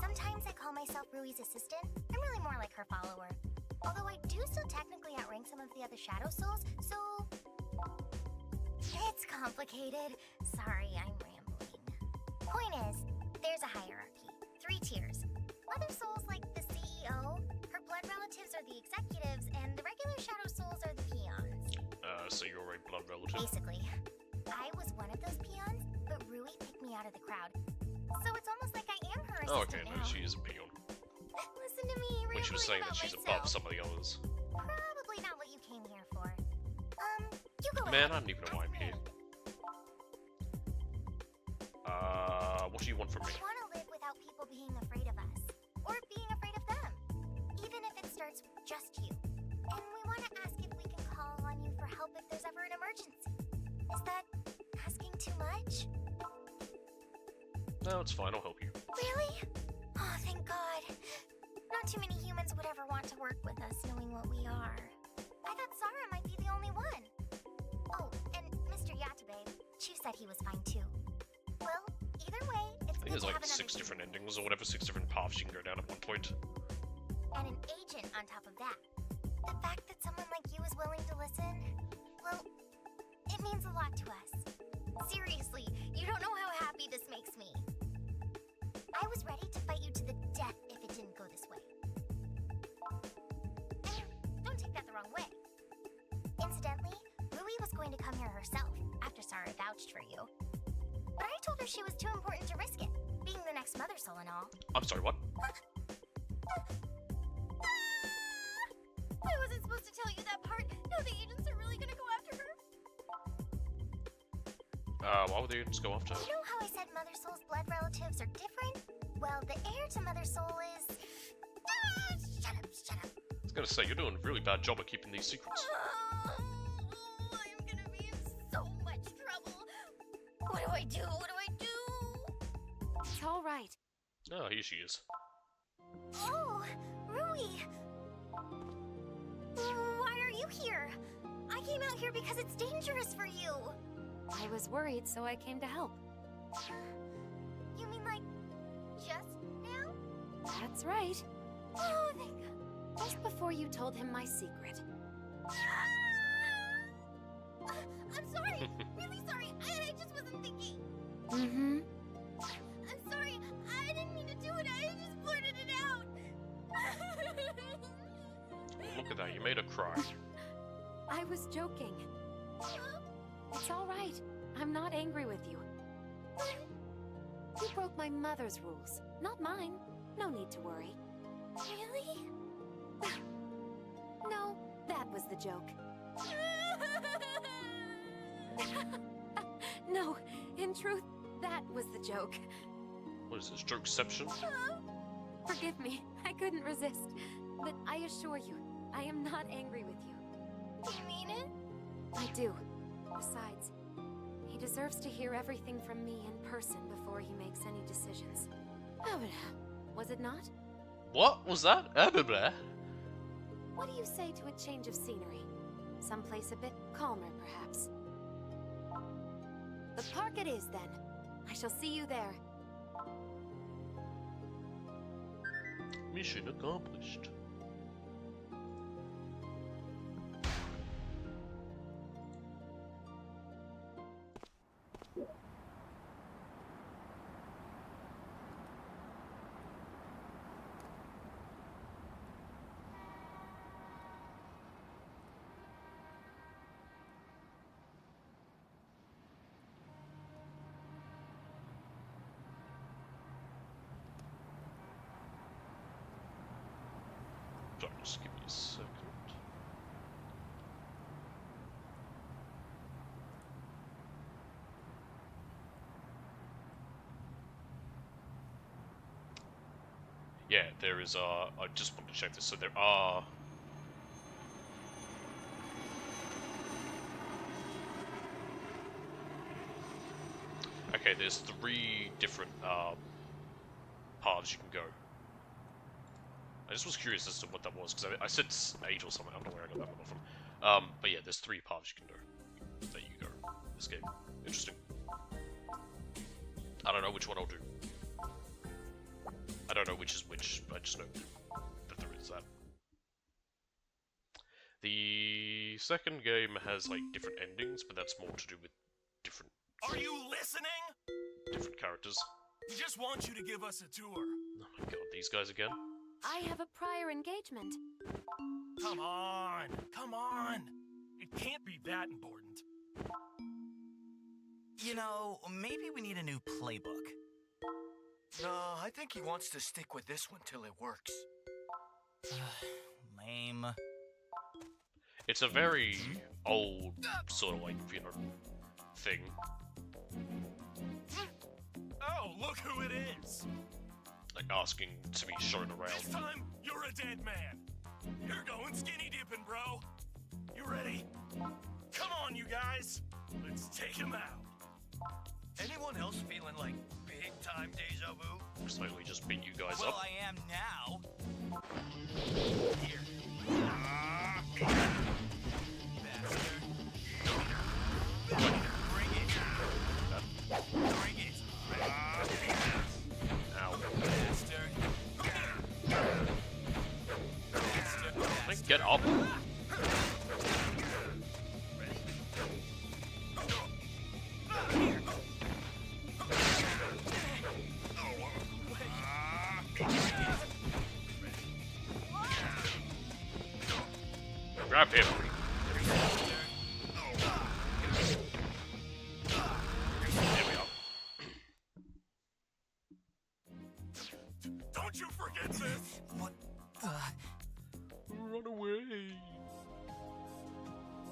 Sometimes I call myself Rui's assistant. I'm really more like her follower. Although I do still technically outrank some of the other Shadow Souls, so... It's complicated. Sorry, I'm rambling. Point is, there's a hierarchy. 3 tiers. Other souls like the CEO, her blood relatives are the executives, and the regular Shadow Souls are the peons. So you're a blood relative? Basically. I was one of those peons, but Rui picked me out of the crowd. So it's almost like I am her assistant okay, now. no, she is a peon. Listen to me, When she was saying that she's above some of the others. Probably not what you came here for. You go Man, ahead. I don't even know why I'm here. What do you want from me? We want to live without people being afraid of us. Or being afraid of them. Even if it starts with just you. And we want to ask if we can call on you for help if there's ever an emergency. Is that asking too much? No, it's fine, I'll help you. Really? Oh, thank God. Not too many humans would ever want to work with us knowing what we are. I thought Sarah might be the only one. Oh, and Mr. Yatabe, Chief said he was fine too. Well, either way, it's I think good there's to like have another 6 different endings or whatever, 6 different paths you can go down at one point. and an agent on top of that. The fact that someone like you is willing to listen, well, it means a lot to us. Seriously, you don't know how happy this makes me. I was ready to fight you to the death if it didn't go this way. And don't take that the wrong way. Incidentally, Rui was going to come here herself after Sarah vouched for you. But I told her she was too important to risk it, being the next Mother Soul and all. I'm sorry, what? I wasn't supposed to tell you that part. No, the agents are really gonna go after her. Why would the agents go after her? You know how I said Mother Soul's blood relatives are different? Well, the heir to Mother Soul is... shut up, shut up. I was gonna say, you're doing a really bad job of keeping these secrets. I'm gonna be in so much trouble. What do I do? What do I do? It's all right. Oh, here she is. Oh, Rui. Why are you here? I came out here because it's dangerous for you. I was worried, so I came to help. You mean like just now? That's right. Oh, thank God. Just before you told him my secret. I'm sorry. Really sorry. I just wasn't thinking. Mm-hmm. I'm sorry. I didn't mean to do it. I just blurted it out. Look at that, you made her cry. I was joking. It's all right. I'm not angry with you. You broke my mother's rules, not mine. No need to worry. Really? No, that was the joke. No, in truth, that was the joke. What is this, jokeception? Forgive me, I couldn't resist. But I assure you, I am not angry with you. You mean it? I do. Besides, he deserves to hear everything from me in person before he makes any decisions. Was it not? What was that? Blah. What do you say to a change of scenery? Someplace a bit calmer, perhaps. The park it is, then. I shall see you there. Mission accomplished. Sorry, just give me a second. Yeah, there is, I just wanted to check this, so there are... Okay, there's 3 different, paths you can go. I just was curious as to what that was, because I said 8 or something, I don't know where I got that number from. But yeah, there's 3 paths you can go. That you go. This game. Interesting. I don't know which one I'll do. I don't know which is which, I just know that there is that. The second game has like different endings, but that's more to do with different Are you listening? characters. We just want you to give us a tour. Oh my god, these guys again? I have a prior engagement. Come on, come on. It can't be that important. You know, maybe we need a new playbook. No, I think he wants to stick with this one till it works. Lame. It's a very old sort of like, you know, thing. Oh, look who it is. Like asking to be shown This around. time, you're a dead man. You're going skinny dipping, bro. You ready? Come on, you guys. Let's take him out. Anyone else feeling like big time deja vu? Slightly just beat you guys Well, up. I am now. Here. Bastard. Bring it. Bring it. Ow. Bastard. Bastard. Like, get up. Grab him. There we are. Don't you forget this. What the? Run away.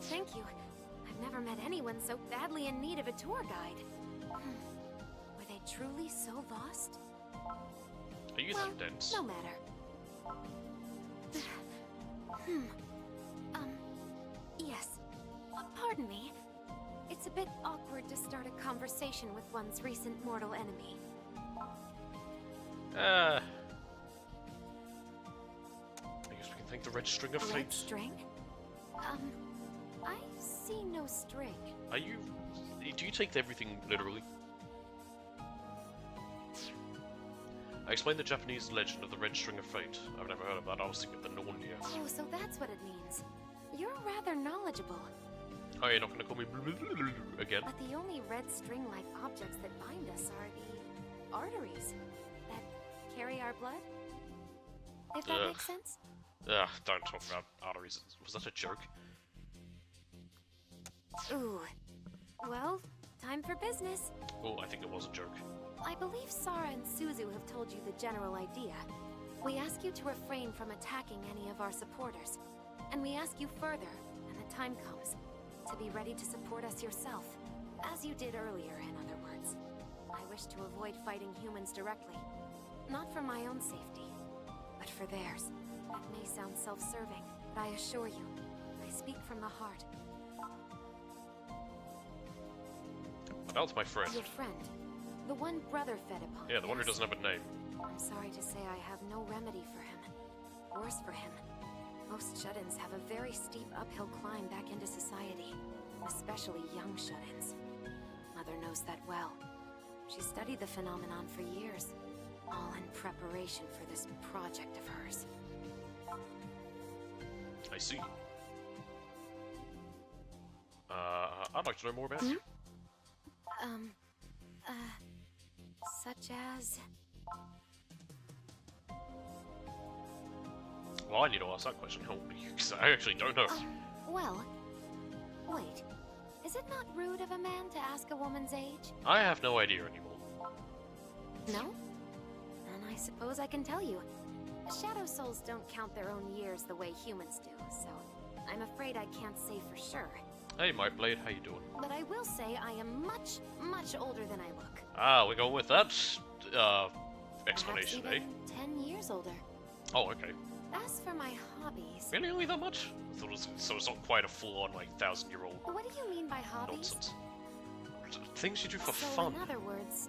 Thank you. I've never met anyone so badly in need of a tour guide. Were they truly so lost? Are you Well, so dense? no matter. Yes. Pardon me. It's a bit awkward to start a conversation with one's recent mortal enemy. I guess we can thank the Red String of Red Fate. string? I see no string. Are you... Do you take everything literally? I explained the Japanese legend of the Red String of Fate. I've never heard of that. I was thinking of the Narnia. Oh, so that's what it means. You're rather knowledgeable. Oh, you're not gonna call me again? But the only red string-like objects that bind us are the arteries that carry our blood. If that Ugh. makes sense. Ugh, don't talk about arteries. Was that a joke? Ooh. Well, time for business. Oh, I think it was a joke. I believe Sara and Suzu have told you the general idea. We ask you to refrain from attacking any of our supporters. And we ask you further, when the time comes, to be ready to support us yourself. As you did earlier, in other words. I wish to avoid fighting humans directly. Not for my own safety, but for theirs. That may sound self-serving, but I assure you, I speak from the heart. That's my friend. Your friend. The one brother fed upon. Yeah, the one who yes? doesn't have a name. I'm sorry to say I have no remedy for him. Worse for him. Most shut-ins have a very steep uphill climb back into society. Especially young shut-ins. Mother knows that well. She studied the phenomenon for years. All in preparation for this project of hers. I see. I'd like to know more about you. Such as... Well, I need to ask that question, because I actually don't know. Well... Wait. Is it not rude of a man to ask a woman's age? I have no idea anymore. No? Then I suppose I can tell you. Shadow souls don't count their own years the way humans do, so I'm afraid I can't say for sure. Hey, my blade, how you doing? But I will say I am much, much older than I look. Ah, we're going with that, explanation, Perhaps eh? even 10 years older. Oh, okay. As for my hobbies... Really, only that much? I thought it was, so it's not quite a full-on, like, 1,000-year-old What do you mean by hobbies? nonsense. Things you do for So, fun. in other words,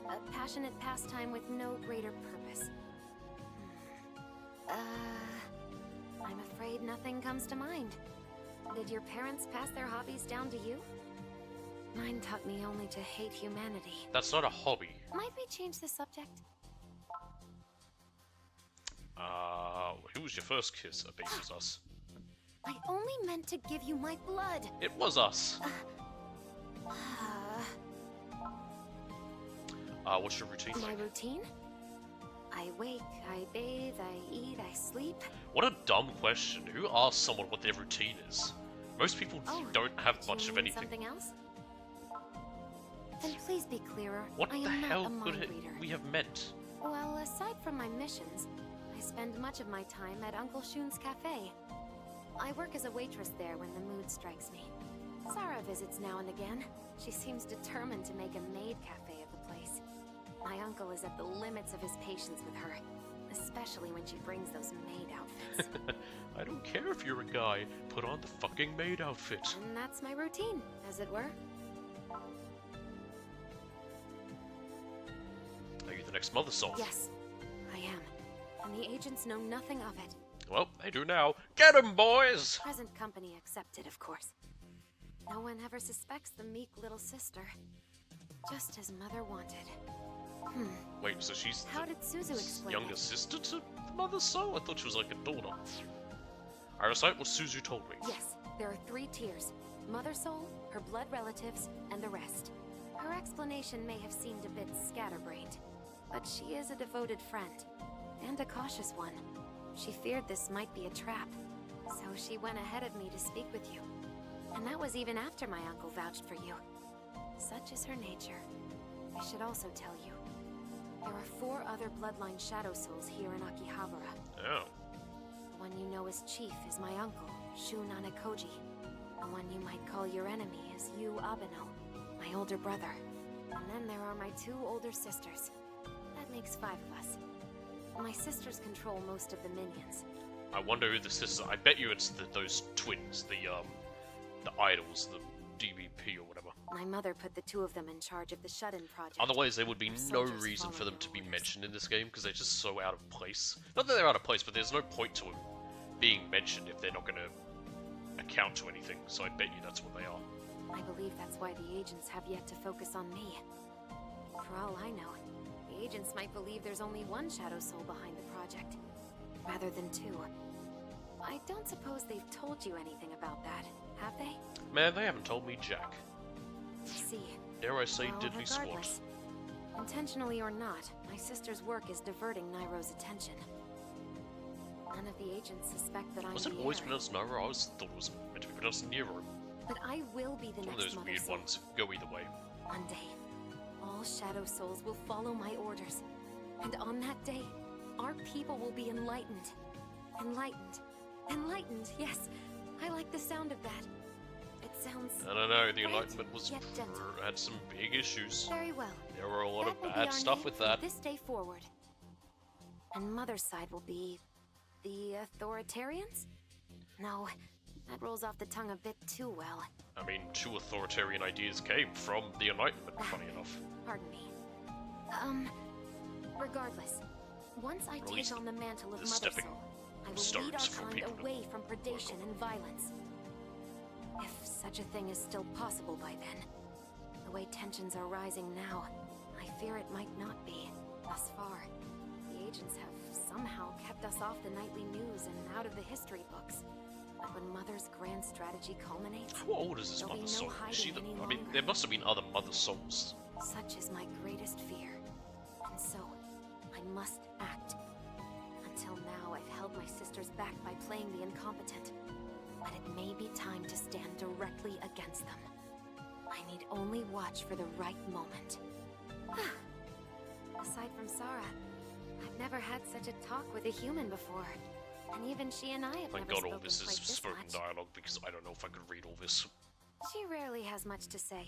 a passionate pastime with no greater purpose. I'm afraid nothing comes to mind. Did your parents pass their hobbies down to you? Mine taught me only to hate humanity. That's not a hobby. Might we change the subject? Who was your first kiss? A baby's us. I only meant to give you my blood. It was us. What's your routine My like? routine? I wake, I bathe, I eat, I sleep. What a dumb question. Who asks someone what their routine is? Most people don't have do much you of mean anything. something else? Then please be clearer. What I the am hell not a could mind reader. we have meant? Well, aside from my missions, I spend much of my time at Uncle Shun's cafe. I work as a waitress there when the mood strikes me. Sarah visits now and again. She seems determined to make a maid cafe of the place. My uncle is at the limits of his patience with her, especially when she brings those maid outfits. I don't care if you're a guy. Put on the fucking maid outfit. And that's my routine, as it were. Are you the next Mother Soul? Yes, I am. And the agents know nothing of it. Well, they do now. Get 'em, boys! Present company accepted, of course. No one ever suspects the meek little sister. Just as Mother wanted. Wait, so she's How did Suzu explain younger it? sister to the Mother Soul? I thought she was like a daughter. I recite what Suzu told me. Yes, there are 3 tiers. Mother Soul, her blood relatives, and the rest. Her explanation may have seemed a bit scatterbrained, but she is a devoted friend, and a cautious one. She feared this might be a trap, so she went ahead of me to speak with you. And that was even after my uncle vouched for you. Such is her nature. I should also tell you, there are 4 other bloodline shadow souls here in Akihabara. Oh. The one you know as Chief is my uncle, Shu Nanakoji. The one you might call your enemy is Yu Abeno, my older brother. And then there are my 2 older sisters. That makes 5 of us. My sisters control most of the minions. I wonder who the sisters are. I bet you it's those twins, the idols, the DBP or whatever. My mother put the 2 of them in charge of the Shut-In project. Otherwise, there would be no Soldiers reason for them following to be orders. mentioned in this game, because they're just so out of place. Not that they're out of place, but there's no point to them being mentioned if they're not going to account to anything, so I bet you that's what they are. I believe that's why the agents have yet to focus on me. For all I know, the agents might believe there's only 1 shadow soul behind the project, rather than 2. I don't suppose they've told you anything about that, have they? Man, they haven't told me jack. I see. Dare I say Well, diddly squat. regardless, intentionally or not, my sister's work is diverting Nairo's attention. None of the agents suspect that I'm Was it the always heir, pronounced Nero? I always thought it was meant to be pronounced Nero. but I will be the One of next those Mother weird Soul. ones. Go either way. One day, all shadow souls will follow my orders. And on that day, our people will be enlightened. Enlightened. Enlightened, yes. I like the sound of that. It sounds... I don't know, the quaint, Enlightenment was yet gentle. had some big issues. Very well. There were a lot That of will be bad our stuff name with from that. this day forward. And Mother's side will be... the authoritarians? No, that rolls off the tongue a bit too well. I mean, 2 authoritarian ideas came from the Enlightenment, funny enough. Pardon me. Regardless, once I Or at take least on the mantle of the Mother stepping Soul, I will stones lead our for kind people to away from predation and violence. If such a thing is still possible by then. The way tensions are rising now, I fear it might not be. Thus far, the agents have somehow kept us off the nightly news and out of the history books. But when Mother's grand strategy culminates, How old is this there'll be Mother no Soul? Is she hiding the, any I mean, longer. there must have been other Mother Souls. Such is my greatest fear. And so, I must act. Until now, I've held my sisters back by playing the incompetent. But it may be time to stand directly against them. I need only watch for the right moment. Aside from Sarah, I've never had such a talk with a human before. And even she and I have Thank never God all spoken this quite is this spoken much. dialogue, because I don't know if I could read all this. She rarely has much to say,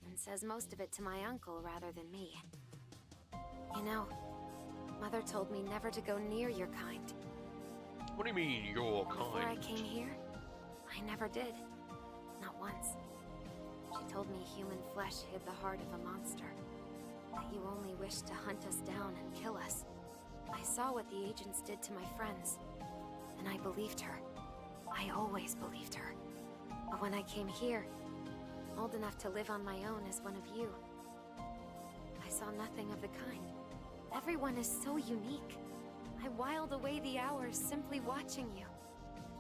and says most of it to my uncle rather than me. You know, Mother told me never to go near your kind. What do you mean, your Before I kind? came here, I never did. Not once. She told me human flesh hid the heart of a monster. That you only wished to hunt us down and kill us. I saw what the agents did to my friends, and I believed her. I always believed her. But when I came here, old enough to live on my own as one of you, I saw nothing of the kind. Everyone is so unique. I whiled away the hours simply watching you.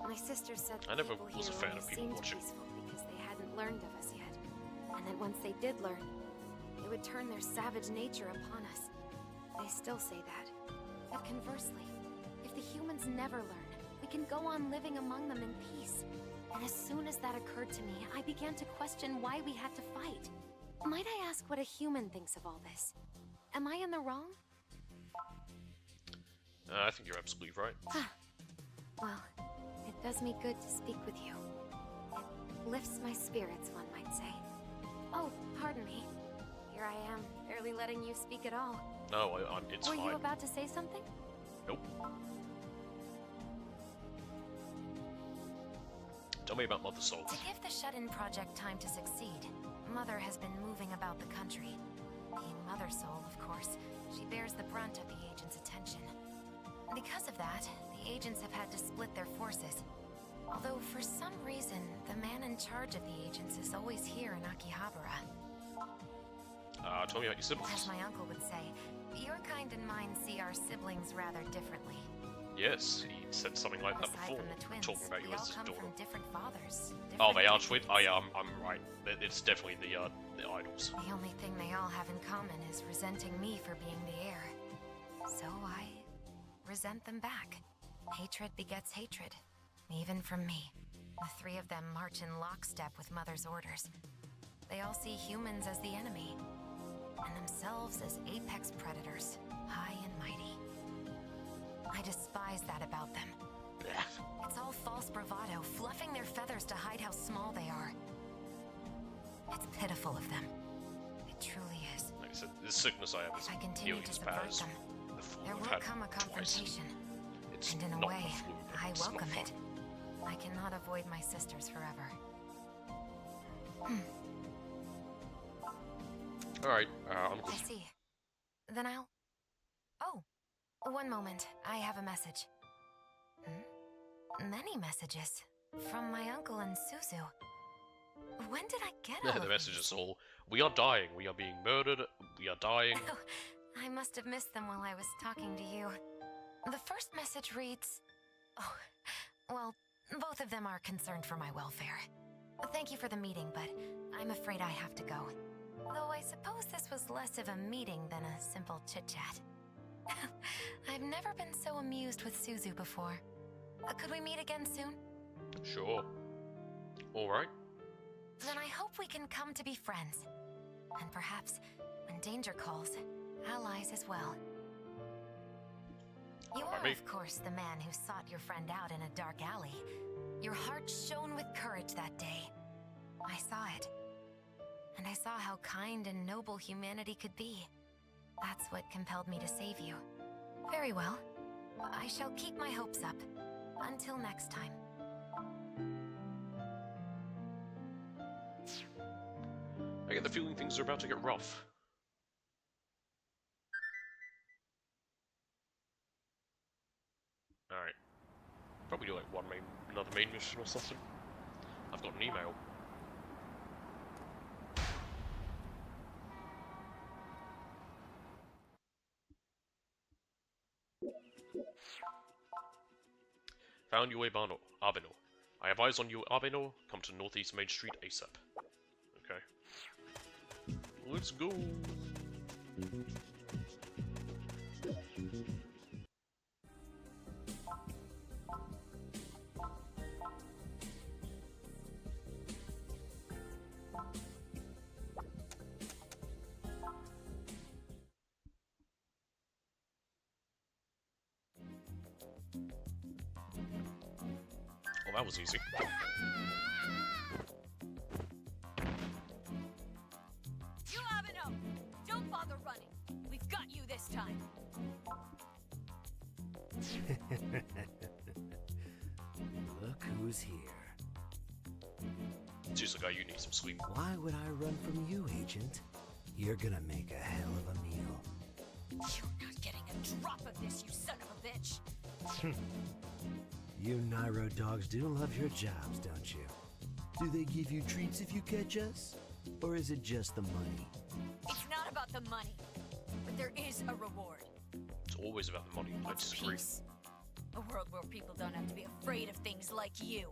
My sister said I never people was a here fan only of people seemed watching. peaceful because they hadn't learned of us yet. And that once they did learn, they would turn their savage nature upon us. They still say that. But conversely, if the humans never learn, we can go on living among them in peace. And as soon as that occurred to me, I began to question why we had to fight. Might I ask what a human thinks of all this? Am I in the wrong? I think you're absolutely right. Well, it does me good to speak with you. It lifts my spirits, one might say. Oh, pardon me. Here I am, barely letting you speak at all. No, it's Were fine. you about to say something? Nope. Tell me about Mother Soul. To give the Shut-In project time to succeed, Mother has been moving about the country. Being Mother Soul, of course, she bears the brunt of the agents' attention. Because of that, the agents have had to split their forces. Although for some reason, the man in charge of the agents is always here in Akihabara. Tell me about your siblings. As my uncle would say, your kind and mine see our siblings rather differently. Yes, he said something like that Aside before, from the twins, talking about you we all as his come daughter. from different fathers. Oh, they are different twins? Oh yeah, I'm right. It's definitely the idols. The only thing they all have in common is resenting me for being the heir. So I resent them back. Hatred begets hatred, even from me. The three of them march in lockstep with Mother's orders. They all see humans as the enemy, and themselves as apex predators, high and mighty. I despise that about them. It's all false bravado, fluffing their feathers to hide how small they are. It's pitiful of them. It truly is. Like I said, this sickness I have is If I continue healing to as subvert bad as them, the flu there I've will had come a twice. confrontation. It's And in a not way, the flu, but I it's not welcome fun. it. I cannot avoid my sisters forever. Alright, I'm I see. Then I'll... Oh, one moment. I have a message. Many messages. From my uncle and Suzu. When did I get all the of message these? is all, we are dying, we are being murdered, we are dying. Oh, I must have missed them while I was talking to you. The first message reads... Oh, well, both of them are concerned for my welfare. Thank you for the meeting, but I'm afraid I have to go. Though I suppose this was less of a meeting than a simple chit-chat. I've never been so amused with Suzu before. Could we meet again soon? Sure. Alright. Then I hope we can come to be friends. And perhaps, when danger calls, allies as well. You are, of course, the man who sought your friend out in a dark alley. Your heart shone with courage that day. I saw it. And I saw how kind and noble humanity could be. That's what compelled me to save you. Very well. I shall keep my hopes up. Until next time. I get the feeling things are about to get rough. Alright. Probably do like another main mission or something. I've got an email. Found you, Abeno. I have eyes on you, Abeno. Come to Northeast Main Street ASAP. Okay. Let's go. Well, that was easy. You have enough! Don't bother running! We've got you this time! Look who's here. Seems like you need some sleep. Why would I run from you, Agent? You're gonna make a hell of a meal. You're not getting a drop of this, you son of a bitch! You Nairo dogs do love your jobs, don't you? Do they give you treats if you catch us? Or is it just the money? It's not about the money, but there is a reward. It's always about the money. I It's disagree. peace. A world where people don't have to be afraid of things like you.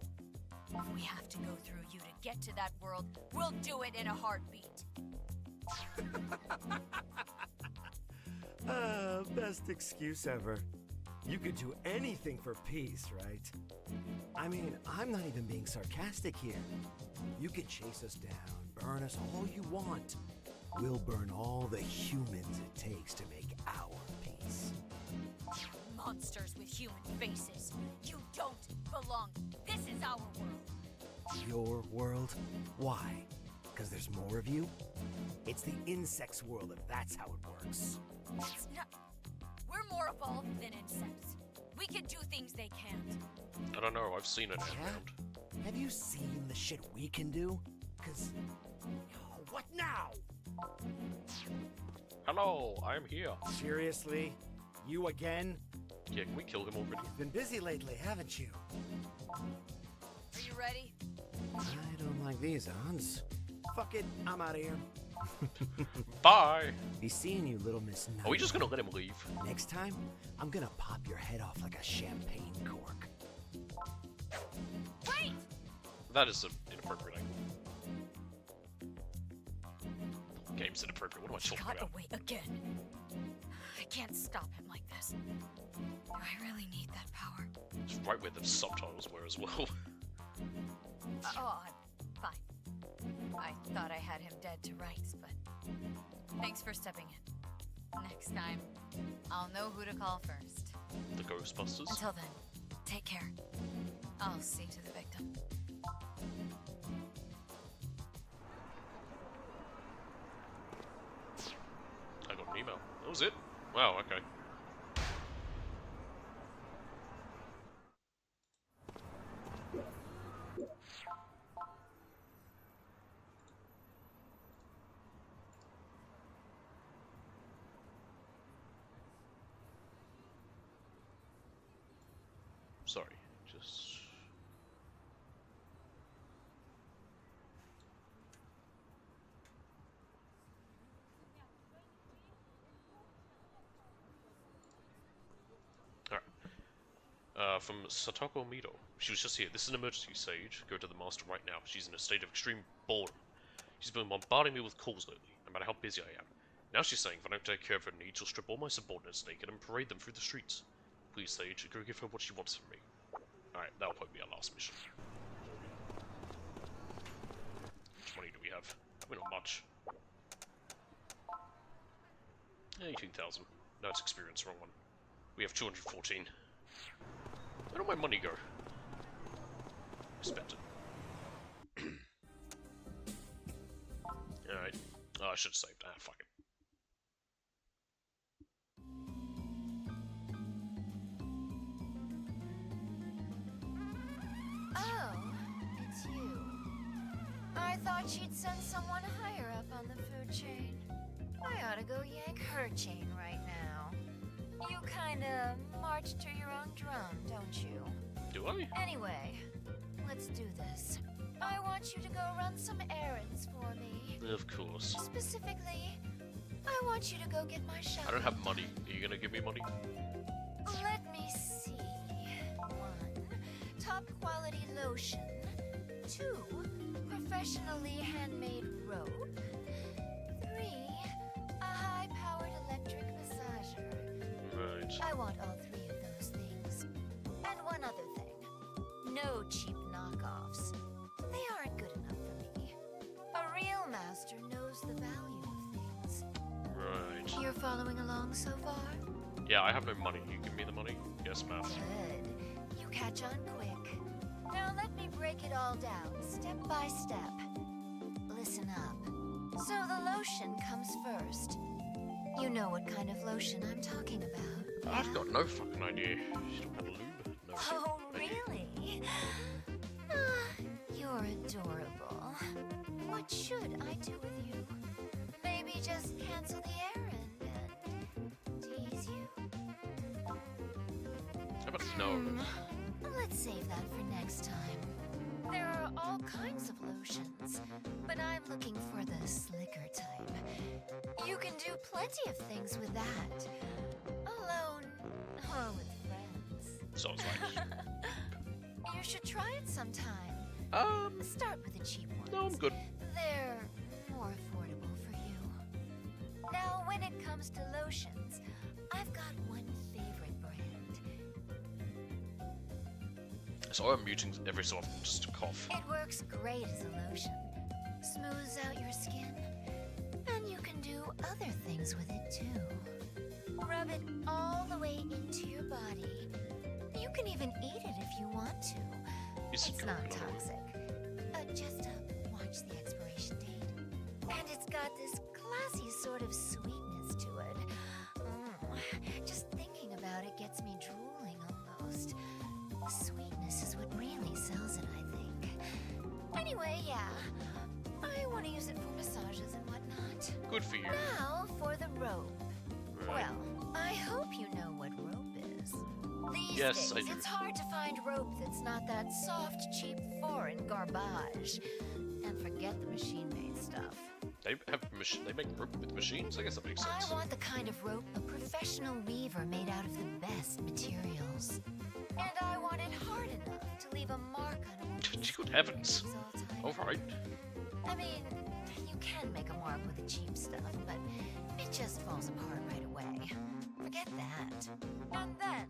If we have to go through you to get to that world, we'll do it in a heartbeat. Best excuse ever. You could do anything for peace, right? I mean, I'm not even being sarcastic here. You can chase us down, burn us all you want. We'll burn all the humans it takes to make our peace. Monsters with human faces. You don't belong. This is our world. Your world? Why? Because there's more of you? It's the insects' world if that's how it works. It's not. We're more evolved than insects. We can do things they can't. I don't know, I've seen it Yeah? around. Have you seen the shit we can do? Cause... What now? Hello, I'm here. Seriously? You again? Yeah, can we kill him already? You've been busy lately, haven't you? Are you ready? I don't like these odds. Fuck it, I'm out of here. Bye! Be seeing you, little Miss Are we just gonna let him leave? Next time, I'm gonna pop your head off like a champagne cork. Wait! That is an inappropriate angle. Game's inappropriate, what am I talking Got about? away again. I can't stop him like this. Do I really need that power? It's right where the subtitles were as well. Oh, I'm fine. I thought I had him dead to rights, but thanks for stepping in. Next time, I'll know who to call first. The Ghostbusters? Until then, take care. I'll see to the victim. I got an email. That was it? Wow, okay. Sorry, just... Alright. From Satoko Mido. She was just here. This is an emergency, Sage. Go to the master right now. She's in a state of extreme boredom. She's been bombarding me with calls lately, no matter how busy I am. Now she's saying if I don't take care of her needs, she'll strip all my subordinates naked and parade them through the streets. Please, Sage, go give her what she wants from me. Alright, that'll probably be our last mission. How much money do we have? Probably not much. 18,000. No, it's experience, wrong one. We have 214. Where did my money go? Spent it. Alright. Oh, I should have saved. Ah, fuck it. Oh, it's you. I thought she'd send someone higher up on the food chain. I ought to go yank her chain right now. You kinda march to your own drum, don't you? Do I? Anyway, let's do this. I want you to go run some errands for me. Of course. Specifically, I want you to go get my shopping. I don't have money. Are you gonna give me money? Let me see. 1. Top quality lotion. 2. Professionally handmade rope. 3. A high-powered electric massager. Right. I want all 3 of those things. And one other thing. No cheap knockoffs. They aren't good enough for me. A real master knows the value of things. Right. You're following along so far? Yeah, I have no money. You give me the money? Yes, ma'am. Good. You catch on quick. Now let me break it all down, step by step. Listen up. So the lotion comes first. You know what kind of lotion I'm talking about. I've got no fucking idea. You don't have a lube? No. Oh, Thank you. really? Ah, you're adorable. What should I do with you? Maybe just cancel the errand and tease you? How about no? Let's save that for next time. There are all kinds of lotions, but I'm looking for the slicker type. You can do plenty of things with that. Alone or with friends. Sounds right. You should try it sometime. Start with the cheap ones. No, I'm good. They're more affordable for you. Now, when it comes to lotions, I've got one favorite brand. So I'm muting every so often just to cough. It works great as a lotion. Smooths out your skin, and you can do other things with it too. Rub it all the way into your body. You can even eat it if you want to. It's not toxic. Just watch the expiration date. And it's got this classy sort of sweetness to it. Just thinking about it gets me drooling almost. The sweetness is what really sells it, I think. Anyway, yeah. I want to use it for massages and whatnot. Good for you. Now for the rope. Right. Well, I hope you know what rope is. These Yes, days, I do. it's hard to find rope that's not that soft, cheap, foreign garbage. And forget the machine-made stuff. They make rope with machines? I guess that makes sense. I want the kind of rope a professional weaver made out of the best materials. And I want it hard enough to leave a mark on a woman's Good heavens. Alright. I mean, you can make a mark with the cheap stuff, but it just falls apart right away. Forget that. And then,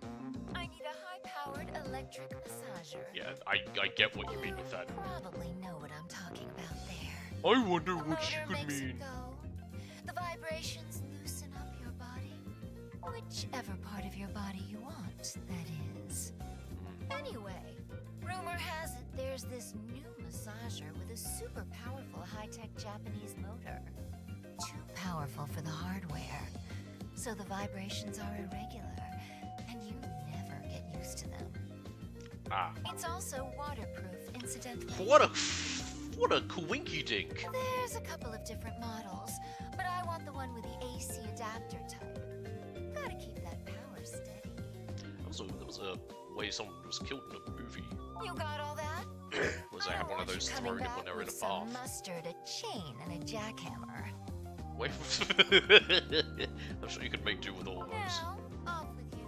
I need a high-powered electric massager. Yeah, I get what you mean with that. Probably know what I'm talking about there. I wonder The what you motor could makes mean. it go. The vibrations loosen up your body. Whichever part of your body you want, that is. Anyway, rumor has it there's this new massager with a super powerful high-tech Japanese motor. Too powerful for the hardware. So the vibrations are irregular, and you never get used to them. Ah. It's also waterproof, incidentally. What a coinky dink. There's a couple of different models, but I want the one with the AC adapter type. Gotta keep that power steady. That was a way someone was killed in a movie. You got all that? Was I have one of those Coming thrown in back when they were in a with some bath. mustard, a chain, and a jackhammer. Wait. I'm sure you could make do with all of those. Now, off with you.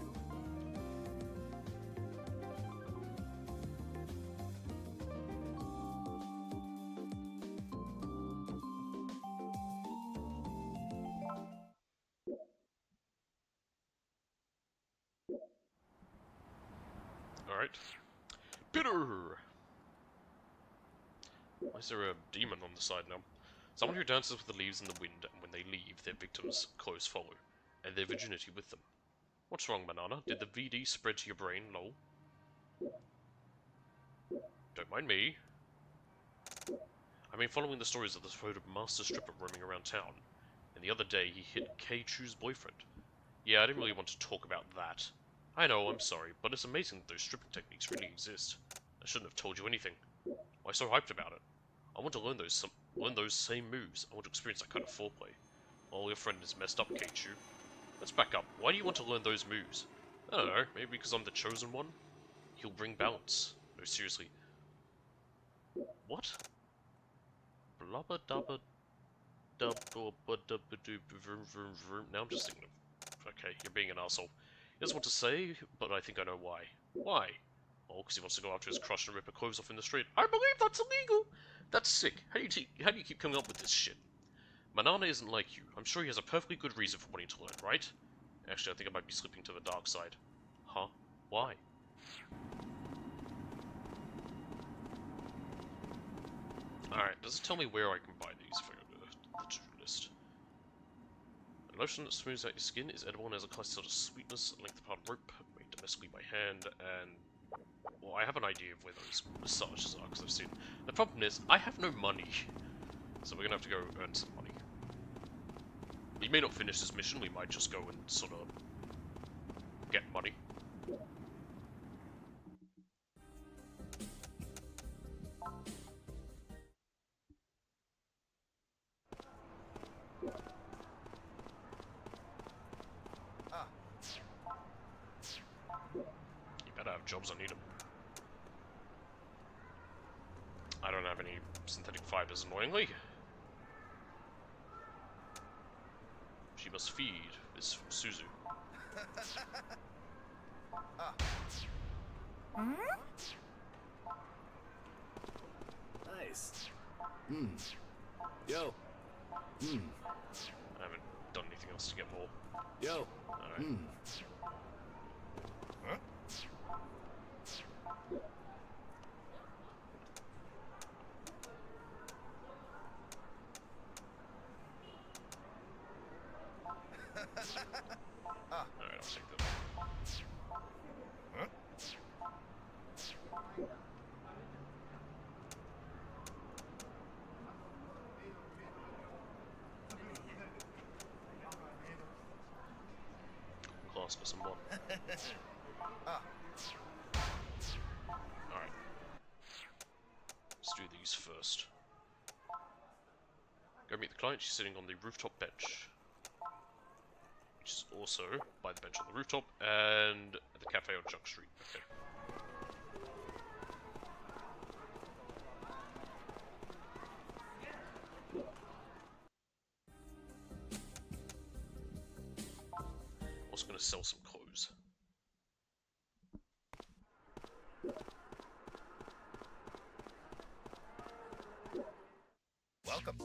Alright. Bitter! Why is there a demon on the side now? Someone who dances with the leaves in the wind, and when they leave, their victims close follow, and their virginity with them. What's wrong, Banana? Did the VD spread to your brain, lol? Don't mind me. I've been following the stories of this photo master stripper roaming around town, and the other day he hit K-Chu's boyfriend. Yeah, I didn't really want to talk about that. I know, I'm sorry, but it's amazing that those stripping techniques really exist. I shouldn't have told you anything. Why so hyped about it? I want to learn those same moves. I want to experience that kind of foreplay. Well, your friend is messed up, K-Chu. Let's back up. Why do you want to learn those moves? I don't know, maybe because I'm the chosen one? He'll bring balance. No, seriously. What? Blubba dubba dub vroom. Now I'm just thinking of... Okay, you're being an asshole. He doesn't want to say, but I think I know why. Why? Oh, because he wants to go after his crush and rip her clothes off in the street. I believe that's illegal! That's sick. How do you keep coming up with this shit? Banana isn't like you. I'm sure he has a perfectly good reason for wanting to learn, right? Actually, I think I might be slipping to the dark side. Huh? Why? Alright, does it tell me where I can buy these for the to-do list? A lotion that smooths out your skin is edible and has a classic sort of sweetness, length apart rope, made domestically by hand, and... Well, I have an idea of where those massages are, because I've seen... The problem is, I have no money. So we're gonna have to go earn some money. We may not finish this mission, we might just go and sort of... get money. You better have jobs, I need them. I don't have any synthetic fibers, annoyingly. She must feed this Suzu. Nice. Hmm. Yo. Hmm. I haven't done anything else to get more. Yo. Alright. Hmm. Huh? Alright, I'll take that. Huh? Class for someone. Ah. Alright. Let's do these first. Go meet the client, she's sitting on the rooftop bench. Which is also by the bench on the rooftop and at the cafe on Junk Street. Okay. Also gonna sell some clothes. Welcome.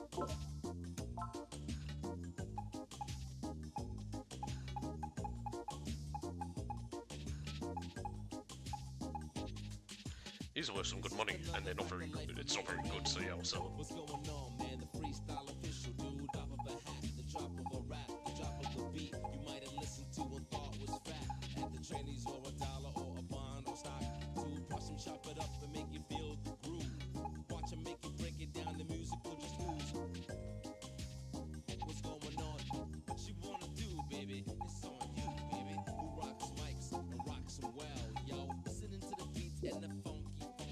These are worth some good money, and they're not very good. It's not very good, so yeah, I'll sell them. What's going on, man? The freestyle official dude, drop of a hat, the drop of a rap, the drop of a beat. You might have listened to and thought was fat. At the trannies or $1 or a bond or stock. Dude, watch him chop it up and make you feel the groove. Watch him make you break it down, the music will just ooze. What's going on? What you wanna do, baby? It's on you, baby. Who rocks mics and rocks them well, yo. Listening to the beats and the funky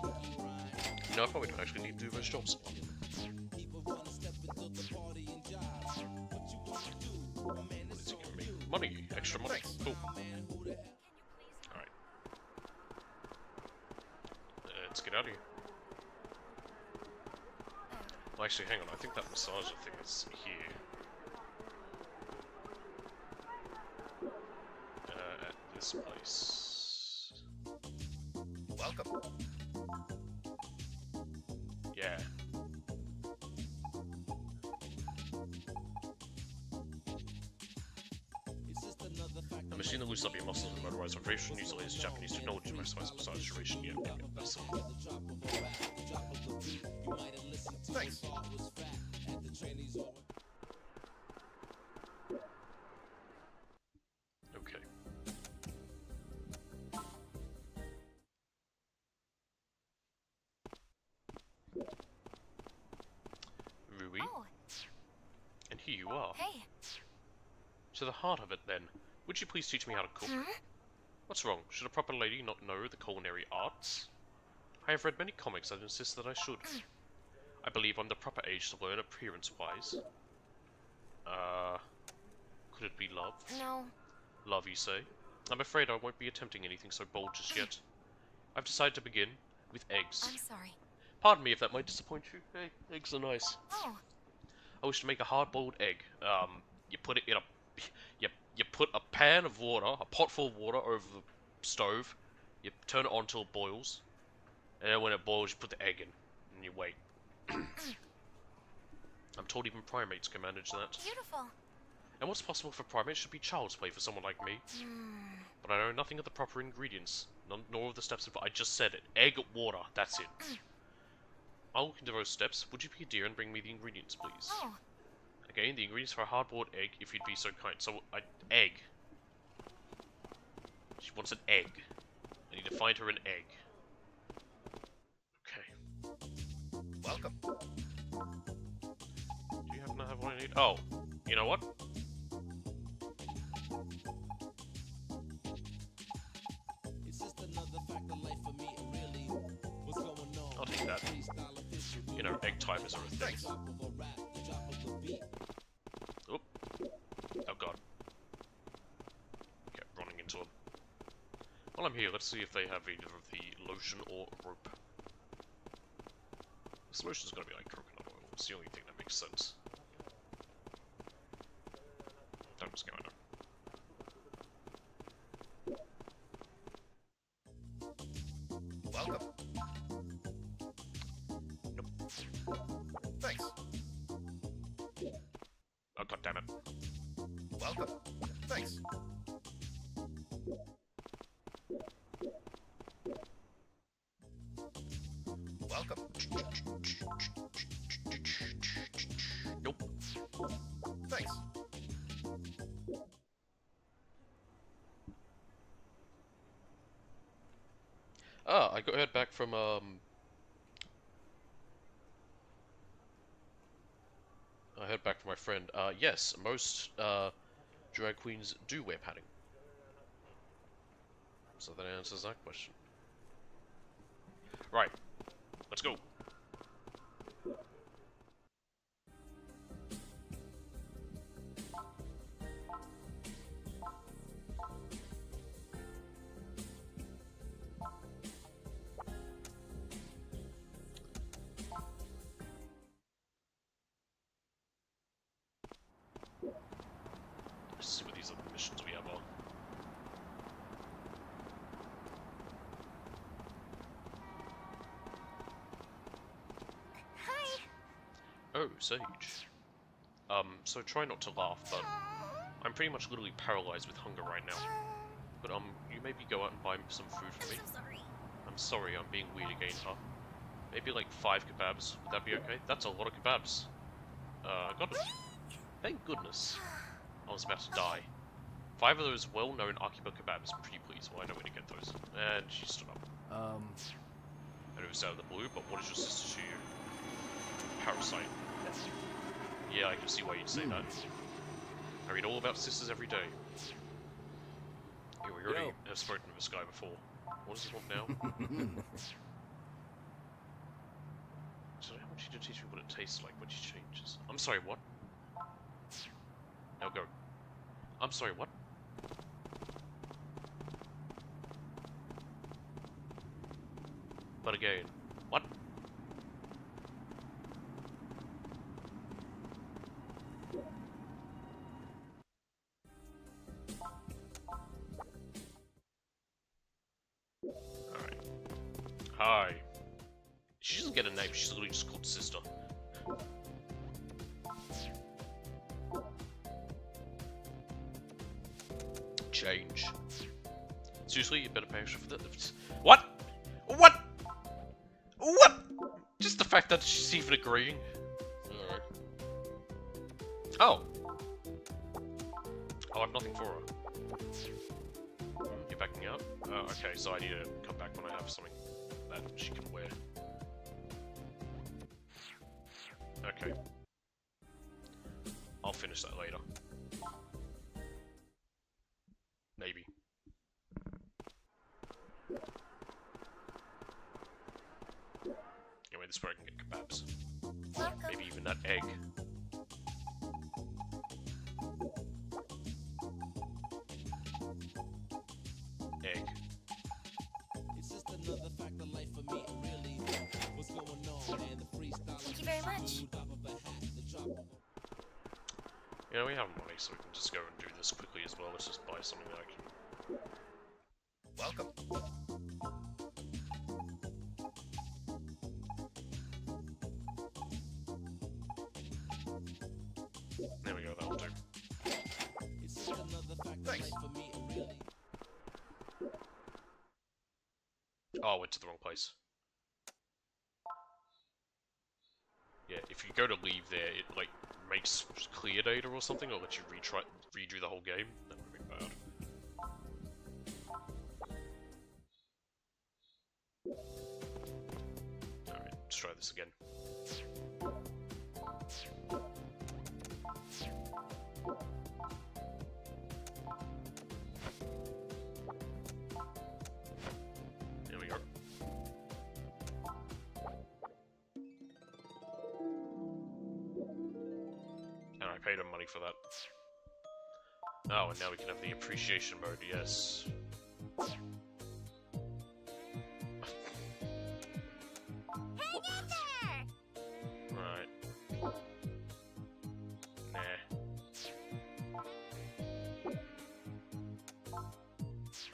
rhyme. You know, I probably don't actually need to do those jobs. People wanna step into the party and jive. What you wanna do? My man, What it's is it on giving me? you. Money, extra money. Cool. Man, who the hell? Alright. Let's get out of here. Well, actually, hang on. I think that massager thing is here. At this place. Welcome. Yeah. A machine that loses up your muscles and motorized vibration usually is Japanese technology to maximize massage duration. Yeah, that's all. Thanks. Okay. Rui? Oh, And here you are. hey. To the heart of it, then. Would you please teach me how to cook? What's wrong? Should a proper lady not know the culinary arts? I have read many comics that insist that I should. I believe I'm the proper age to learn appearance-wise. Could it be love? No. Love, you say? I'm afraid I won't be attempting anything so bold just yet. I've decided to begin with eggs. I'm sorry. Pardon me if that might disappoint you. Hey, eggs are nice. Oh, I wish to make a hard-boiled egg. You put it in a... You put a pan of water, a pot full of water over the stove. You turn it on till it boils. And then when it boils, you put the egg in. And you wait. I'm told even primates can manage that. beautiful. And what's possible for primates should be child's play for someone like me. But I know nothing of the proper ingredients, nor of the steps involved. I just said it. Egg, water, that's it. I'll look into those steps. Would you be a dear and bring me the ingredients, please? Oh, Again, the ingredients for a hard-boiled egg, if you'd be so kind. So, egg. She wants an egg. I need to find her an egg. Okay. Welcome. Do you happen to have what I need? Oh, you know what? It's just another fact of life for me, really. What's going on? I'll take that. You know, egg timers are a thing. Oop. Oh god. Kept running into them. While I'm here, let's see if they have either of the lotion or rope. This lotion's gotta be like coconut oil. It's the only thing that makes sense. Don't just go in there. Welcome. Thanks. Welcome. Nope. Thanks. Ah, I got heard back from I heard back from my friend. Yes, most drag queens do wear padding. So that answers that question. Right. Let's go. Let's see what these other missions we have on. Hi. Oh, Sage. So try not to laugh, but I'm pretty much literally paralyzed with hunger right now. But, you maybe go out and buy some food for me? I'm so sorry. I'm sorry, I'm being weird again, huh? Maybe like 5 kebabs, would that be okay? That's a lot of kebabs. I got it. Thank goodness. I was about to die. 5 of those well-known Akiba kebabs, pretty please, well I know where to get those. And she stood up. I know it's out of the blue, but what is your sister to you? Parasite. Yeah, I can see why you'd say that. I read all about sisters every day. Yeah, we already have spoken to this guy before. What does he want now? So I want you to teach me what it tastes like when she changes. I'm sorry, what? Now go. I'm sorry, what? But again, what? Alright. Hi. She doesn't get a name, she's literally just called Sister. Change. Seriously, you better pay extra for that. What? What? What? Just the fact that she's even agreeing. Alright. Oh. Oh, I have nothing for her. You're backing out? Okay, so I need to come back when I have something that she can wear. Okay. I'll finish that later. Maybe. Anyway, this is where I can get kebabs. Welcome. Maybe even that egg. Egg. It's just another fact of life for me, really. What's going on, man? The freestyle. Thank you very much. Drop of a hat, the drop of You know, we have money, so we can just go and do this quickly as well. Let's just buy something that I can. Welcome. There we go, that'll do. It's just another fact of life for me, really. Oh, I went to the wrong place. Yeah, if you go to leave there, it, like, makes clear data or something, or lets you redo the whole game. That would be bad. Alright, let's try this again. There we go. And I paid him money for that. Oh, and now we can have the appreciation mode, yes. Hang in there! Right. Nah.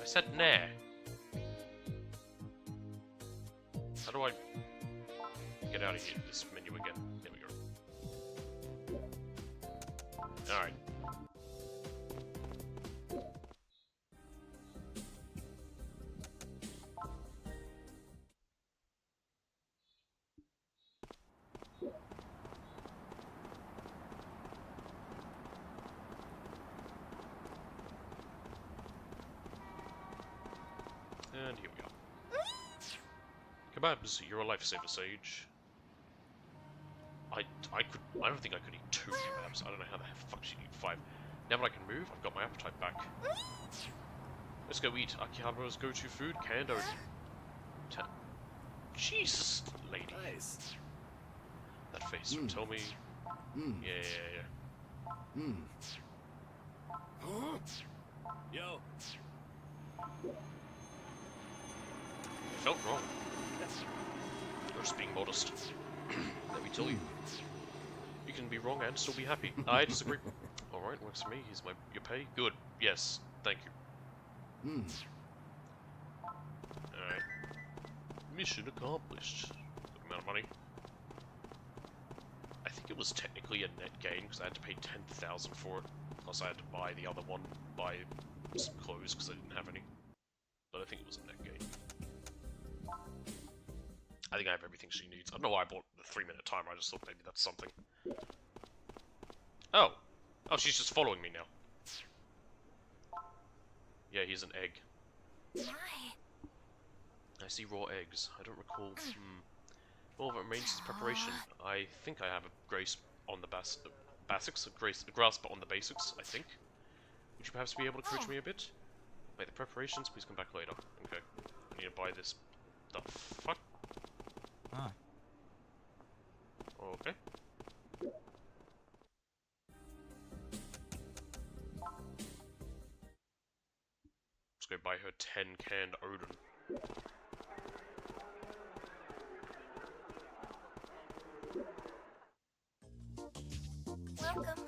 I said nah. How do I get out of here? This menu again. There we go. Alright. Kebabs, you're a lifesaver, Sage. I don't think I could eat 2 kebabs. I don't know how the fuck she'd eat 5. Now that I can move, I've got my appetite back. Let's go eat Akiba's go-to food, canned oat. Jesus, lady. Nice. That face would tell me. Yeah. Huh? Yo. It felt wrong. You're just being modest. Let me tell you. You can be wrong and still be happy. I disagree. Alright, works for me. Here's your pay. Good. Yes. Thank you. Alright. Mission accomplished. Good amount of money. I think it was technically a net gain because I had to pay 10,000 for it. Plus I had to buy the other one, buy some clothes because I didn't have any. But I think it was a net gain. I think I have everything she needs. I don't know why I bought the 3-minute timer, I just thought maybe that's something. Oh! Oh, she's just following me now. Yeah, here's an egg. Why? I see raw eggs. I don't recall. All that remains is preparation. I think I have a grace on the basics. A grasp on the basics, I think. Would you perhaps be able to coach me a bit? Make the preparations, please come back later. Okay. I need to buy this. The fuck? Huh. Okay. Let's go buy her 10 canned Odin. Welcome.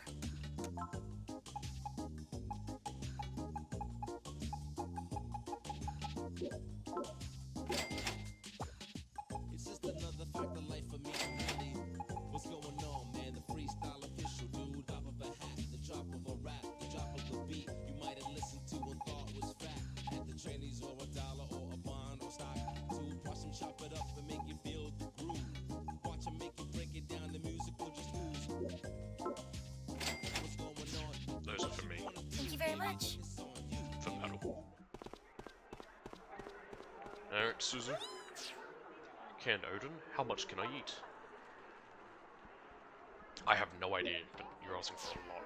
It's just another fact of life for me, really. What's going on, man? The freestyle official, dude. Drop of a hat, the drop of a rap, the drop of the beat. You might have listened to and thought was fact. At the trannies or $1 or a bond or stock. Dude, watch them chop it up and make you feel the groove. Watch them make you break it down. The music will just ooze. What's going on? Those are for me. Thank you very much. For battle. Alright, Susan. Canned Odin, how much can I eat? I have no idea, but you're asking for a lot.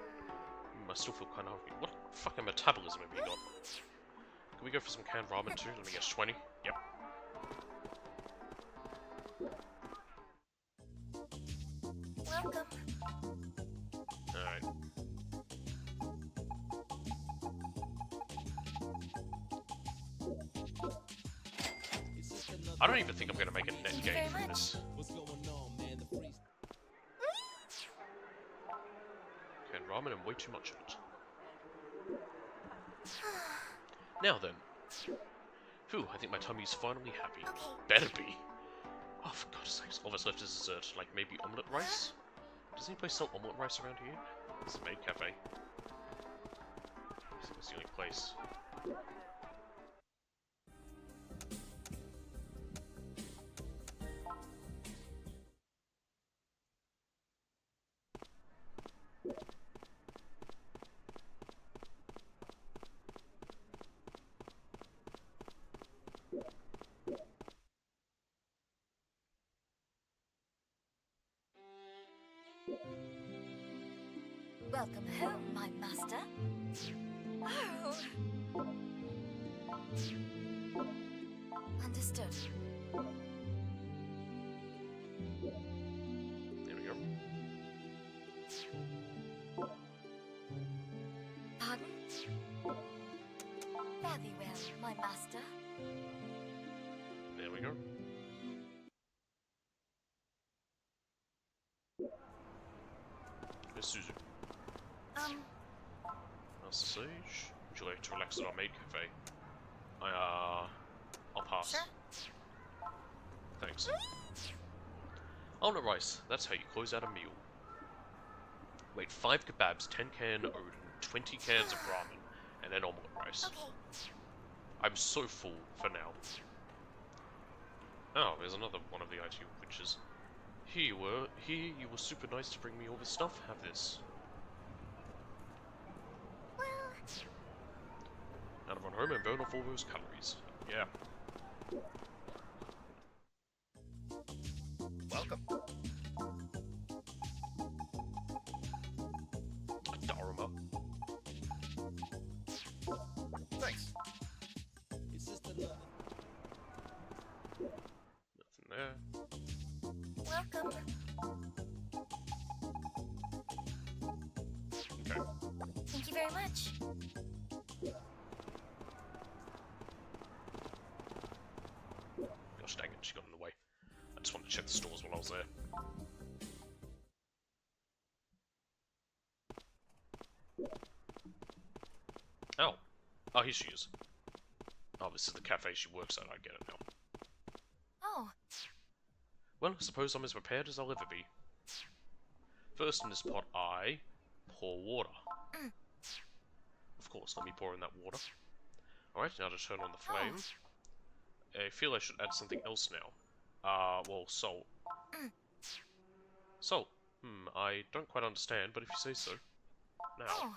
I still feel kind of hungry. What fucking metabolism have you got? Can we go for some canned ramen too? Let me guess, 20? Yep. Welcome. Alright. I don't even think I'm gonna make a net gain from this. What's going on, man? The freestyle. Canned ramen and way too much of it. Now then. Phew, I think my tummy's finally happy. Better be. Oh, for God's sakes. All that's left is dessert. Like maybe omelette rice? Does any place sell omelette rice around here? This is a maid cafe. I think it's the only place. Welcome home, my master. Oh. Understood. There we go. Pardon? Very well, my master. There we go. Miss Suzu. Sage. Would you like to relax at our maid cafe? I'll pass. Sure. Thanks. Omelette rice. That's how you close out a meal. Wait, 5 kebabs, 10 canned Odin, 20 cans of ramen, and then omelette rice. Okay. I'm so full for now. Oh, there's another one of the IT witches. Here you were super nice to bring me all this stuff. Have this. Now to run home and burn off all those calories. Yeah. there. Welcome. Okay. Thank you very much. Gosh dang it, she got in the way. I just wanted to check the stores while I was there. Oh. Oh, here she is. Oh, this is the cafe she works at, I get it now. Oh. Well, I suppose I'm as prepared as I'll ever be. First in this pot, I pour water. Of course, let me pour in that water. Alright, now to turn on the flame. I feel I should add something else now. Well, salt. Salt. I don't quite understand, but if you say so. Now,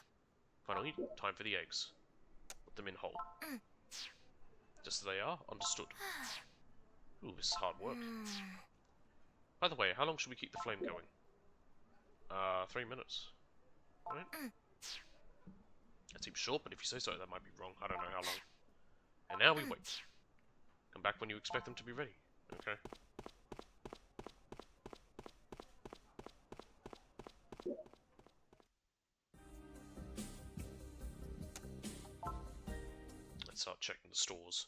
finally, time for the eggs. Put them in whole. Just as they are, understood. Ooh, this is hard work. By the way, how long should we keep the flame going? 3 minutes. Right? That seems short, but if you say so, that might be wrong. I don't know how long. And now we wait. Come back when you expect them to be ready. Okay? Let's start checking the stores.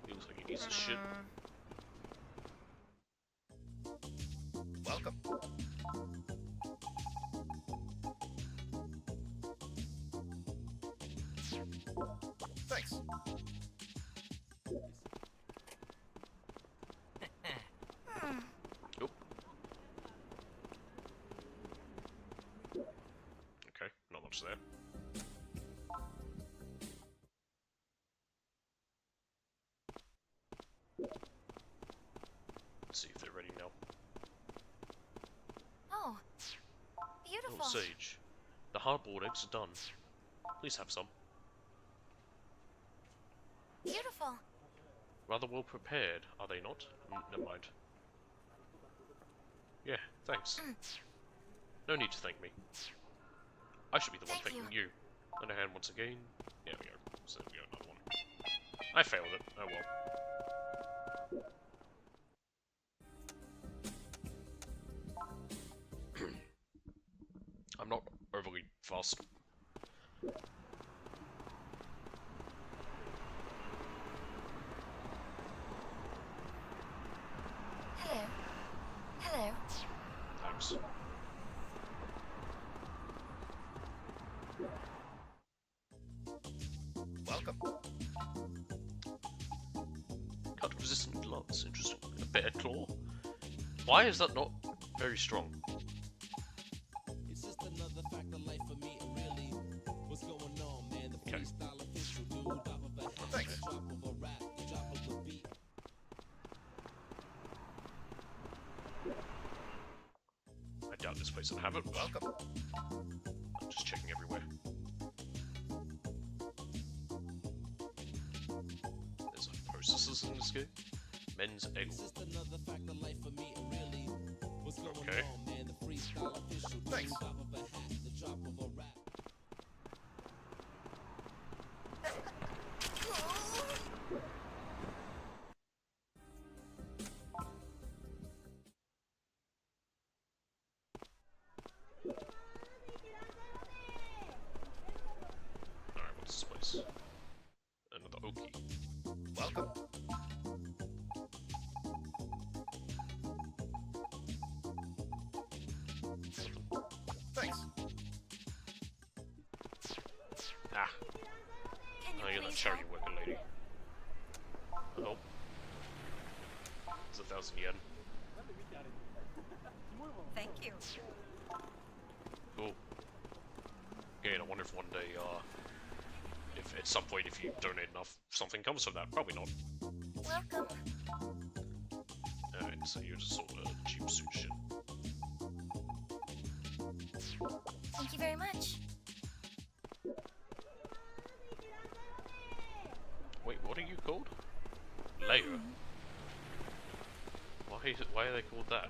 He looks like he needs a shit. Welcome. Thanks. Oop. Okay, not much there. Let's see if they're ready now. Oh. Beautiful. Oh, Sage. The hard-boiled eggs are done. Please have some. Beautiful. Rather well prepared, are they not? Never mind. Yeah, thanks. No need to thank me. I should be the one thanking you. Lend a hand once again. There we go. So we got another one. I failed it. Oh well. I'm not overly fast. Hello. Hello. Thanks. Welcome. Cut-resistant gloves. Interesting. A bear claw. Why is that not very strong? It's just another fact of life for me, really. What's going on, man? The freestyle official dude, drop of a hat, the drop of a rap, the drop of a beat. I doubt this place will have it. Welcome. I'm just checking everywhere. There's hostesses in this game. Men's egg. It's just another fact of life for me, really. What's going Okay. on, man? The freestyle official dude, Thanks. drop of a hat, the drop of a rap. Alright, what's this place? Another Oki. Welcome. Thanks. Ah. Can you Oh, you're that please charity help? worker lady. Oh. It's 1,000 yen. Thank you. Cool. Again, I wonder if one day, if at some point if you donate enough, something comes from that. Probably not. Welcome. Alright, so you're just sort of cheap suit shit. Thank you very much. Wait, what are you called? Leia. Why Why are they called that?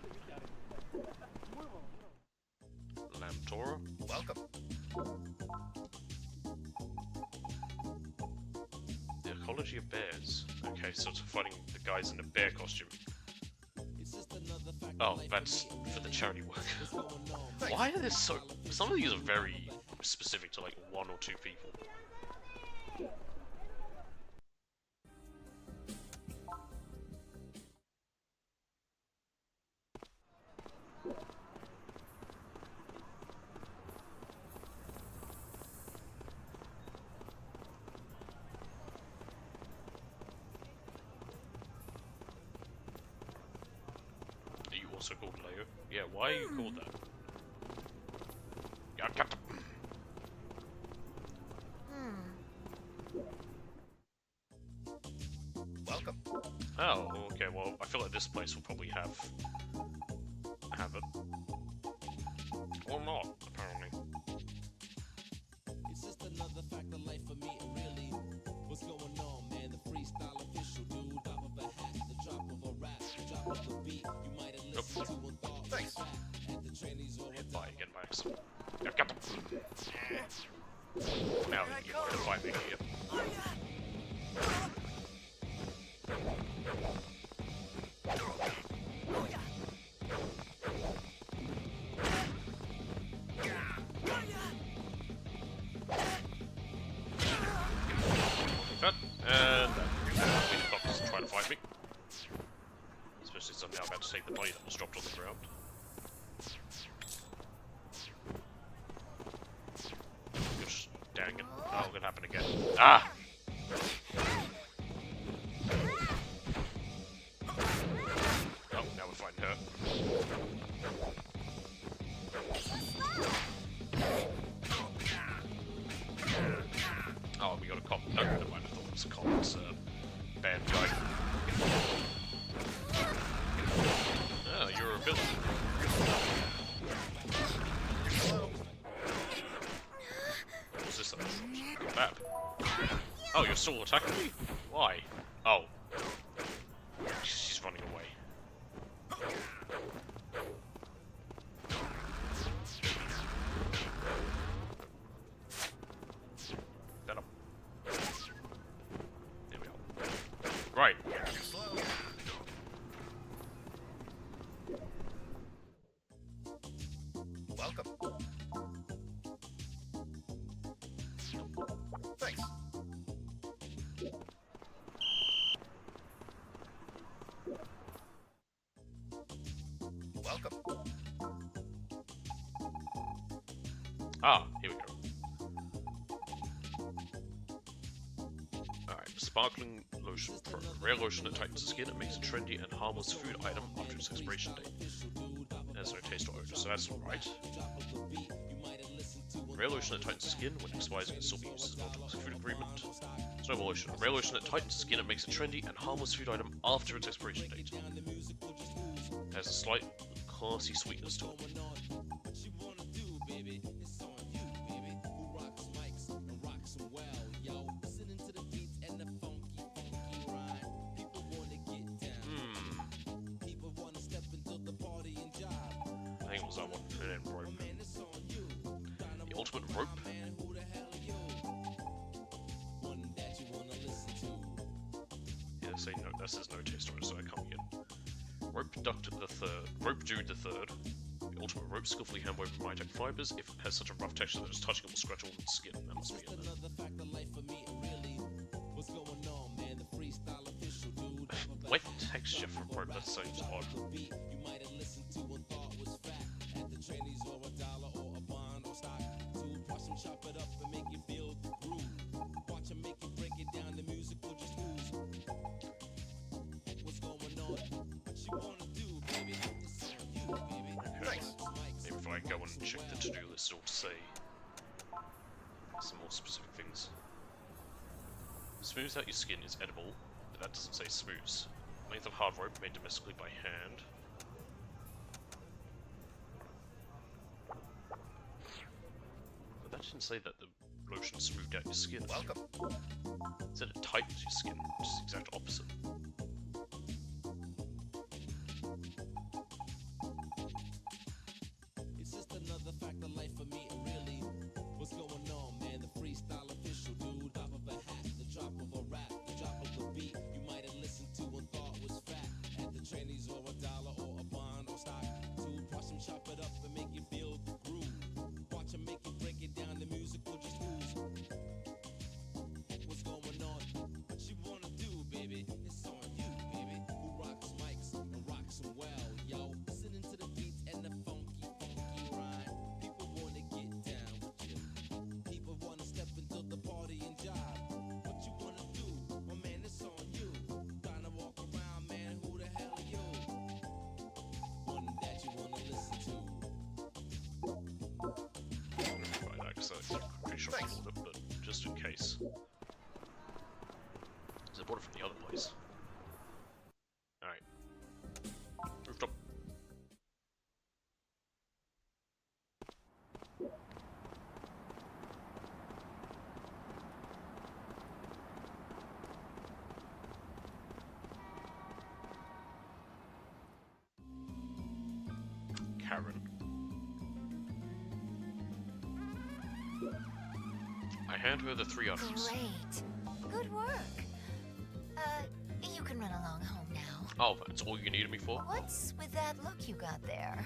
Lamtora? Welcome. The ecology of bears. Okay, so it's fighting the guys in a bear costume. Oh, that's for the charity work. Why are there so... Some of these are very specific to like 1 or 2 people. Are you also called Leo? Yeah, why are you called that? Yeah, Captain. Welcome. Oh, okay, well, I feel like this place will probably have it. Or not, apparently. It's just another fact of life for me, really. What's going on, man? The freestyle official dude, drop of a hat, the drop of a rap, the drop of a beat. You might have listened to and thought was fat. At the trainees or Hit by again by accident. Yeah, Captain. Now you want to fight me here. And the cops trying to fight me. Especially since I'm now about to take the body that was dropped on the ground. Gosh, dang it. Oh, it's gonna happen again. Ah! Oh, now we're fighting her. Oh, we got a cop. No, never mind. I thought it was a cop. It's a bad guy. Oh, you're a villain. What's this? Map. Oh, you're still attacking me? Why? Oh. She's running away. That up. There we go. Right. Welcome. Thanks. Welcome. Ah, here we go. Alright, sparkling lotion pro. Rare lotion that tightens the skin and makes a trendy and harmless food item after its expiration date. It has no taste or odor, so that's alright. Rare lotion that tightens the skin when it expires can still be used as an automatic food ingredient. Snowball lotion. Rare lotion that tightens the skin and makes a trendy and harmless food item after its expiration date. It has a slight classy sweetness to it. I think it was that one. And then rope. The ultimate rope. Yeah, say no. That says no taste on it, so I can't get. Rope Duct the Third. Rope Dude the Third. The ultimate rope skillfully handwoven from high-tech fibers. If it has such a rough texture that it's touching it will scratch all its skin. That must be in there. Wet texture for rope. That seems odd. Maybe if I go and check the to-do list, it'll say some more specific things. Smooths out your skin is edible, but that doesn't say smooths. Length of hard rope made domestically by hand. But that didn't say that the lotion smoothed out your skin. Welcome. It said it tightens your skin, which is the exact opposite. place. I bought it from the other place. Alright. Rooftop. Karen. I hand her the 3 items. Great. Good work. You can run along home now. Oh, that's all you needed me for? What's with that look you got there?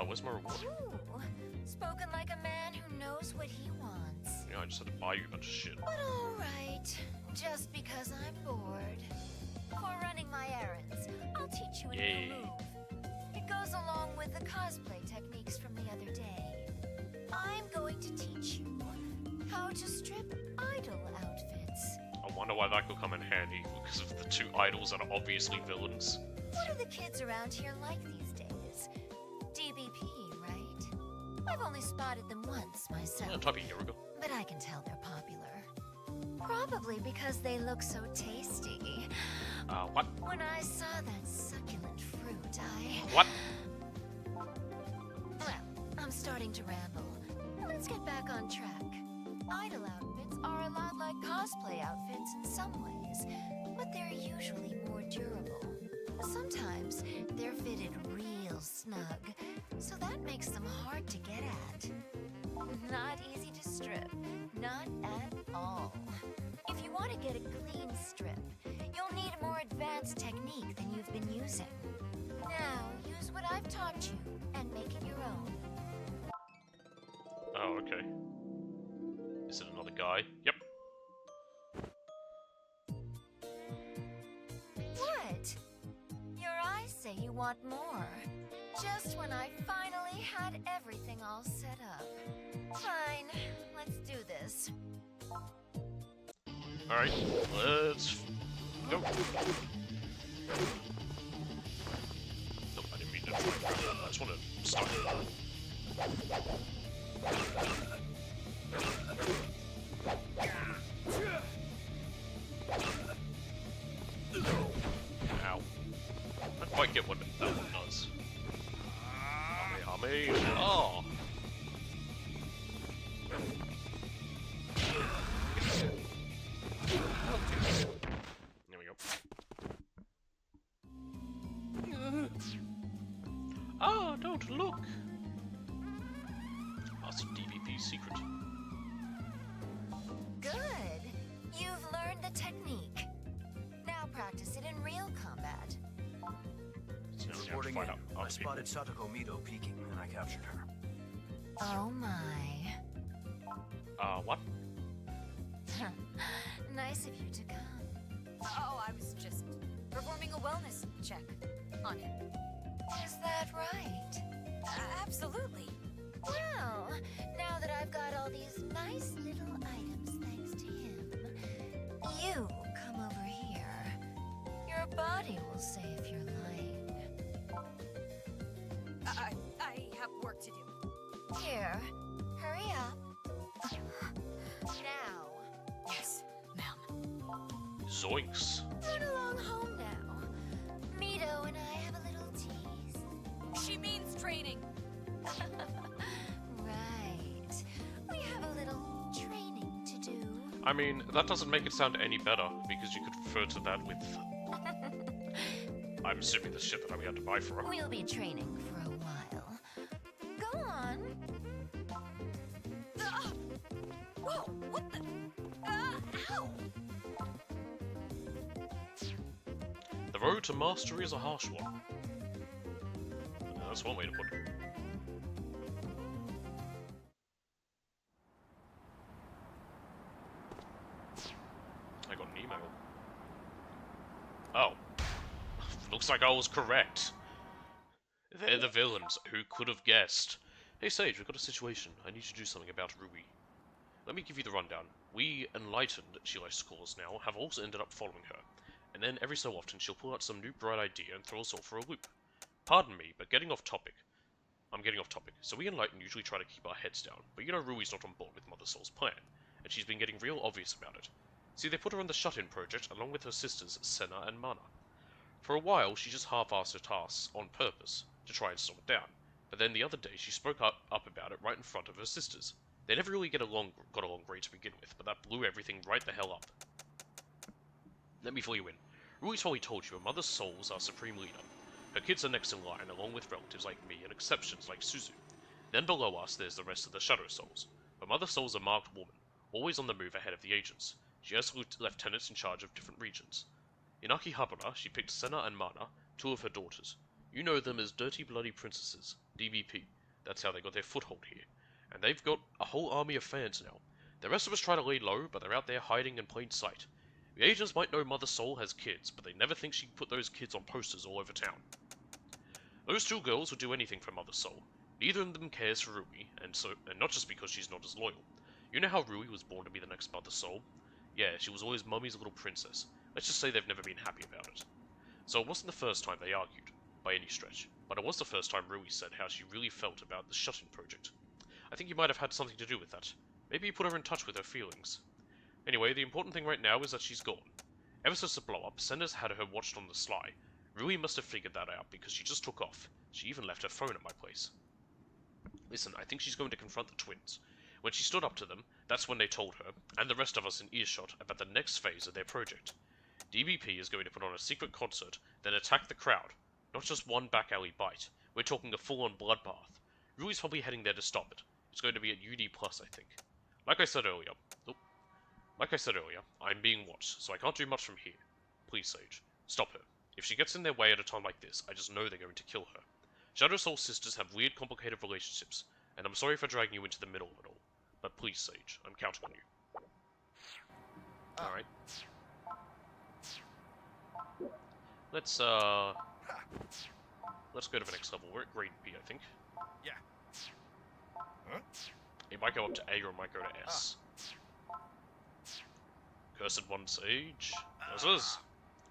Where's my reward? Ooh, spoken like a man who knows what he wants. Yeah, I just had to buy you a bunch of shit. But alright, just because I'm bored. For running my errands, I'll teach you a new move. It goes along with the cosplay techniques from the other day. I'm going to teach you how to strip idol outfits. I wonder why that could come in handy, because of the 2 idols that are obviously villains. What are the kids around here like these days? DBP, right? I've only spotted them once myself. Yeah, type a year ago. But I can tell they're popular. Probably because they look so tasty. What? When I saw that succulent fruit, What? Well, I'm starting to ramble. Let's get back on track. Idol outfits are a lot like cosplay outfits in some ways, but they're usually more durable. Sometimes they're fitted real snug, so that makes them hard to get at. Not easy to strip, not at all. If you want to get a clean strip, you'll need a more advanced technique than you've been using. Now, use what I've taught you and make it your own. Oh, okay. Is it another guy? Yep. What? Your eyes say you want more. Just when I finally had everything all set up. Fine, let's do this. Alright, let's go. Nope, I didn't mean to try and grab that. I just want to start. Ow. I don't quite get what that one does. Hame. Oh! There we go. Ah, don't look! That's a DVP secret. Good. You've learned the technique. Now practice it in real combat. So now we have to Reporting find in. out I other people. spotted Satoko Mido peeking, and I captured her. Oh my. What? Nice of you to come. Oh, I was just performing a wellness check on him. Is that right? Absolutely. Well, now that I've got all these nice little items thanks to him, you come over here. Your body will say if you're lying. I have work to do. Here, hurry up. Now. Yes, ma'am. Zoinks. Run along home now. Mito and I have a little tease. She means training. Right. We have a little training to do. I mean, that doesn't make it sound any better, because you could refer to that with... I'm assuming the shit that we had to buy for her. We'll be training for a while. Go on. Whoa, what the? Ow! The road to mastery is a harsh one. That's one way to put it. I got an email. Oh. Looks like I was correct. They're the villains. Who could have guessed? Hey Sage, we've got a situation. I need to do something about Rui. Let me give you the rundown. We, enlightened, she likes to call us now, have also ended up following her. And then every so often she'll pull out some new bright idea and throw us all for a loop. Pardon me, but getting off topic. I'm getting off topic. So we and Lighten usually try to keep our heads down, but you know Rui's not on board with Mother Soul's plan, and she's been getting real obvious about it. See, they put her on the shut-in project along with her sisters Senna and Mana. For a while, she just half-assed her tasks on purpose, to try and slow it down, but then the other day she spoke up about it right in front of her sisters. They never really got along great to begin with, but that blew everything right the hell up. Let me fill you in. Rui's probably told you her Mother's Soul's our supreme leader. Her kids are next in line, along with relatives like me and exceptions like Suzu. Then below us, there's the rest of the Shadow Souls. But Mother Soul's a marked woman, always on the move ahead of the agents. She has lieutenants in charge of different regions. In Akiba, she picked Senna and Mana, two of her daughters. You know them as Dirty Bloody Princesses, DBP. That's how they got their foothold here. And they've got a whole army of fans now. The rest of us try to lay low, but they're out there hiding in plain sight. The agents might know Mother Soul has kids, but they never think she'd put those kids on posters all over town. Those two girls would do anything for Mother Soul. Neither of them cares for Rui, and not just because she's not as loyal. You know how Rui was born to be the next Mother Soul? Yeah, she was always Mummy's little princess. Let's just say they've never been happy about it. So it wasn't the first time they argued, by any stretch, but it was the first time Rui said how she really felt about the shut-in project. I think you might have had something to do with that. Maybe you put her in touch with her feelings. Anyway, the important thing right now is that she's gone. Ever since the blow-up, Senna's had her watched on the sly. Rui must have figured that out because she just took off. She even left her phone at my place. Listen, I think she's going to confront the twins. When she stood up to them, that's when they told her, and the rest of us in earshot, about the next phase of their project. DBP is going to put on a secret concert, then attack the crowd. Not just one back alley bite. We're talking a full-on bloodbath. Rui's probably heading there to stop it. It's going to be at UD+, I think. Like I said earlier, I'm being watched, so I can't do much from here. Please, Sage, stop her. If she gets in their way at a time like this, I just know they're going to kill her. Shadow Soul sisters have weird, complicated relationships, and I'm sorry for dragging you into the middle of it all. But please, Sage, I'm counting on you. Alright. Let's go to the next level. We're at grade B, I think. Yeah. Huh? It might go up to A or it might go to S. Cursed One Sage. This is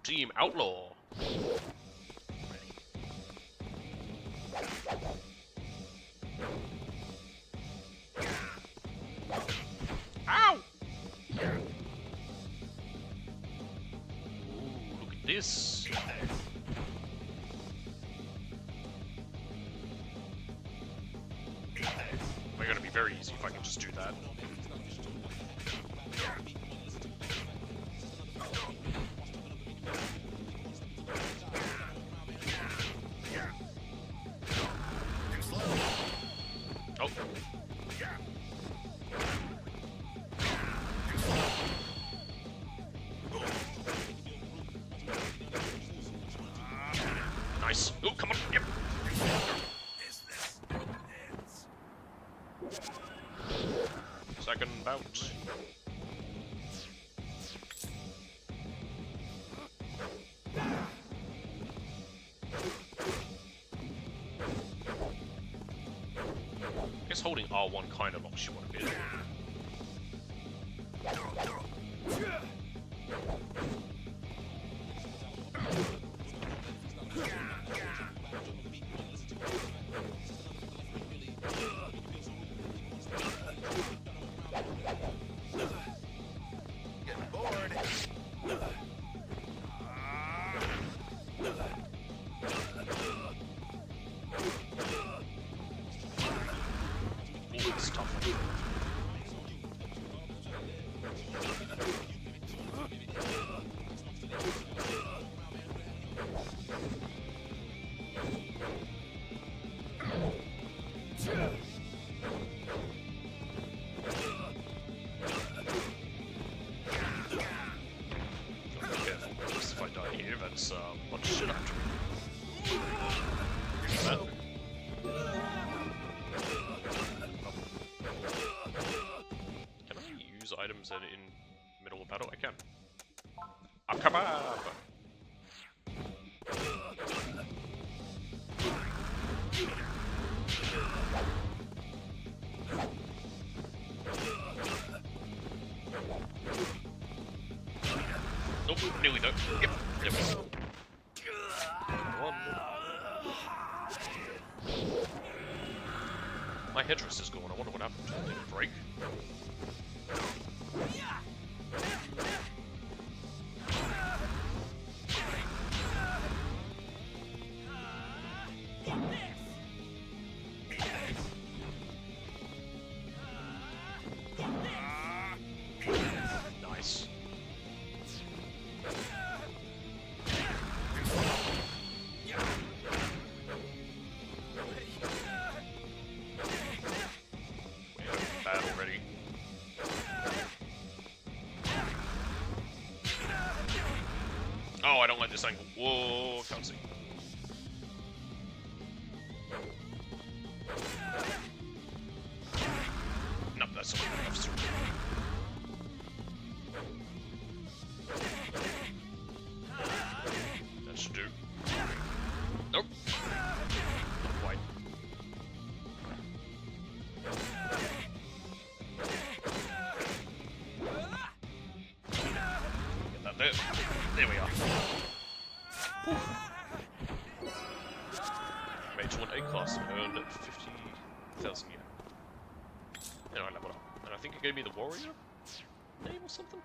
Team Outlaw. Ow! Ooh, look at this. They're gonna be very easy if I can just do that. Oh. Nice. Oh, come on. Yep. Second bout. I guess holding R1 kind of locks you on a bit. Getting bored. Ooh, it's tough. If I die here, that's what shit after me. That. Can I use items that in middle of battle? I can. Akiba! Nope, nearly done. Yep, yep. One. headrest is gone. I wonder what happened. Did it break? Nice. Bad already. Oh, I don't like this angle. Whoa, can't see. Nope, that's not enough. That should do. Nope. Not quite. Get that there. There we are. Whew. Made to an A class and earned 50,000 yen. And I leveled up. And I think it gave me the warrior name or something?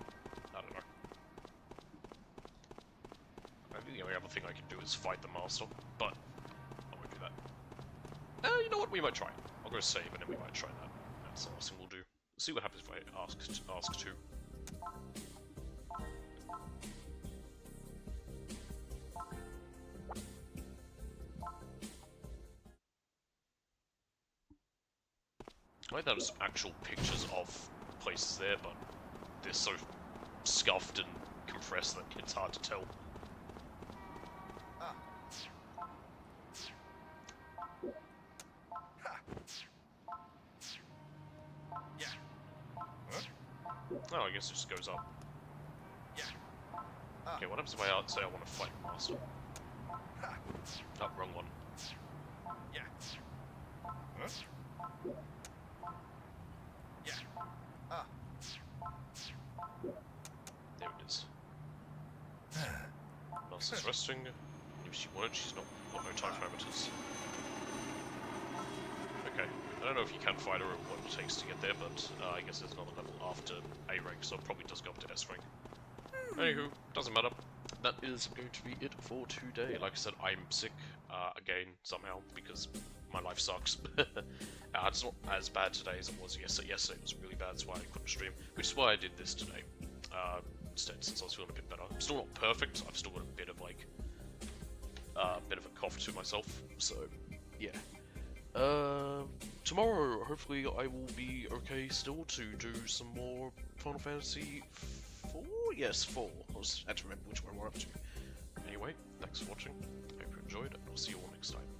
I don't know. I think the only other thing I can do is fight the master, but I won't do that. You know what? We might try. I'll go save and then we might try that. That's the last thing we'll do. See what happens if I ask to. I like there's actual pictures of places there, but they're so scuffed and compressed that it's hard to tell. Oh, I guess it just goes up. Okay, what happens if I say I want to fight the master? Oh, wrong one. There it is. Master's resting. If she wanted, she's not got no time for amateurs. Okay, I don't know if you can fight her or what it takes to get there, but I guess there's another level after A rank, so it probably does go up to S rank. Anywho, doesn't matter. That is going to be it for today. Like I said, I'm sick again somehow because my life sucks. It's not as bad today as it was yesterday. Yesterday was really bad, that's why I couldn't stream, which is why I did this today. Instead, since I was feeling a bit better. I'm still not perfect. I've still got a bit of like a cough to myself. So yeah. Tomorrow, hopefully, I will be okay still to do some more Final Fantasy 4? Yes, 4. I had to remember which one we're up to. Anyway, thanks for watching. Hope you enjoyed, and I'll see you all next time.